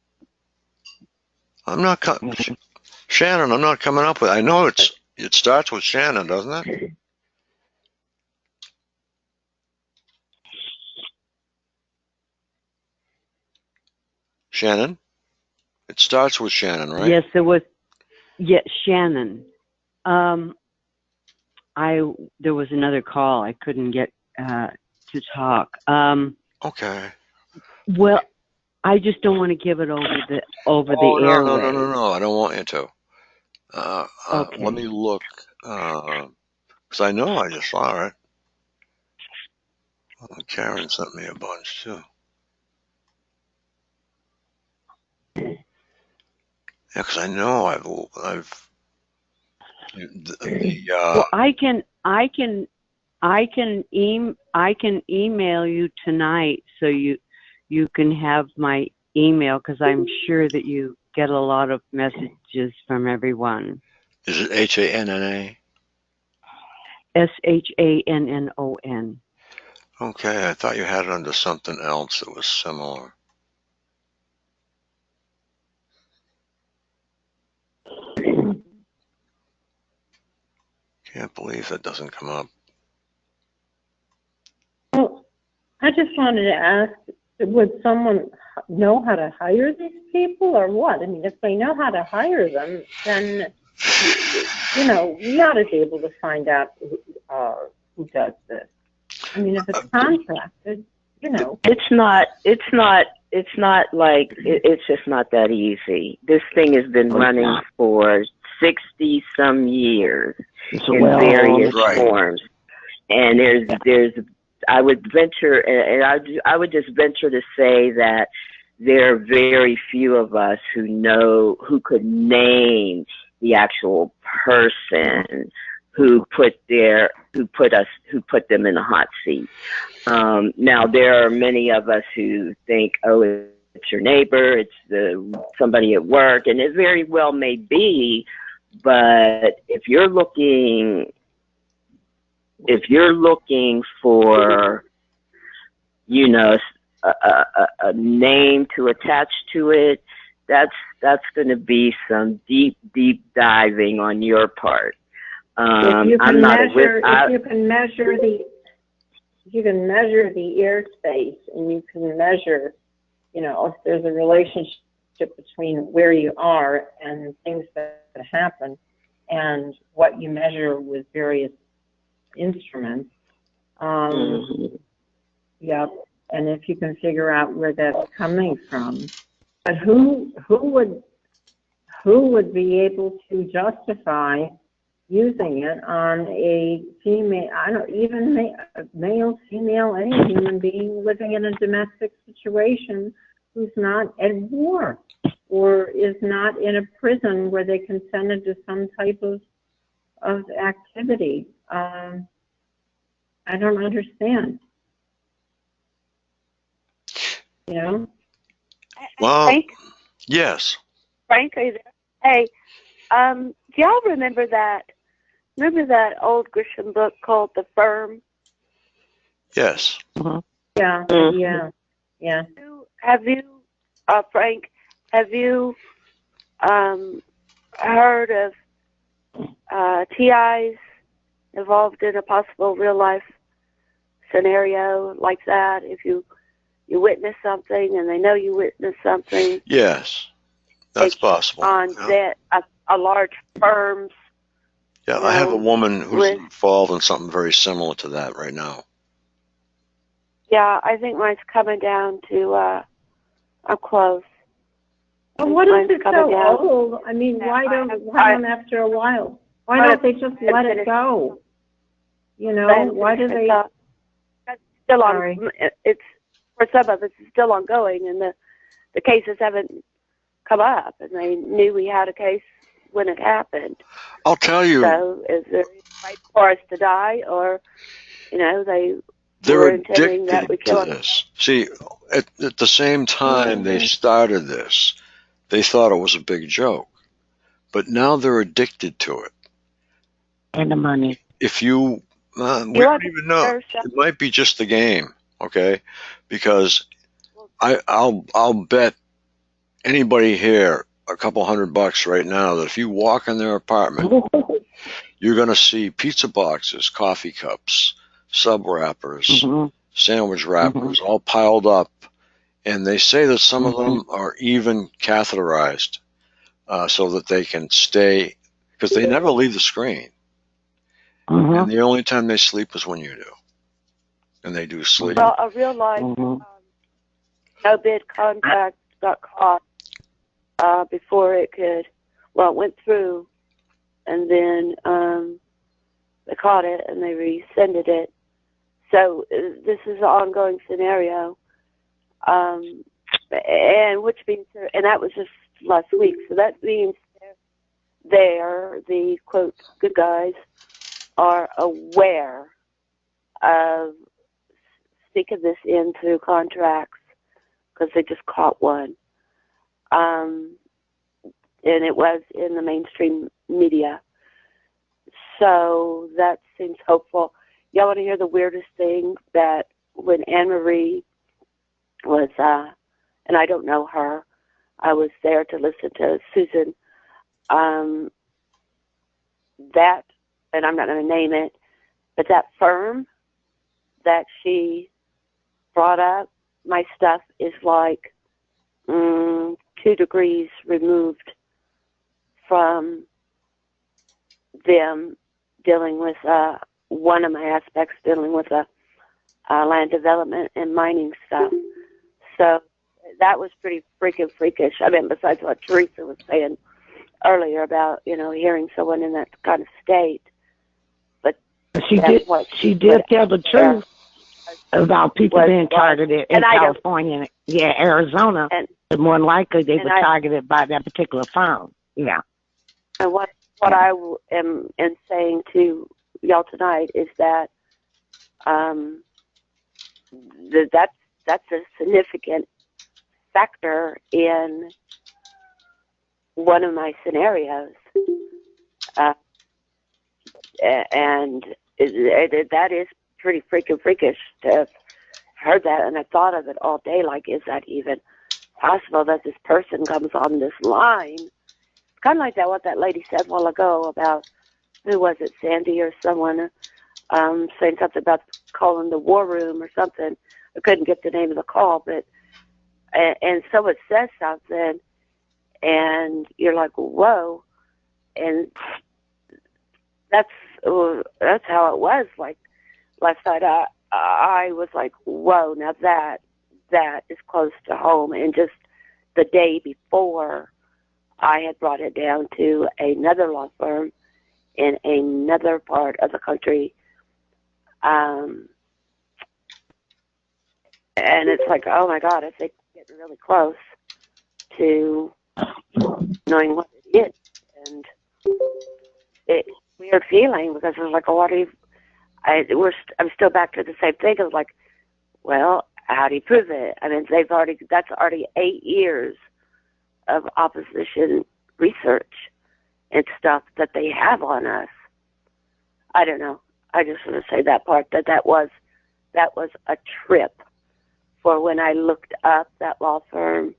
not Shannon. I'm not coming up with. I know it starts with Shannon, doesn't it? Shannon. It starts with Shannon, right? Yes, it was. Yeah, Shannon. There was another call. I couldn't get to talk. Okay. Well, I just don't want to give it over the airwaves. No. I don't want you to. Okay. Let me look, because I know I just saw it. Karen sent me a bunch too. Yeah, because I know I've. Well, I can email you tonight, so you can have my email, because I'm sure that you get a lot of messages from everyone. Is it HANNA? SHANNON. Okay, I thought you had it under something else that was similar. Can't believe that doesn't come up. Well, I just wanted to ask, would someone know how to hire these people or what? I mean, if they know how to hire them, then, we ought to be able to find out who does this. I mean, if it's contracted, It's not like, it's just not that easy. This thing has been running for 60 some years in various forms. And I would venture, and I would just venture to say that there are very few of us who could name the actual person who put them in the hot seat. Now there are many of us who think, oh, it's your neighbor, it's somebody at work, and it very well may be, but if you're looking for, a name to attach to it, that's going to be some deep diving on your part. If you can measure the airspace, and you can measure, if there's a relationship between where you are and things that happen, and what you measure with various instruments. Yep. And if you can figure out where that's coming from, but who would be able to justify using it on a female, male, female, any human being living in a domestic situation who's not at war or is not in a prison where they consented to some type of activity. I don't understand. Well, Frank? yes. Frank, are you there? Hey, do y'all remember that old Grisham book called The Firm? Yes. Yeah, Mhm. yeah. Have you, Frank, have you heard of TIs involved in a possible real life scenario like that? If you witness something and they know you witnessed something Yes. That's possible. on that a large firm's. Yeah, you I have a know, woman who's with- involved in something very similar to that right now. Yeah, I think mine's coming down to I'm close. But what if Mine's it's coming so down. old? I mean, why don't after a while? Why don't they just let it go? You know, why do they? That's still on. Sorry. It's for some of it's still ongoing, and the cases haven't come up, and they knew we had a case when it happened. I'll tell you, So is there any right for us to die, or they they're were intending that we addicted kill to this. See, at the same time they started this, they thought it was a big joke. But now they're addicted to it. And the money. If we don't even know. It might be just the game, okay? Because I'll bet anybody here a couple $100 right now that if you walk in their apartment, you're going to see pizza boxes, coffee cups, sub wrappers, sandwich wrappers, all piled up. And they say that some of them are even catheterized so that they can stay, because they never leave the screen. And the only time they sleep is when you do. And they do sleep. Well, a real life no bid contract got caught before it could. Well, it went through, and then they caught it and they rescinded it. So this is an ongoing scenario, and which means, and that was just last week. So that means the quote good guys are aware of sneaking this in through contracts because they just caught one. And it was in the mainstream media. So that seems hopeful. Y'all want to hear the weirdest thing? That when Anne Marie was, and I don't know her, I was there to listen to Susan, that, and I'm not going to name it, but that firm that she brought up, my stuff is like 2 degrees removed from them dealing with one of my aspects, dealing with land development and mining stuff. So that was pretty freaking freakish. I mean, besides what Teresa was saying earlier about, hearing someone in that kind of state. But she did tell the truth about people being targeted in California, Arizona. And more than likely they were targeted by that particular firm. Yeah. And what I am saying to y'all tonight is that that's a significant factor in one of my scenarios, and that is pretty freaking freakish to have heard that, and I thought of it all day. Like, is that even possible that this person comes on this line? Kind of like that, what that lady said a while ago about, who was it, Sandy or someone, saying something about calling the war room or something. I couldn't get the name of the call, but, and someone says something, and you're like, whoa, and that's how it was. Like, last night, I was like, whoa, now that is close to home. And just the day before, I had brought it down to another law firm in another part of the country. And it's like, oh my God, I think we're getting really close to knowing what it is. And it's a weird feeling because I was like, I'm still back to the same thing. I was like, well, how do you prove it? I mean, that's already 8 years of opposition research and stuff that they have on us. I don't know. I just want to say that part, that was a trip for when I looked up that law firm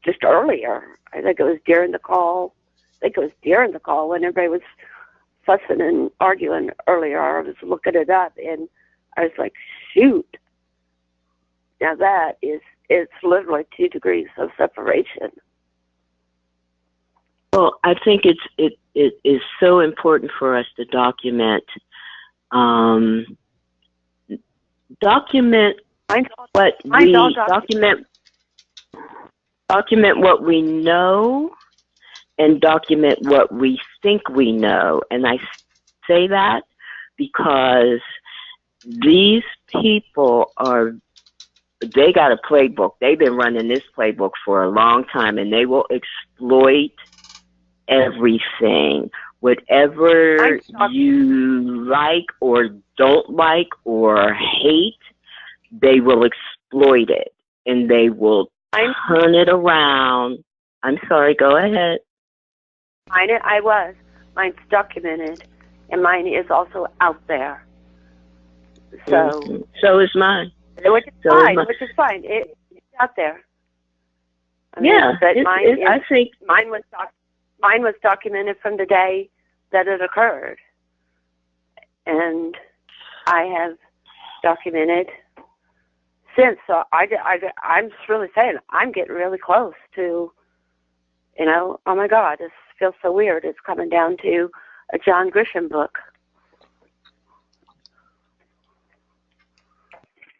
just earlier. I think it was during the call. When everybody was fussing and arguing earlier. I was looking it up, and I was like, shoot. Now it's literally 2 degrees of separation. Well, I think it is so important for us to document document what we know and document what we think we know. And I say that because these people they got a playbook. They've been running this playbook for a long time, and they will exploit everything. Whatever you like or don't like or hate, they will exploit it, and they will turn it around. I'm sorry, go ahead. Mine's documented, and mine is also out there. So is mine. Which is fine. It's out there. I mean, but I think mine was documented from the day that it occurred, and I have documented since. So I'm just really saying I'm getting really close to, oh my God, this feels so weird. It's coming down to a John Grisham book.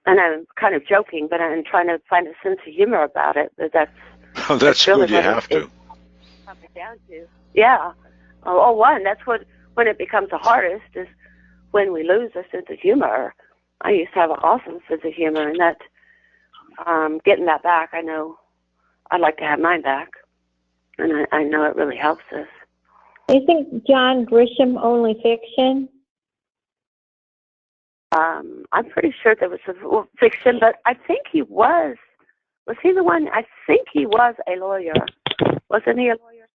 And I'm kind of joking, but I'm trying to find a sense of humor about it. But that's really good. You have to. Coming down to, yeah. One, that's when it becomes the hardest is when we lose a sense of humor. I used to have an awesome sense of humor, and that getting that back, I know I'd like to have mine back, and I know it really helps us. Do you think John Grisham only fiction? I'm pretty sure there was a fiction, but I think he was he the one? I think he was a lawyer. Wasn't he a lawyer?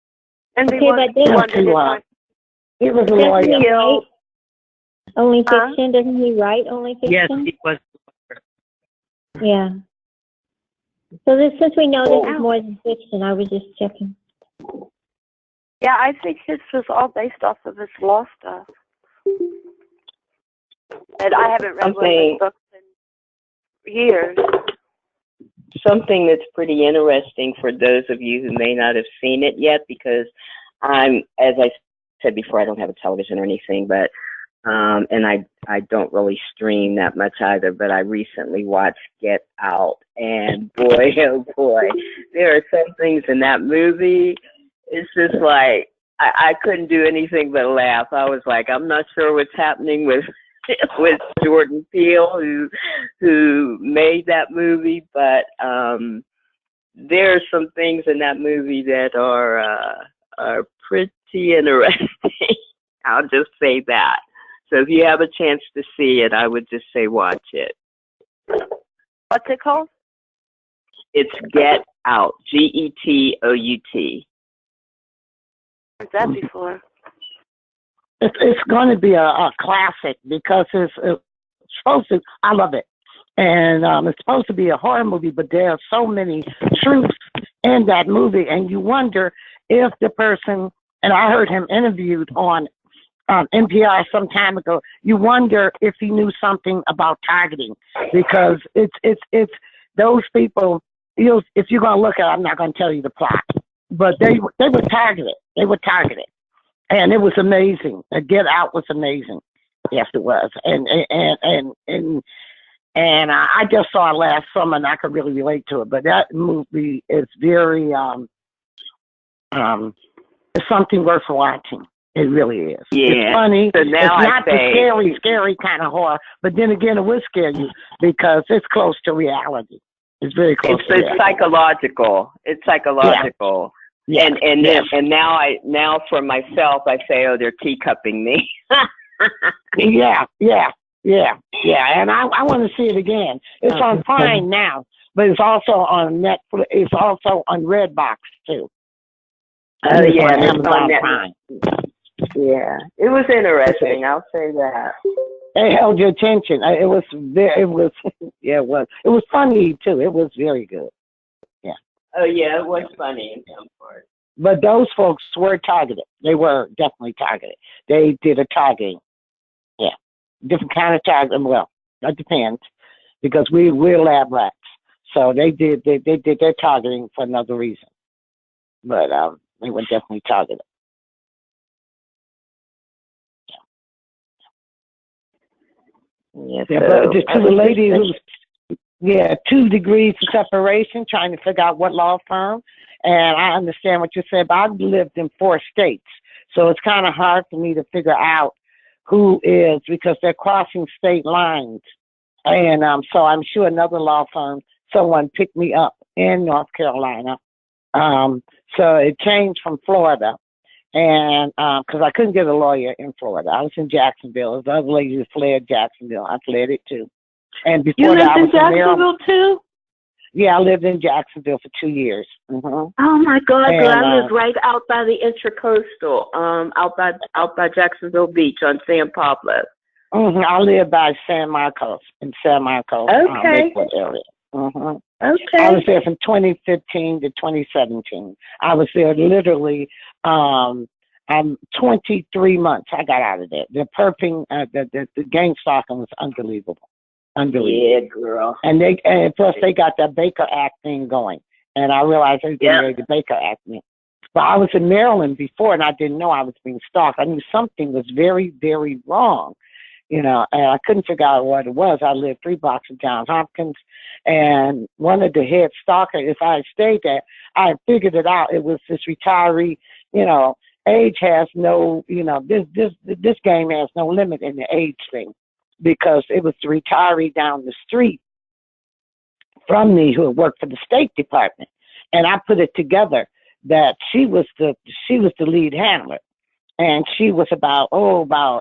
And he was a lawyer. Only fiction? Doesn't he write only fiction? Yes, he was. Yeah. So since we know this is more than fiction, I was just checking. Yeah, I think his was all based off of his law stuff. And I haven't read one of his books in years. Something that's pretty interesting for those of you who may not have seen it yet, because as I said before, I don't have a television or anything, but and I don't really stream that much either, but I recently watched Get Out, and boy, oh boy, there are some things in that movie. It's just like, I couldn't do anything but laugh. I was like, I'm not sure what's happening with Jordan Peele, who made that movie, but there are some things in that movie that are pretty interesting. I'll just say that. So if you have a chance to see it, I would just say watch it. What's it called? It's Get Out. Getout. What's that before? It's going to be a classic because it's supposed to. I love it, and it's supposed to be a horror movie, but there are so many truths in that movie, and you wonder if the person. And I heard him interviewed on NPR some time ago. You wonder if he knew something about targeting, because it's those people. If you're going to look at it, I'm not going to tell you the plot, but they were targeted. They were targeted. And it was amazing. Get Out was amazing. Yes, it was. And I just saw it last summer, and I could really relate to it. But that movie is very it's something worth watching. It really is. Yeah. It's funny. So now it's not the scary kind of horror, but then again, it will scare you because it's close to reality. It's very close. It's psychological. It's psychological. Yeah. And now for myself, I say, oh, they're teacupping me. Yeah. Yeah, and I want to see it again. It's on Prime now, but it's also on Netflix. It's also on Redbox too. Oh And it's yeah, on it's on Amazon Netflix. Prime. Yeah, it was interesting. I'll say that. It held your attention. It was very. It was. Yeah, it was. It was funny too. It was very good. Yeah. Oh yeah, it was funny in some parts. But those folks were targeted. They were definitely targeted. They did a targeting. Yeah. Different kind of targeting. Well, that depends because we're lab rats. So they did their targeting for another reason. But they were definitely targeted. Yeah, But to the lady who's 2 degrees of separation, trying to figure out what law firm. And I understand what you said, but I've lived in 4 states. So it's kind of hard for me to figure out who is, because they're crossing state lines. And so I'm sure another law firm, someone picked me up in North Carolina. So it changed from Florida. And because I couldn't get a lawyer in Florida. I was in Jacksonville. The other lady who fled Jacksonville. I fled it too. And before you that, I lived was in Jacksonville too? Yeah, I lived in Jacksonville for 2 years. Mm-hmm. Oh my God, And, girl! I lived right out by the Intracoastal, out by Jacksonville Beach on San Pablo. I live by San Marcos, in San Marcos, Okay. Lakewood area. Mm-hmm. Okay. I was there from 2015 to 2017. I was there literally 23 months. I got out of there. The perping, the gang stalking was unbelievable. Yeah, girl. And plus they got that Baker Act thing going. And I realized they were getting ready to Baker Act me. But I was in Maryland before, and I didn't know I was being stalked. I knew something was very, very wrong, and I couldn't figure out what it was. I lived 3 blocks from Johns Hopkins, and one of the head stalkers, if I had stayed there, I had figured it out. It was this retiree, age has no, this game has no limit in the age thing, because it was the retiree down the street from me who had worked for the State Department. And I put it together that she was the lead handler. And she was about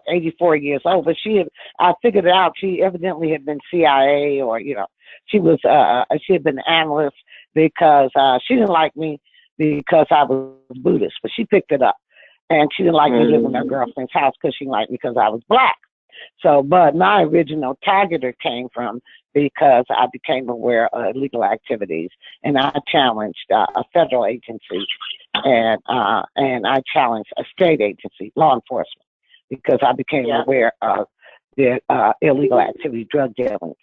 84 years old. But I figured it out. She evidently had been CIA, or, she had been an analyst, because she didn't like me because I was Buddhist, but she picked it up. And she didn't like me living in her girlfriend's house because she didn't like me because I was black. So, but my original targeter came from because I became aware of illegal activities, and I challenged a federal agency, and I challenged a state agency, law enforcement, because I became aware of the illegal activity, drug dealing,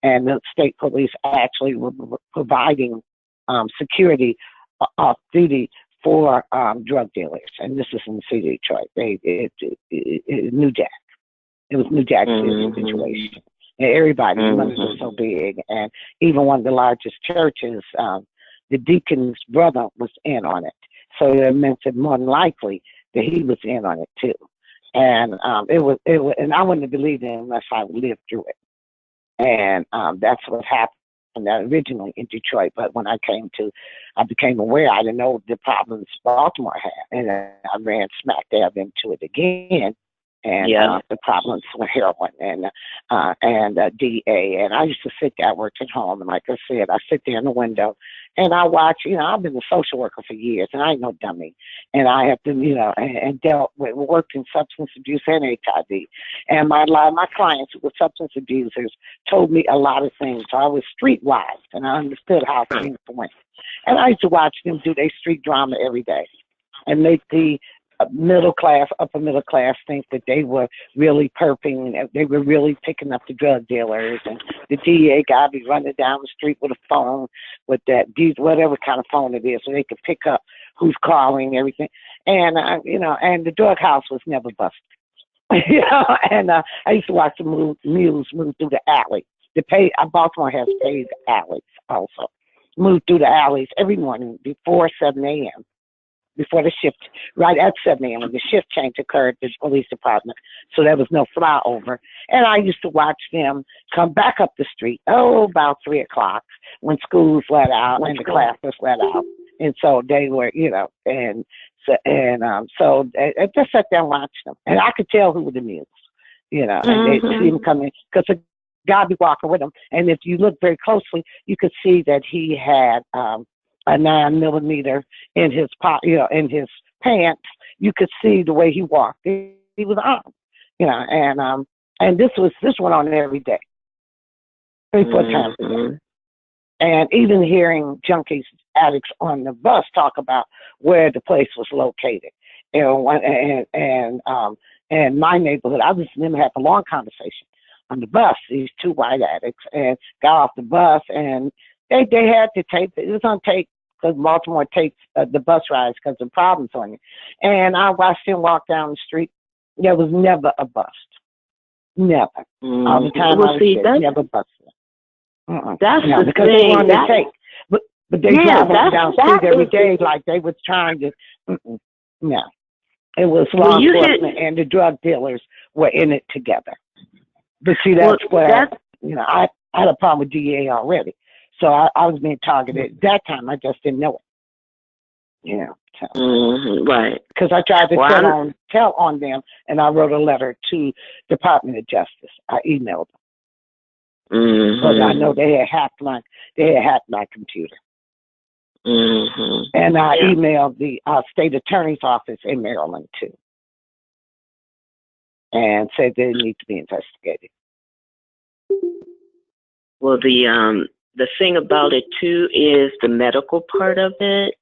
and the state police actually were providing security off duty for drug dealers, and this is in the city of Detroit. New Jack. It was New Jack City situation. And everybody, money was so big. And even one of the largest churches, the deacon's brother was in on it. So it meant that more than likely that he was in on it too. And it was, and I wouldn't have believed it unless I lived through it. And that's what happened originally in Detroit. But when I became aware, I didn't know the problems Baltimore had. And I ran smack dab into it again. And the problems with heroin and DA. And I used to sit there, I worked at home, and like I said, I sit there in the window and I watch, I've been a social worker for years, and I ain't no dummy. And I have to, and dealt with, worked in substance abuse and HIV. And a lot of my clients who were substance abusers told me a lot of things. So I was streetwise, and I understood how things went. And I used to watch them do their street drama every day and make the middle class, upper middle class think that they were really perping, they were really picking up the drug dealers, and the DA guy be running down the street with a phone, with that, whatever kind of phone it is, so they could pick up who's calling and everything. And, and the drug house was never busted. And I used to watch the mules move through the alley. Baltimore has paved alleys also. Move through the alleys every morning before 7 a.m. Before the shift, right at 7 a.m. when the shift change occurred at the police department, so there was no flyover. And I used to watch them come back up the street, about 3 o'clock when schools let out and the classes let out. And so they were, so I just sat there and watched them. And I could tell who were the mules, and they see him coming because the guy be walking with him. And if you look very closely, you could see that he had a 9mm in his in his pants. You could see the way he walked. He was armed, and this went on every day, 3-4 times a day. And even hearing junkies, addicts on the bus talk about where the place was located, and my neighborhood, I listened to them have a long conversation on the bus. These 2 white addicts, and got off the bus, and they had to tape it. It was on tape because Baltimore tapes the bus rides because of problems on it. And I watched him walk down the street. There was never a bust. Never. All the time I was there, never busted. That's the because thing. They wanted to take. But they drive up down the street every day like they was trying to. No. It was law enforcement and the drug dealers were in it together. But see, that's where, I had a problem with DEA already. So I was being targeted. At that time, I just didn't know it. So. Right. Because I tried to tell on them, and I wrote a letter to Department of Justice. I emailed them. Because I know they had hacked my computer. And I emailed the state attorney's office in Maryland too, and said they need to be investigated. Well, the thing about it too is the medical part of it.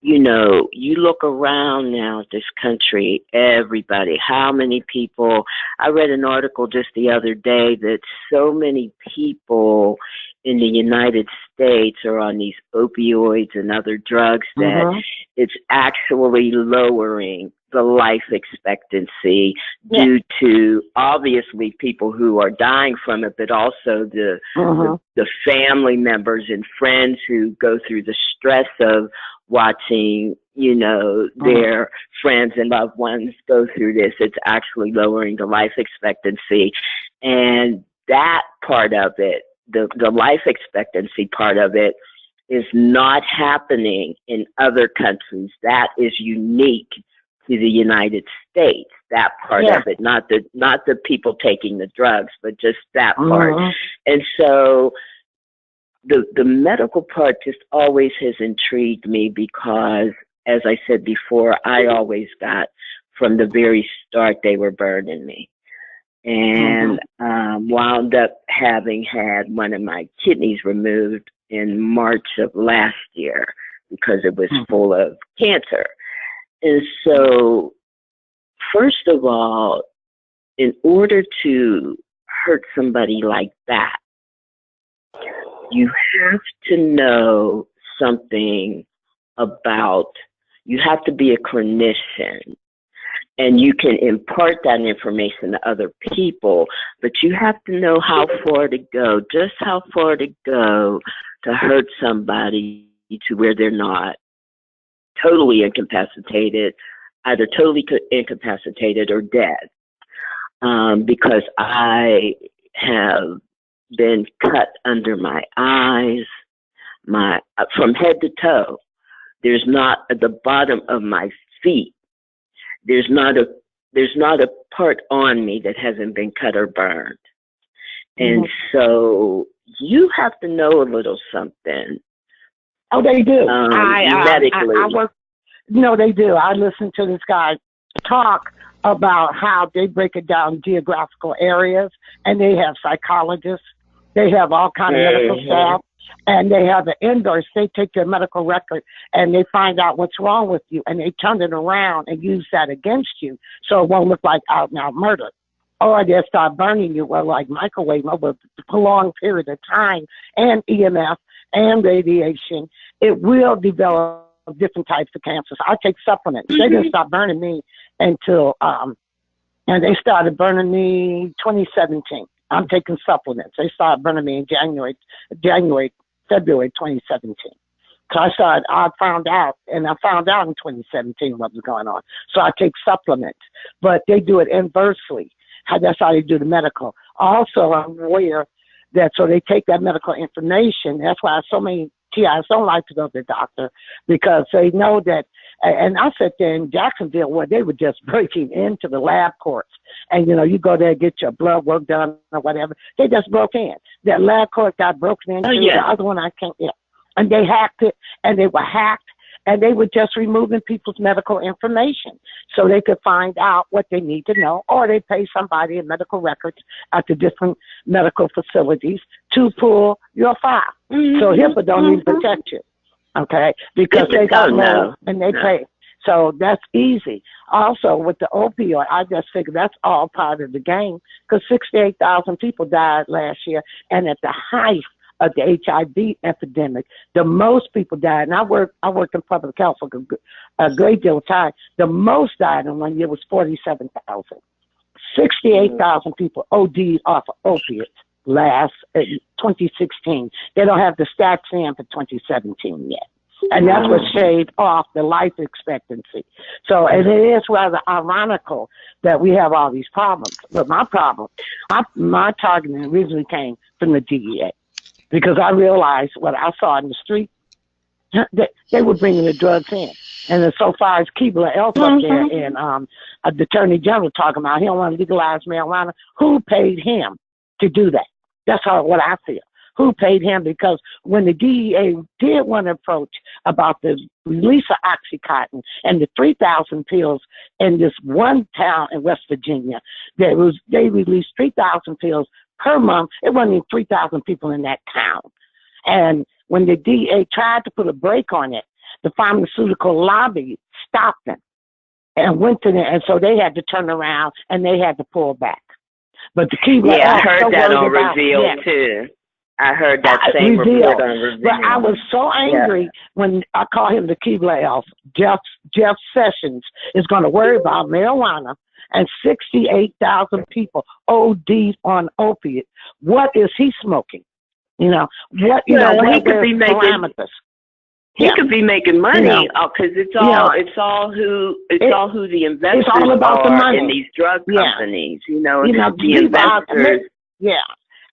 You look around now at this country, everybody, how many people, I read an article just the other day that so many people in the United States are on these opioids and other drugs that it's actually lowering the life expectancy due to obviously people who are dying from it, but also the family members and friends who go through the stress of watching, their friends and loved ones go through this. It's actually lowering the life expectancy. And that part of it, the life expectancy part of it, is not happening in other countries. That is unique to the United States, that part of it, not the people taking the drugs, but just that part. And so the medical part just always has intrigued me because, as I said before, I always got from the very start they were burning me. And wound up having had one of my kidneys removed in March of last year because it was full of cancer. And so, first of all, in order to hurt somebody like that, you have to know something you have to be a clinician. And you can impart that information to other people, but you have to know how far to go, just how far to go to hurt somebody to where they're not totally incapacitated, either totally incapacitated or dead. Because I have been cut under my eyes, from head to toe. There's not at the bottom of my feet. There's not a part on me that hasn't been cut or burned. And so you have to know a little something. Oh, they do. Medically. No, they do. I listened to this guy talk about how they break it down geographical areas, and they have psychologists. They have all kinds of medical staff. And they have the indoors. They take your medical record and they find out what's wrong with you, and they turn it around and use that against you, so it won't look like out and out murder. Or they'll start burning you, like microwave over a prolonged period of time, and EMF and radiation. It will develop different types of cancers. I take supplements. They didn't stop burning me until and they started burning me 2017. I'm taking supplements. They started burning me in February 2017. So I found out in 2017 what was going on. So I take supplements, but they do it inversely. That's how they do the medical. Also, I'm aware that, so they take that medical information. That's why so many TIs don't like to go to the doctor, because they know that, and I sat there in Jacksonville where they were just breaking into the lab courts and you go there and get your blood work done or whatever. They just broke in. That lab court got broken into. The other one I can't. Yeah, and they hacked it, and they were hacked, and they were just removing people's medical information so they could find out what they need to know, or they pay somebody in medical records at the different medical facilities to pull your file. So HIPAA don't even protect you, okay? Because they got money and they pay. So that's easy. Also, with the opioid, I just figured that's all part of the game because 68,000 people died last year, and at the height of the HIV epidemic, the most people died, and I worked in public health for a great deal of time. The most died in 1 year was 47,000. 68,000 people OD'd off of opiates last 2016. They don't have the stats in for 2017 yet. And that's what shaved off the life expectancy. So, and it is rather ironical that we have all these problems. But my problem, my targeting originally came from the DEA because I realized what I saw in the street, they were bringing the drugs in. And then so far as Keebler Elf up there and the Attorney General talking about he don't want to legalize marijuana, who paid him to do that? That's what I feel. Who paid him? Because when the DEA did want to approach about the release of OxyContin and the 3,000 pills in this one town in West Virginia, they released 3,000 pills per month. It wasn't even 3,000 people in that town. And when the DEA tried to put a break on it, the pharmaceutical lobby stopped them and went to them, and so they had to turn around and they had to pull back. But the key, I heard that on Reveal too. I heard that same report on Reveal. But I was so angry when I call him the Keebler Elf. Jeff Sessions is going to worry about marijuana and 68,000 people OD'd on opiates. What is he smoking? He could be making parameters. He could be making money because it's all who the investors are in these drug companies. The investors.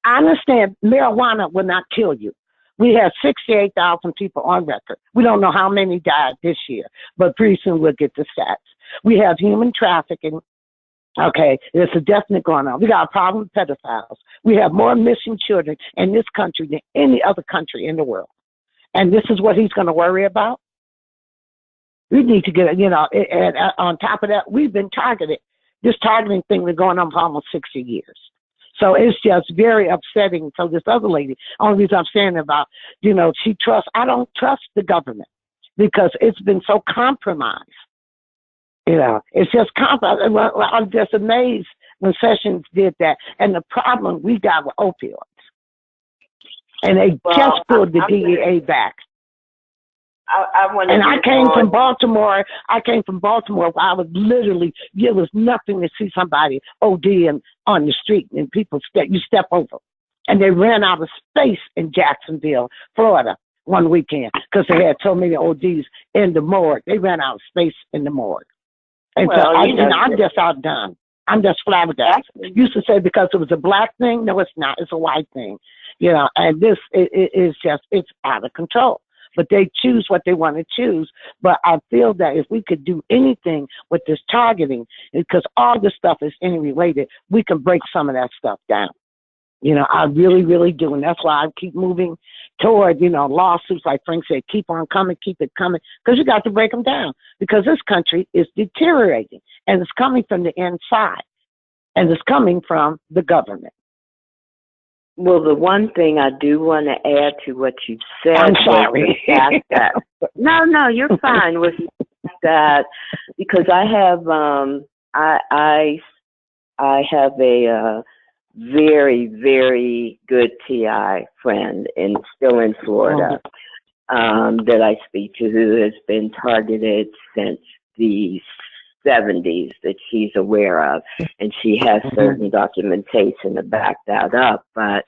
I understand marijuana will not kill you. We have 68,000 people on record. We don't know how many died this year, but pretty soon we'll get the stats. We have human trafficking. Okay, there's a definite going on. We got a problem with pedophiles. We have more missing children in this country than any other country in the world. And this is what he's going to worry about? We need to get, and on top of that, we've been targeted. This targeting thing been going on for almost 60 years. So it's just very upsetting. So this other lady, only reason I'm saying about, I don't trust the government because it's been so compromised. It's just compromised. I'm just amazed when Sessions did that. And the problem we got with opioids. And they just pulled the DEA back. I came from Baltimore. Where I was literally, it was nothing to see somebody ODing on the street and people you step over. And they ran out of space in Jacksonville, Florida, one weekend because they had so many ODs in the morgue. They ran out of space in the morgue. And I'm just outdone. I'm just flabbergasted. Used to say because it was a black thing. No, it's not. It's a white thing. And this is just, it's out of control. But they choose what they want to choose. But I feel that if we could do anything with this targeting, because all this stuff is interrelated, we can break some of that stuff down. I really, really do. And that's why I keep moving toward, lawsuits, like Frank said, keep on coming, keep it coming, because you got to break them down. Because this country is deteriorating, and it's coming from the inside, and it's coming from the government. Well, the one thing I do want to add to what you said, I'm sorry. No, you're fine with that, because I have I have a very, very good TI friend still in Florida that I speak to, who has been targeted since the 70s that she's aware of, and she has certain documentation to back that up. But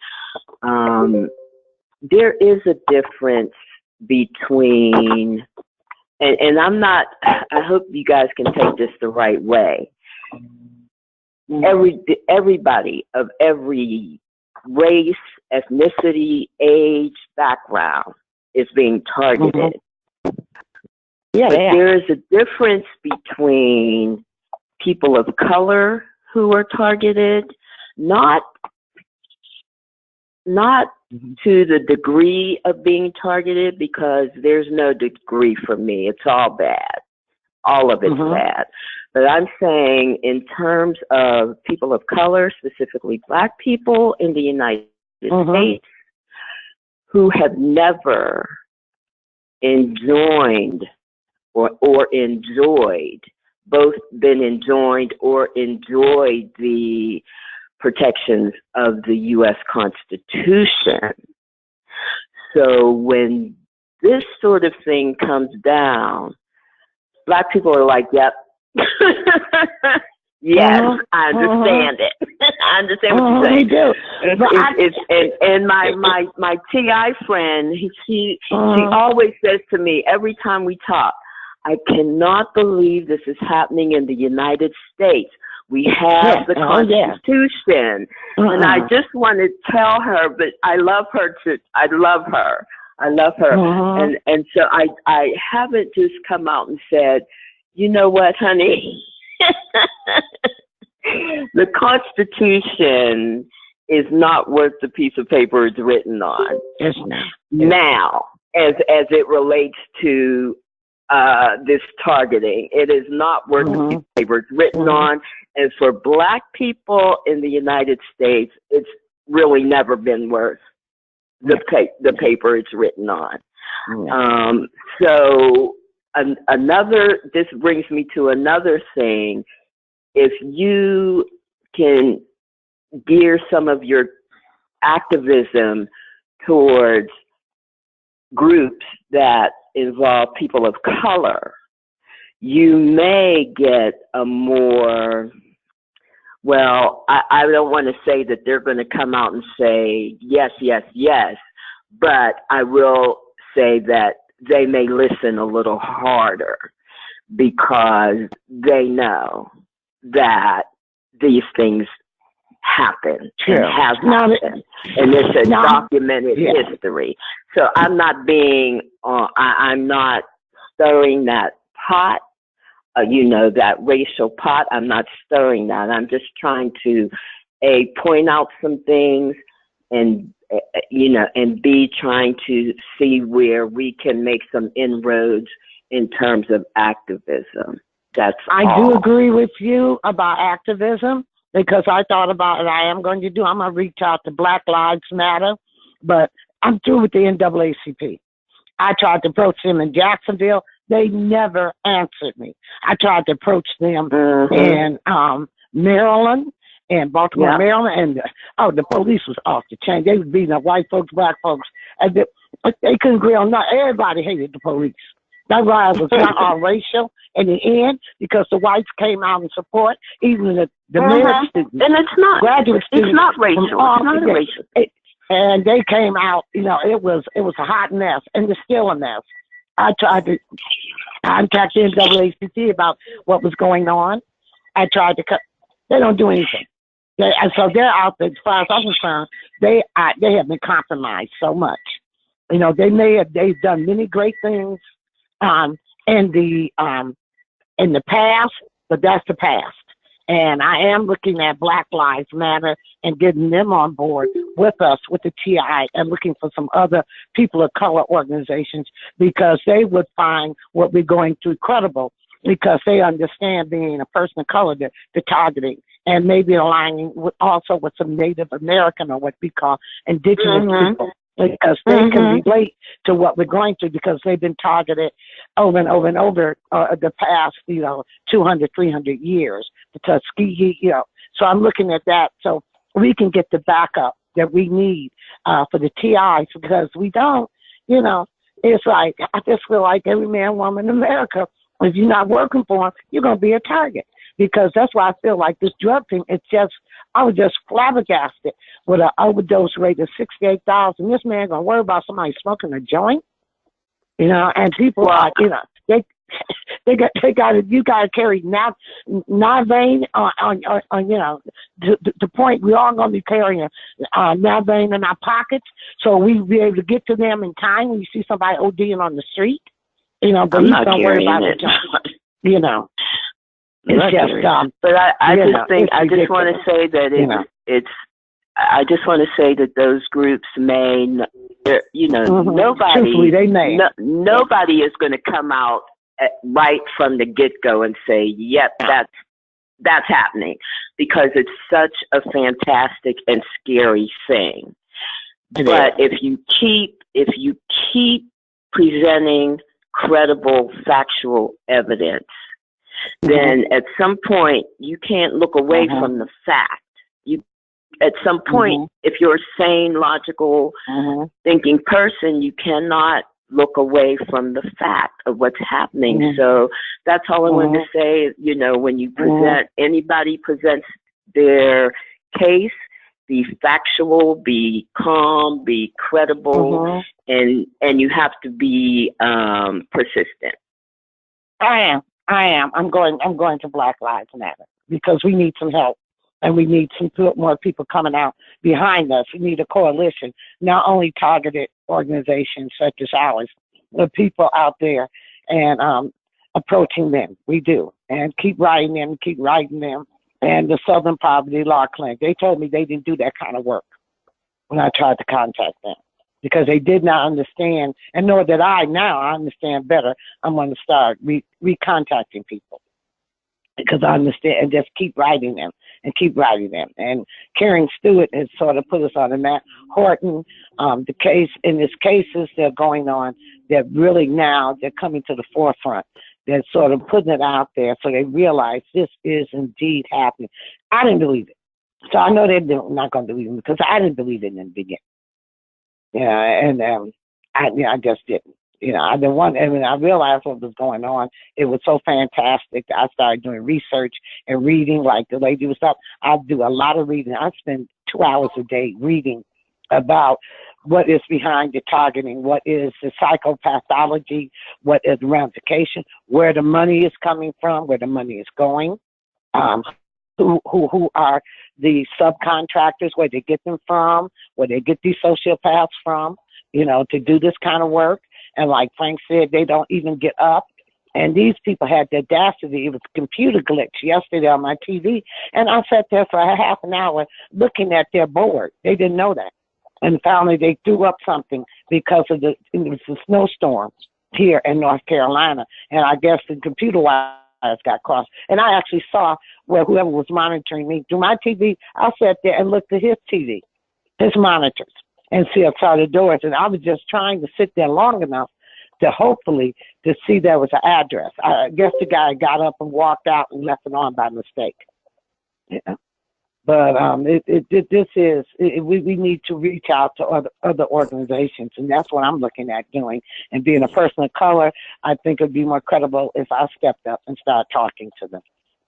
there is a difference between, and I'm not, I hope you guys can take this the right way. Everybody of every race, ethnicity, age, background is being targeted. But there is a difference between people of color who are targeted, not to the degree of being targeted, because there's no degree for me. It's all bad. All of it's bad. But I'm saying in terms of people of color, specifically Black people in the United States, who have never enjoined or enjoyed, both been enjoined or enjoyed the protections of the U.S. Constitution. So when this sort of thing comes down, Black people are like, yep. Yes, I understand it. I understand what you're saying. They do. And my TI friend, she always says to me every time we talk, I cannot believe this is happening in the United States. We have the Constitution. And I just want to tell her, but I love her. And so I haven't just come out and said, you know what, honey? The Constitution is not worth the piece of paper it's written on. It's not. Now, as it relates to this targeting, it is not worth the piece of paper it's written on. And for Black people in the United States, it's really never been worth the paper it's written on. So this brings me to another thing. If you can gear some of your activism towards groups that involve people of color, you may get a more, well, I don't want to say that they're going to come out and say yes, yes, yes, but I will say that they may listen a little harder because they know that these things happen and have happened, and it's a documented history. So I'm not being, I'm not stirring that pot, that racial pot. I'm not stirring that. I'm just trying to, point out some things and, and B, trying to see where we can make some inroads in terms of activism. I do agree with you about activism, because I thought about it. I'm going to reach out to Black Lives Matter, but I'm through with the NAACP. I tried to approach them in Jacksonville. They never answered me. I tried to approach them in Maryland and Baltimore, Maryland, and the police was off the chain. They was beating up white folks, Black folks, and they couldn't agree on nothing. Everybody hated the police. That's why it was not all racial in the end, because the whites came out in support, even the merit students. And it's not. Graduate students. It's not racial. It's not racial. And they came out, it was a hot mess, and it's still a mess. I tried to contact the NAACP about what was going on. I tried to they don't do anything. So they're out there, as far as I'm concerned, they have been compromised so much. They've done many great things in the past, but that's the past. And I am looking at Black Lives Matter and getting them on board with us, with the TI, and looking for some other people of color organizations, because they would find what we're going through credible, because they understand, being a person of color, the targeting, and maybe aligning also with some Native American, or what we call indigenous people, because they can relate to what we're going through, because they've been targeted over and over and over the past, 200, 300 years. The Tuskegee, So I'm looking at that, so we can get the backup that we need for the TIs, because we don't, it's like, I just feel like every man, woman in America, if you're not working for them, you're going to be a target. Because that's why I feel like this drug thing, I was just flabbergasted with an overdose rate of 68,000. This man going to worry about somebody smoking a joint? And people are, you got to carry Navane on the point we all going to be carrying Navane in our pockets, so we be able to get to them in time when you see somebody ODing on the street. But he's don't worry about it. It's just but I you just know, think it's I just want to ridiculous, say that you know. I just want to say that those groups may, you know, Truthfully, they may. nobody is going to come out right from the get-go and say, "Yep, that's happening," because it's such a fantastic and scary thing. But if you keep presenting credible, factual evidence, then at some point you can't look away from the fact. At some point, if you're a sane, logical, thinking person, you cannot look away from the fact of what's happening. So that's all I wanted to say. You know, when you present, anybody presents their case, be factual, be calm, be credible, and you have to be persistent. I am. I'm going to Black Lives Matter because we need some help. And we need some more people coming out behind us. We need a coalition, not only targeted organizations such as ours, but people out there and approaching them. We do. And keep writing them. And the Southern Poverty Law Clinic, they told me they didn't do that kind of work when I tried to contact them because they did not understand, and nor did I. Now I understand better. I'm going to start recontacting people because I understand and just keep writing them. And Karen Stewart has sort of put us on the map. Horton, the case, in these cases that are going on, they're really now, they're coming to the forefront. They're sort of putting it out there so they realize this is indeed happening. I didn't believe it. So I know they're not going to believe it because I didn't believe it in the beginning. Yeah, and I just didn't. You know, I didn't want, and when I realized what was going on, it was so fantastic that I started doing research and reading like the lady was up. I do a lot of reading. I spend 2 hours a day reading about what is behind the targeting, what is the psychopathology, what is the ramification, where the money is coming from, where the money is going, who are the subcontractors, where they get them from, where they get these sociopaths from, you know, to do this kind of work. And like Frank said, they don't even get up. And these people had the audacity. It was a computer glitch yesterday on my TV. And I sat there for a half an hour looking at their board. They didn't know that. And finally they threw up something because of it was a snowstorm here in North Carolina. And I guess the computer wires got crossed. And I actually saw where whoever was monitoring me through my TV, I sat there and looked at his TV, his monitors, and see outside the doors. And I was just trying to sit there long enough to hopefully to see there was an address. I guess the guy got up and walked out and left it on by mistake. Yeah. But we need to reach out to other organizations, and that's what I'm looking at doing. And being a person of color, I think it'd be more credible if I stepped up and started talking to them.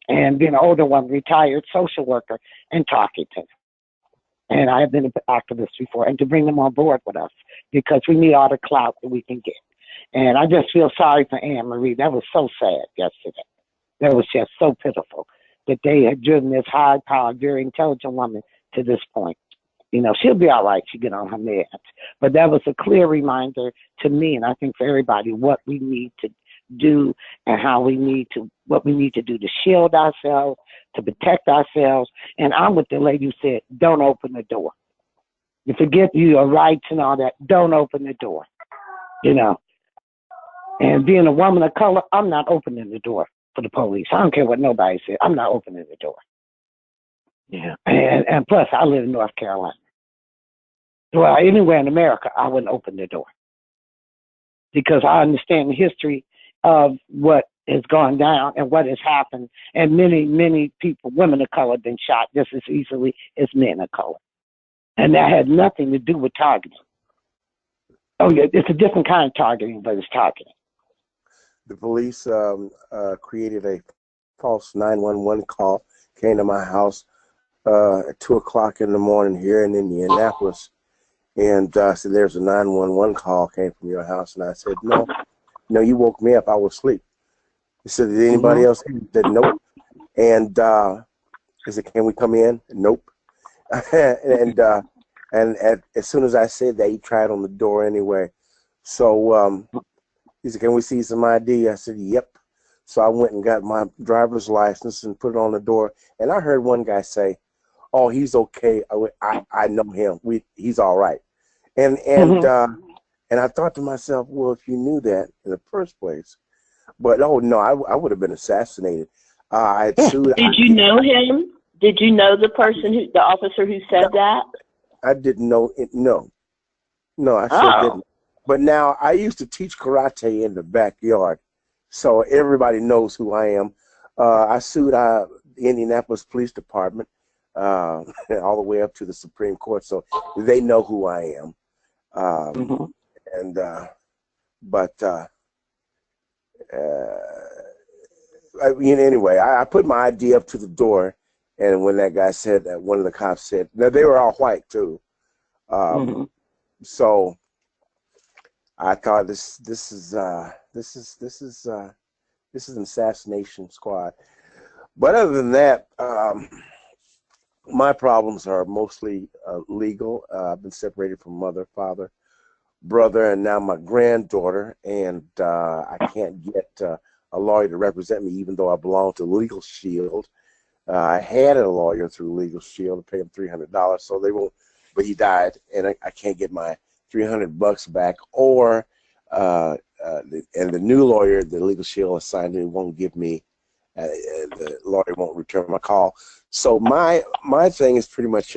And being an older one, retired social worker, and talking to them. And I have been an activist before, and to bring them on board with us because we need all the clout that we can get. And I just feel sorry for Anne Marie. That was so sad yesterday. That was just so pitiful that they had driven this high-powered, very intelligent woman to this point. You know, she'll be all right. She'll get on her meds. But that was a clear reminder to me, and I think for everybody, what we need to do and what we need to do to shield ourselves, to protect ourselves. And I'm with the lady who said, don't open the door. You forget your rights and all that. Don't open the door. You know. And being a woman of color, I'm not opening the door for the police. I don't care what nobody said. I'm not opening the door. Yeah. And plus, I live in North Carolina. Well, anywhere in America, I wouldn't open the door. Because I understand the history of what has gone down and what has happened. And many, many people, women of color, have been shot just as easily as men of color. And that had nothing to do with targeting. Oh, yeah, it's a different kind of targeting, but it's targeting. The police created a false 911 call, came to my house at 2 o'clock in the morning here in Indianapolis, and said there's a 911 call came from your house. And I said, no, you woke me up. I was asleep. He said, did anybody else? He said, nope. And he said, can we come in? Nope. and as soon as I said that, he tried on the door anyway. So he said, can we see some ID? I said, yep. So I went and got my driver's license and put it on the door. And I heard one guy say, "Oh, he's okay. I know him. He's all right." And I thought to myself, well, if you knew that in the first place, but oh no, I would have been assassinated. I'd sued. Did you know him? Did you know the officer who said that? I didn't know it. No, I sure didn't. But now I used to teach karate in the backyard, so everybody knows who I am. I sued the Indianapolis Police Department all the way up to the Supreme Court, so they know who I am. Anyway, I put my ID up to the door, and when that guy said that, one of the cops said, now they were all white too. So I thought this is an assassination squad. But other than that, my problems are mostly legal. I've been separated from mother, father, brother, and now my granddaughter, and I can't get a lawyer to represent me, even though I belong to Legal Shield. I had a lawyer through Legal Shield to pay him $300, so they won't. But he died, and I can't get my $300 back. Or and the new lawyer the Legal Shield assigned me won't give me. The lawyer won't return my call. So my thing is pretty much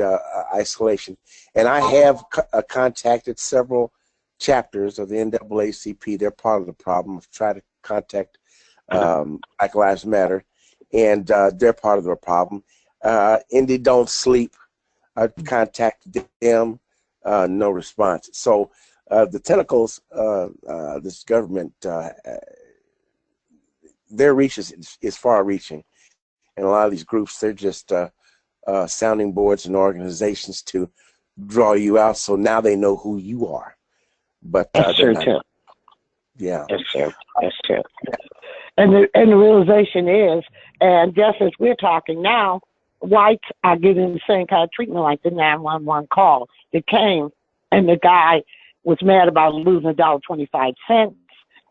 isolation, and I have contacted several chapters of the NAACP. They're part of the problem. I've tried to contact Black Lives Matter, and they're part of the problem. Indy Don't Sleep, I contacted them, no response. So the tentacles, this government, their reach is far-reaching, and a lot of these groups, they're just sounding boards and organizations to draw you out. So now they know who you are. But that's true too. Yeah, that's true. That's true. And the realization is, and just as we're talking now, whites are getting the same kind of treatment like the 911 call that came, and the guy was mad about losing $1.25,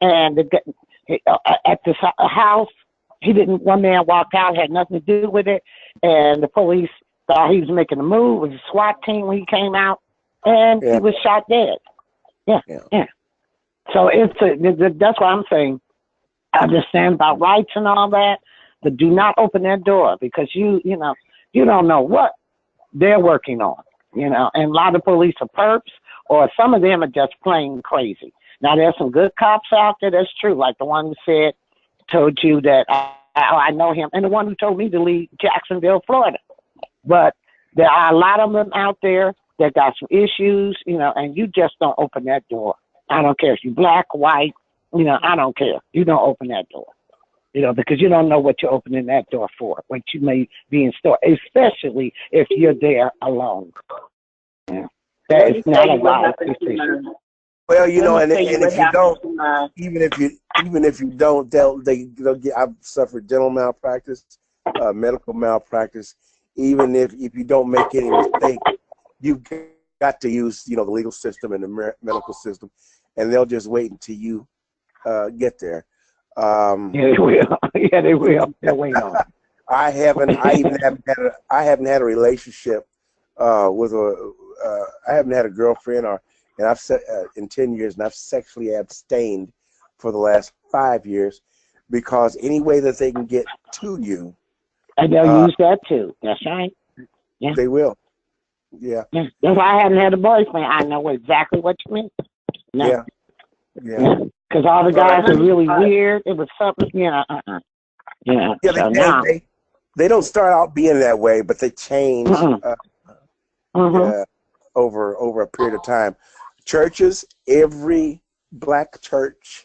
and at the house, one man walked out, had nothing to do with it, and the police thought he was making a move. It was a SWAT team when he came out, and he was shot dead. Yeah. So that's what I'm saying. I understand about rights and all that, but do not open that door, because you don't know what they're working on, and a lot of police are perps, or some of them are just plain crazy. Now, there's some good cops out there, that's true, like the one who told you that I know him, and the one who told me to leave Jacksonville, Florida. But there are a lot of them out there that got some issues, and you just don't open that door. I don't care if you're black, white, I don't care. You don't open that door, because you don't know what you're opening that door for, what you may be in store, especially if you're there alone. Yeah. That is not a wise decision. Well, and if you don't, even if you don't, they'll get. I've suffered dental malpractice, medical malpractice. Even if you don't make any mistake, you've got to use the legal system and the medical system, and they'll just wait until you get there. Yeah, they will. Yeah, they will. They'll wait on. I haven't had a relationship with I haven't had a girlfriend and I've said in 10 years, and I've sexually abstained for the last 5 years, because any way that they can get to you, and they'll use that too. That's right. Yeah, they will. Yeah. That's why I haven't had a boyfriend. I know exactly what you mean. No. Yeah. Because all the guys are really weird. It was something, Yeah, so they don't start out being that way, but they change over a period of time. Churches, every black church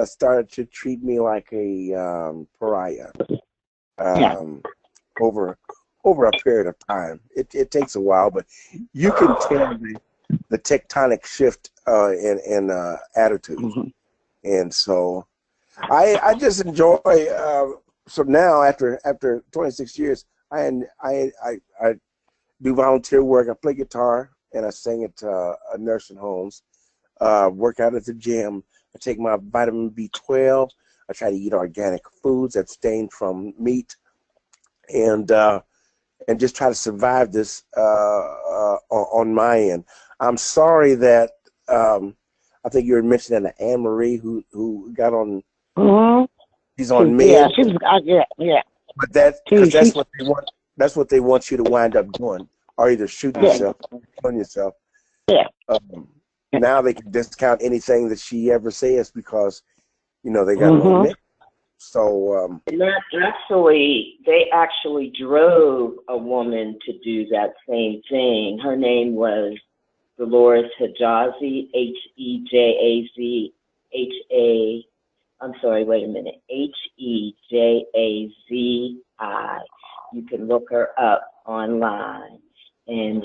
started to treat me like a pariah over a period of time. It takes a while, but you can tell the tectonic shift in attitude. And so I just enjoy. So now after 26 years, I do volunteer work. I play guitar and I sing at nursing homes. Work out at the gym. I take my vitamin B12. I try to eat organic foods that abstain from meat, and just try to survive this on my end. I'm sorry that I think you were mentioning Anne Marie who got on. Mm-hmm. She's on me. Yeah, she was. Yeah. But that's what they want. That's what they want you to wind up doing, or either shooting yourself, or killing yourself. Yeah. Now they can discount anything that she ever says because, they got it on it. So. And they actually drove a woman to do that same thing. Her name was Dolores Hejazi, Hejazi, I'm sorry, wait a minute, Hejazi. You can look her up online. And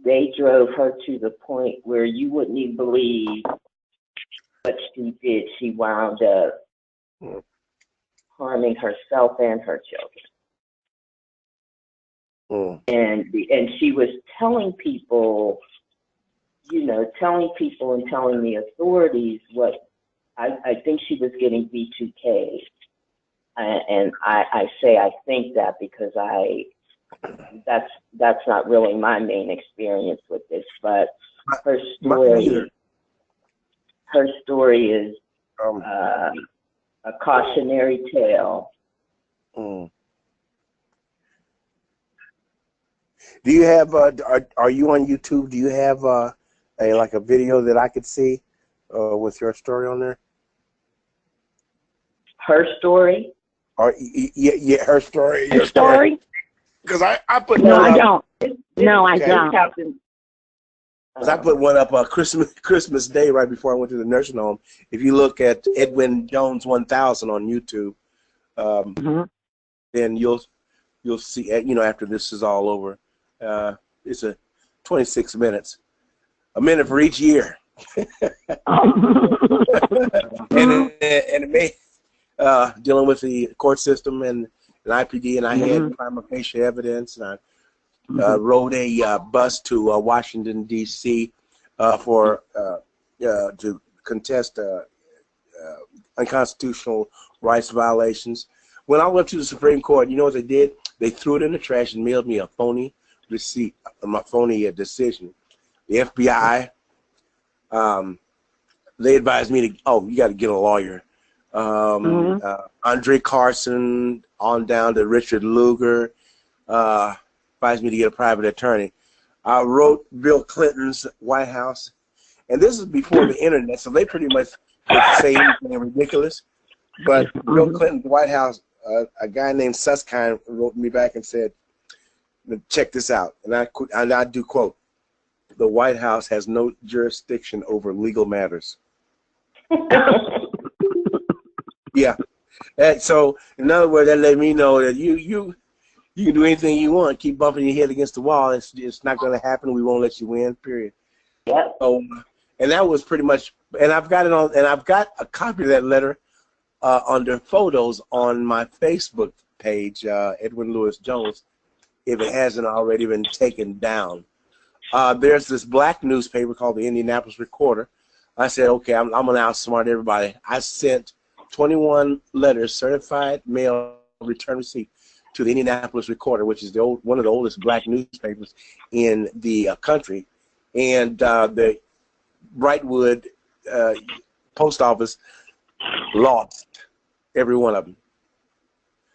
they drove her to the point where you wouldn't even believe what she did. She wound up harming herself and her children. And she was telling people, telling the authorities what I think she was getting B2K. And I say I think that because that's not really my main experience with this, but her story is a cautionary tale. Do you have are you on YouTube? Do you have a video that I could see with your story on there? Her story? Or yeah, her story. Your story? Because I put no, one I up. don't. No, I don't. Because I put one up Christmas Day right before I went to the nursing home. If you look at Edwin Jones 1000 on YouTube, then you'll see. After this is all over, it's a 26 minutes, a minute for each year, and it may dealing with the court system and IPD, and I had prima facie evidence, and I rode a bus to Washington D.C. To contest unconstitutional rights violations. When I went to the Supreme Court, you know what they did? They threw it in the trash and mailed me a phony receipt, my phony decision. The FBI, they advised me to, you got to get a lawyer. Andre Carson on down to Richard Lugar advised me to get a private attorney. I wrote Bill Clinton's White House, and this is before the internet, so they pretty much could say anything ridiculous. But Bill Clinton's White House, a guy named Susskind wrote me back and said, check this out, and I do quote, the White House has no jurisdiction over legal matters. Yeah. So, in other words, that let me know that you can do anything you want. Keep bumping your head against the wall. It's not going to happen. We won't let you win. Period. Yeah. So, and that was pretty much. And I've got it on. And I've got a copy of that letter under photos on my Facebook page, Edwin Lewis Jones. If it hasn't already been taken down, there's this black newspaper called the Indianapolis Recorder. I said, okay, I'm going to outsmart everybody. I sent 21 letters, certified mail, return receipt, to the Indianapolis Recorder, which is one of the oldest black newspapers in the country, and the Brightwood post office lost every one of them.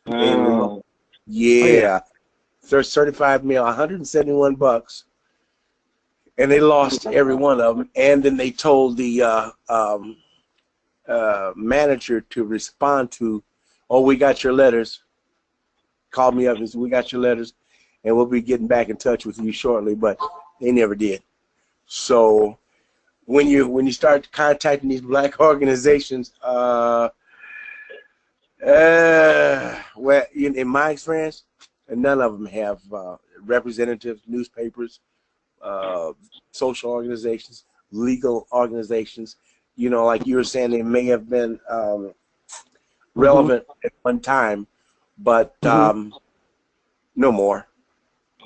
And, yeah, certified mail, $171, and they lost every one of them. And then they told the manager to respond to, we got your letters. Called me up and said, we got your letters, and we'll be getting back in touch with you shortly. But they never did. So when you start contacting these black organizations, well, in my experience, none of them have representatives, newspapers, social organizations, legal organizations. Like you were saying, they may have been relevant at one time, but no more.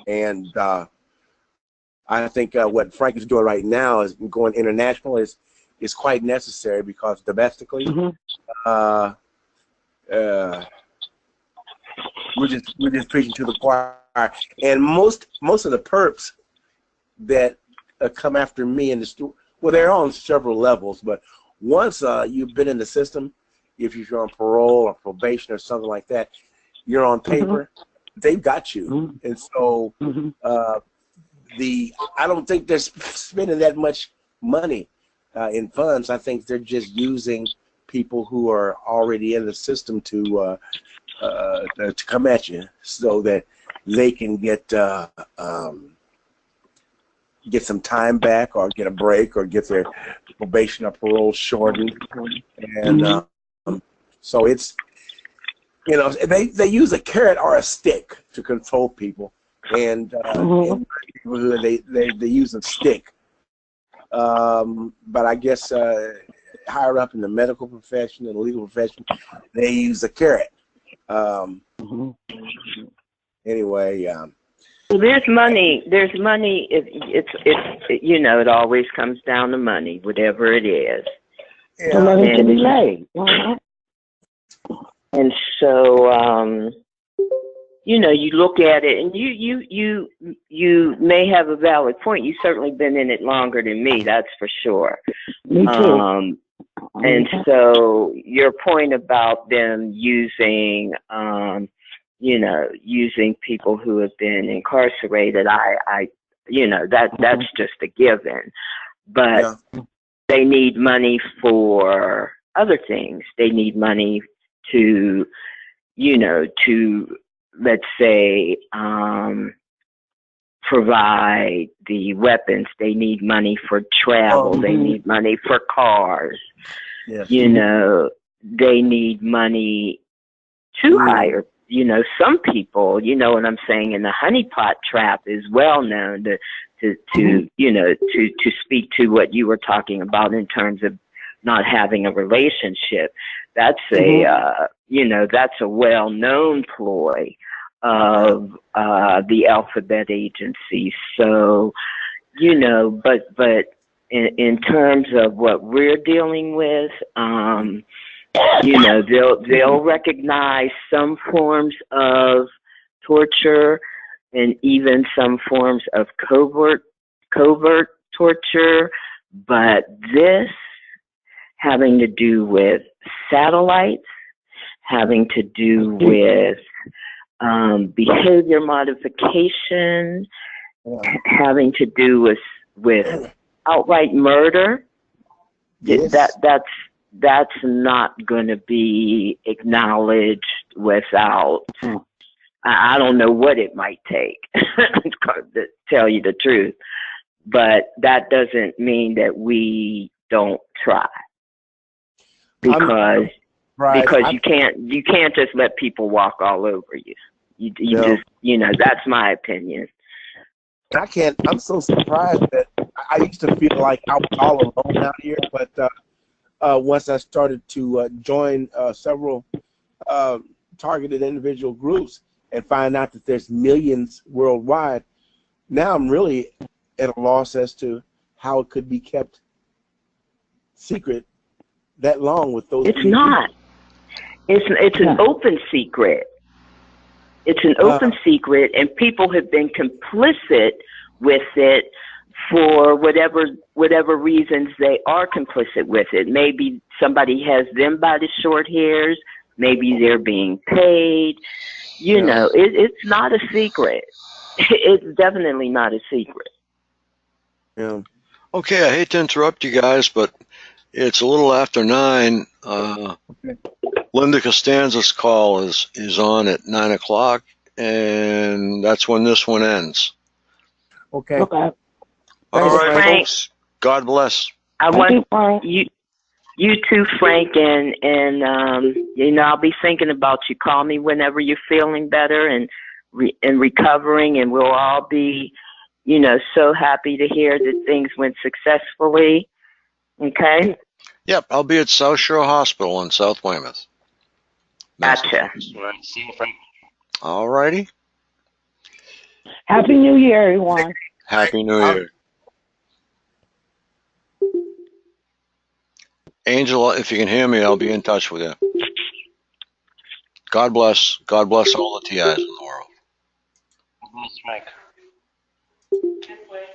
And I think what Frank is doing right now is going international is quite necessary, because domestically we're just preaching to the choir. And most of the perps that come after me in the store, well, they're on several levels, but once you've been in the system, if you're on parole or probation or something like that, you're on paper, they've got you. And so I don't think they're spending that much money in funds. I think they're just using people who are already in the system to come at you so that they can get some time back or get a break or get their probation or parole shortened. And so it's, you know, they use a carrot or a stick to control people. And in my neighborhood, they use a stick. But I guess higher up in the medical profession and the legal profession, they use a carrot. Anyway, well, there's money. There's money. It's you know, it always comes down to money, whatever it is. The money to be made. And so, you know, you look at it, and you may have a valid point. You've certainly been in it longer than me, that's for sure. Me too. And so your point about them using, you know, using people who have been incarcerated, I you know, that's just a given. But they need money for other things. They need money to, you know, to, let's say, provide the weapons. They need money for travel. They need money for cars. You know, they need money to hire, you know, some people, you know what I'm saying, in the honeypot trap is well known to you know, to speak to what you were talking about in terms of not having a relationship. That's a, you know, that's a well-known ploy of the alphabet agency. So, you know, but in terms of what we're dealing with, you know, they'll recognize some forms of torture and even some forms of covert torture, but this having to do with satellites, having to do with behavior modification, having to do with outright murder, that's not going to be acknowledged without, I don't know what it might take to tell you the truth, but that doesn't mean that we don't try, because you can't just let people walk all over you. You just, you know, that's my opinion. I'm so surprised that I used to feel like I was all alone out here, but once I started to join several targeted individual groups and find out that there's millions worldwide, now I'm really at a loss as to how it could be kept secret that long with those. It's not. It's an open secret. It's an open secret, and people have been complicit with it for whatever reasons they are complicit with it. Maybe somebody has them by the short hairs. Maybe they're being paid. You know, it's not a secret. It's definitely not a secret. Yeah. Okay, I hate to interrupt you guys, but it's a little after 9. Linda Costanza's call is on at 9 o'clock, and that's when this one ends. Okay. All right, folks. God bless. I want you too, Frank, and you know, I'll be thinking about you. Call me whenever you're feeling better and recovering, and we'll all be, you know, so happy to hear that things went successfully. Okay. Yep, I'll be at South Shore Hospital in South Weymouth. Gotcha. See you, Frank. All righty. Happy New Year, everyone. Happy New Year. Angela, if you can hear me, I'll be in touch with you. God bless all the TIs in the world. That's Mike.